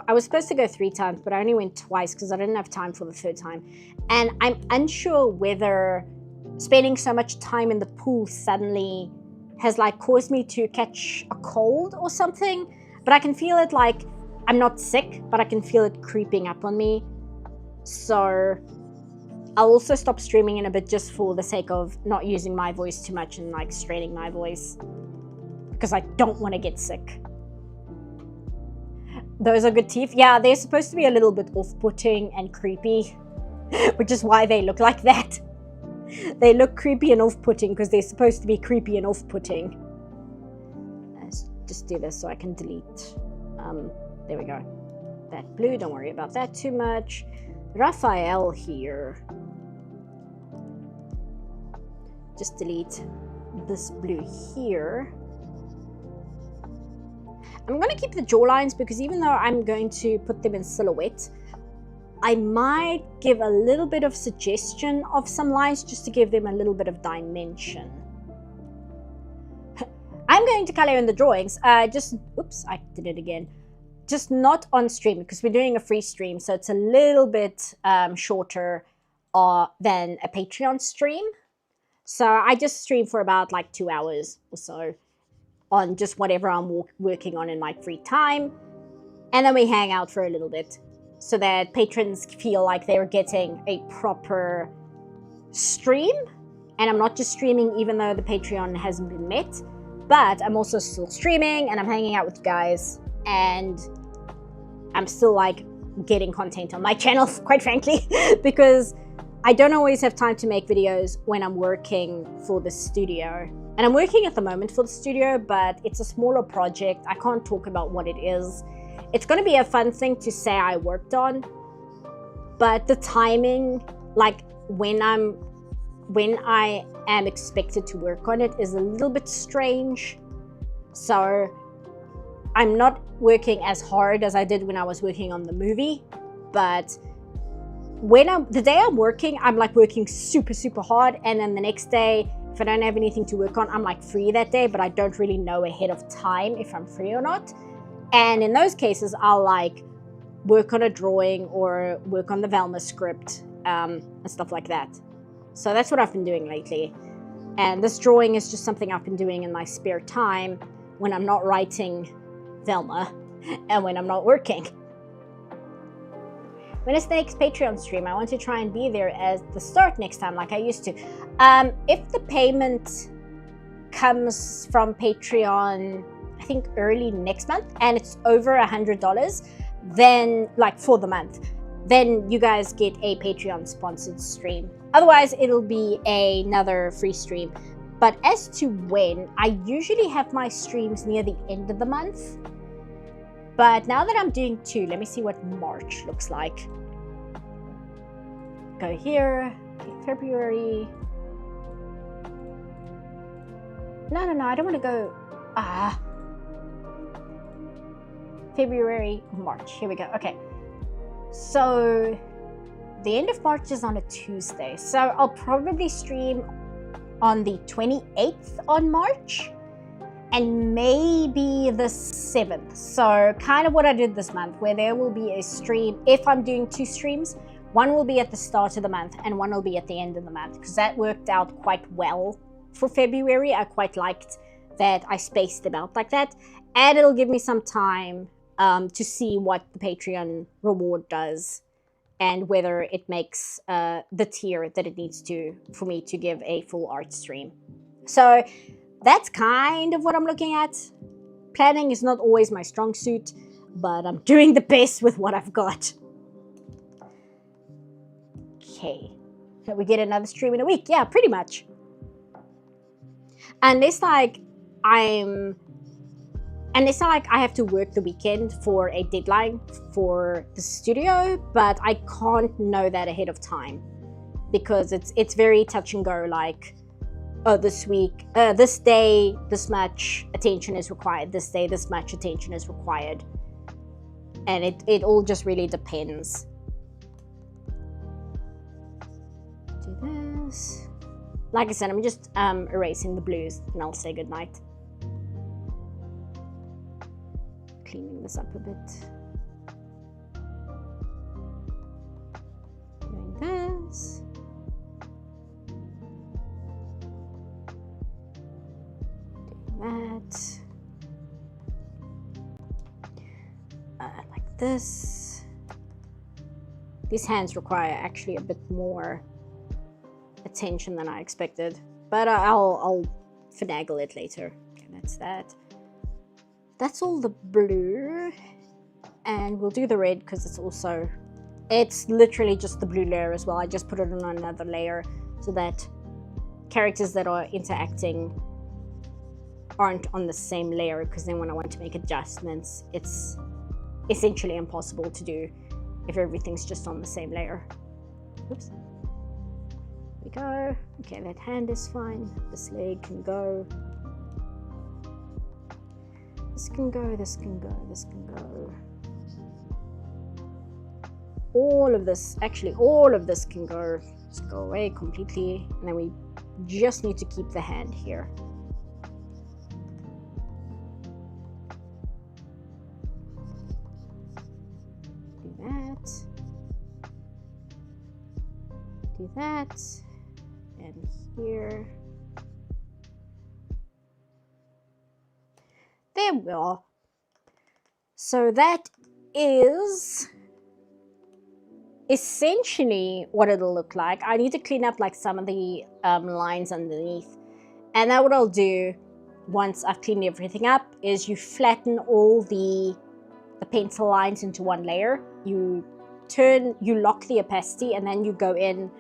I was supposed to go 3 times, but I only went twice because I didn't have time for the 3rd time. And I'm unsure whether spending so much time in the pool suddenly has like caused me to catch a cold or something. But I can feel it, like I'm not sick, but I can feel it creeping up on me. So I'll also stop streaming in a bit, just for the sake of not using my voice too much and like straining my voice, because I don't want to get sick. Those are good teeth. Yeah, they're supposed to be a little bit off-putting and creepy, which is why they look like that. They look creepy and off-putting because they're supposed to be creepy and off-putting. Let's just do this so I can delete. There we go. That blue, don't worry about that too much. Raphael here. Just delete this blue here. I'm going to keep the jawlines because even though I'm going to put them in silhouette, I might give a little bit of suggestion of some lines just to give them a little bit of dimension. I'm going to color in the drawings. Oops, I did it again. Just not on stream because we're doing a free stream, so it's a little bit shorter than a Patreon stream. So I just stream for about like 2 hours or so on just whatever I'm working on in my free time. And then we hang out for a little bit so that patrons feel like they're getting a proper stream. And I'm not just streaming even though the Patreon hasn't been met, but I'm also still streaming and I'm hanging out with you guys. And I'm still like getting content on my channel, quite frankly, because I don't always have time to make videos when I'm working for the studio. And I'm working at the moment for the studio, but it's a smaller project. I can't talk about what it is. It's going to be a fun thing to say I worked on, but the timing, like when I am expected to work on it, is a little bit strange. So I'm not working as hard as I did when I was working on the movie, but the day I'm working, I'm like working super, super hard. And then the next day, if I don't have anything to work on, I'm like free that day, but I don't really know ahead of time if I'm free or not. And in those cases, I'll like work on a drawing or work on the Velma script and stuff like that. So that's what I've been doing lately. And this drawing is just something I've been doing in my spare time when I'm not writing Velma and when I'm not working. When it's the next Patreon stream, I want to try and be there at the start next time like I used to. If the payment comes from Patreon, I think early next month, and it's over $100, then like for the month, then you guys get a Patreon sponsored stream. Otherwise, it'll be another free stream. But as to when, I usually have my streams near the end of the month. But now that I'm doing 2, let me see what March looks like. Go here, okay, February. No, I don't want to go. February, March. Here we go. Okay. So the end of March is on a Tuesday. So I'll probably stream on the 28th on March and maybe the 7th. So kind of what I did this month, where there will be a stream. If I'm doing 2 streams, one will be at the start of the month and one will be at the end of the month, because that worked out quite well for February. I quite liked that I spaced them out like that, and it'll give me some time to see what the Patreon reward does and whether it makes the tier that it needs to for me to give a full art stream. So that's kind of what I'm looking at. Planning is not always my strong suit, but I'm doing the best with what I've got. Okay, so we get another stream in a week. Yeah, pretty much. Unless like I have to work the weekend for a deadline for the studio, but I can't know that ahead of time because it's very touch and go, like, oh, this week, this day, this much attention is required, this day, this much attention is required. And it all just really depends. Do this. Like I said, I'm just erasing the blues and I'll say goodnight. Cleaning this up a bit. Doing this. Doing that. Like this. These hands require actually a bit more attention than I expected, but I'll finagle it later. Okay, that's that. That's all the blue, and we'll do the red because it's literally just the blue layer as well. I just put it on another layer so that characters that are interacting aren't on the same layer, because then when I want to make adjustments, it's essentially impossible to do if everything's just on the same layer. Oops. There we go. Okay, that hand is fine. This leg can go. This can go, this can go, this can go. All of this, actually all of this can go. Just go away completely. And then we just need to keep the hand here. Do that. Do that. And here. There we are. So that is essentially what it'll look like. I need to clean up like some of the lines underneath. And then what I'll do once I've cleaned everything up is you flatten all the pencil lines into one layer. You lock the opacity, and then you go in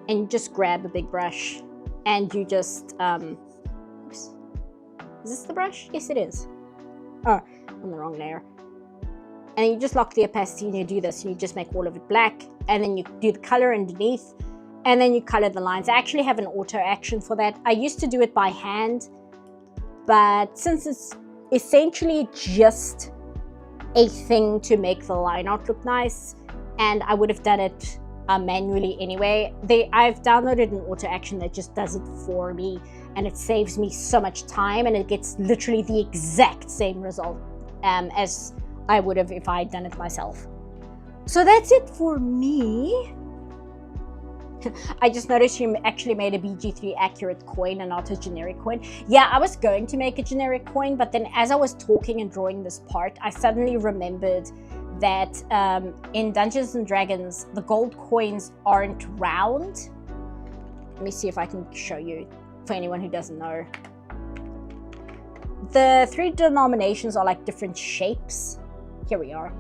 and you just grab a big brush and you just, oops. Is this the brush? Yes, it is. Oh, on the wrong layer. And you just lock the opacity and you do this. And you just make all of it black. And then you do the color underneath. And then you color the lines. I actually have an auto action for that. I used to do it by hand. But since it's essentially just a thing to make the line art look nice, and I would have done it manually anyway, I've downloaded an auto action that just does it for me. And it saves me so much time, and it gets literally the exact same result as I would have if I had done it myself. So that's it for me. I just noticed you actually made a BG3 accurate coin and not a generic coin. Yeah, I was going to make a generic coin, but then as I was talking and drawing this part, I suddenly remembered that in Dungeons and Dragons, the gold coins aren't round. Let me see if I can show you. For anyone who doesn't know, the 3 denominations are like different shapes. Here we are.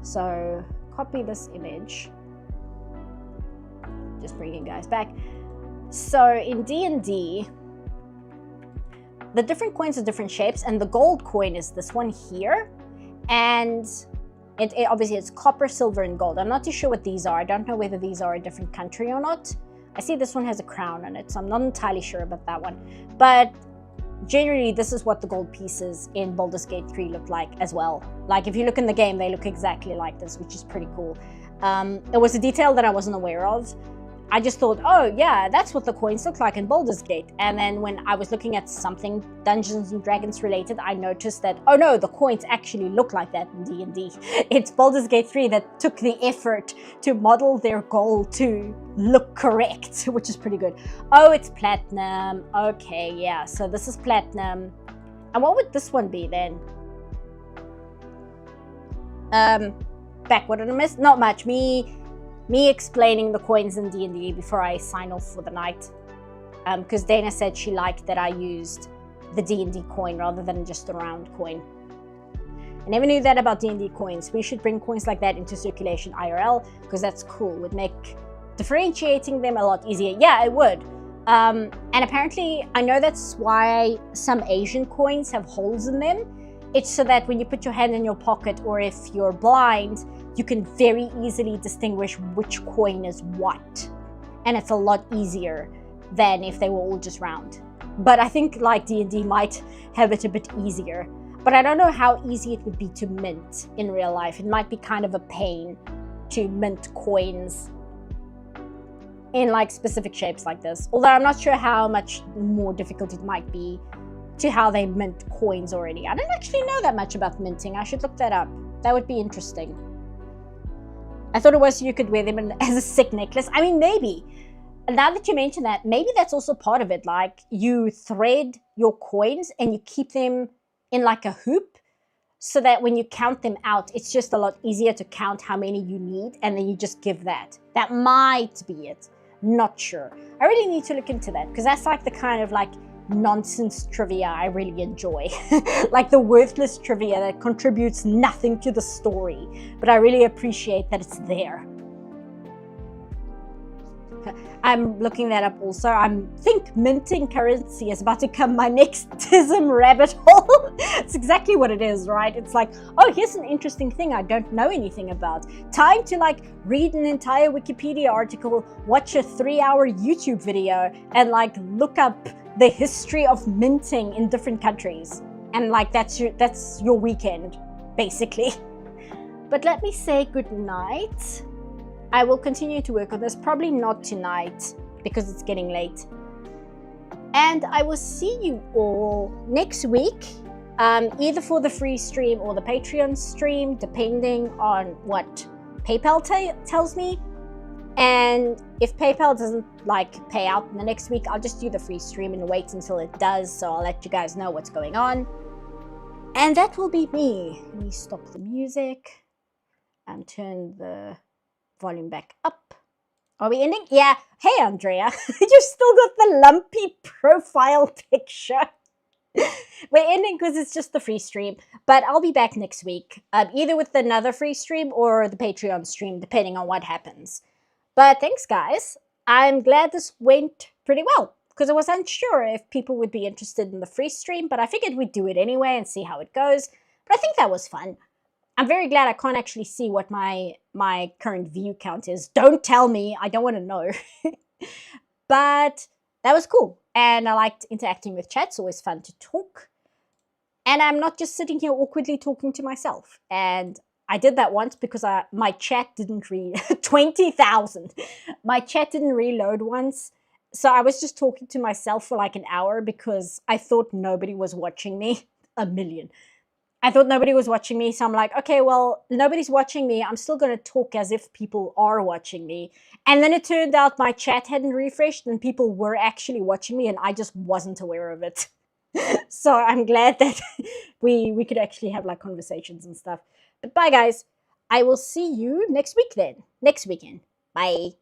So copy this image, just bring you guys back. So in D&D, the different coins are different shapes, and the gold coin is this one here. And it obviously it's copper, silver, and gold. I'm not too sure what these are. I don't know whether these are a different country or not. I see this one has a crown on it, so I'm not entirely sure about that one. But generally, this is what the gold pieces in Baldur's Gate 3 look like as well. Like, if you look in the game, they look exactly like this, which is pretty cool. It was a detail that I wasn't aware of. I just thought, oh yeah, that's what the coins look like in Baldur's Gate. And then when I was looking at something Dungeons and Dragons related, I noticed that, oh no, the coins actually look like that in D&D. It's Baldur's Gate 3 that took the effort to model their gold to look correct, which is pretty good. Oh, it's platinum. Okay, yeah, so this is platinum. And what would this one be then? Back, what did I miss? Not much. Me explaining the coins in D&D before I sign off for the night. Because Dana said she liked that I used the D&D coin rather than just the round coin. I never knew that about D&D coins. We should bring coins like that into circulation IRL, because that's cool. It would make differentiating them a lot easier. Yeah, it would. And apparently, I know that's why some Asian coins have holes in them. It's so that when you put your hand in your pocket, or if you're blind, you can very easily distinguish which coin is what. And it's a lot easier than if they were all just round. But I think like D&D might have it a bit easier. But I don't know how easy it would be to mint in real life. It might be kind of a pain to mint coins in like specific shapes like this. Although I'm not sure how much more difficult it might be to how they mint coins already. I don't actually know that much about minting. I should look that up. That would be interesting. I thought it was so you could wear them as a sick necklace. I mean, maybe. Now that you mention that, maybe that's also part of it. Like, you thread your coins and you keep them in like a hoop, so that when you count them out, it's just a lot easier to count how many you need, and then you just give that. That might be it. Not sure. I really need to look into that, because that's like the kind of like nonsense trivia I really enjoy. Like the worthless trivia that contributes nothing to the story, but I really appreciate that it's there. I'm looking that up also. I think minting currency is about to become my next TISM rabbit hole. It's exactly what it is, right? It's like, oh, here's an interesting thing I don't know anything about. Time to like read an entire Wikipedia article, watch a 3-hour YouTube video, and like look up the history of minting in different countries. And like that's your weekend, basically. But let me say good night. I will continue to work on this, probably not tonight because it's getting late. And I will see you all next week, either for the free stream or the Patreon stream, depending on what PayPal tells me. And if PayPal doesn't like pay out in the next week, I'll just do the free stream and wait until it does, so I'll let you guys know what's going on. And that will be me. Let me stop the music and turn the volume back up. Are we ending? Yeah. Hey, Andrea. You still got the lumpy profile picture. We're ending because it's just the free stream. But I'll be back next week, either with another free stream or the Patreon stream, depending on what happens. But thanks, guys. I'm glad this went pretty well, because I was unsure if people would be interested in the free stream, but I figured we'd do it anyway and see how it goes. But I think that was fun. I'm very glad I can't actually see what my current view count is. Don't tell me. I don't want to know. But that was cool. And I liked interacting with chat. It's always fun to talk. And I'm not just sitting here awkwardly talking to myself. And I did that once because my chat didn't read 20,000. My chat didn't reload once. So I was just talking to myself for like an hour because I thought nobody was watching me. A million. I thought nobody was watching me, so I'm like, okay, well, nobody's watching me. I'm still going to talk as if people are watching me. And then it turned out my chat hadn't refreshed and people were actually watching me and I just wasn't aware of it. So I'm glad that we could actually have like conversations and stuff. But bye, guys. I will see you next week then. Next weekend. Bye.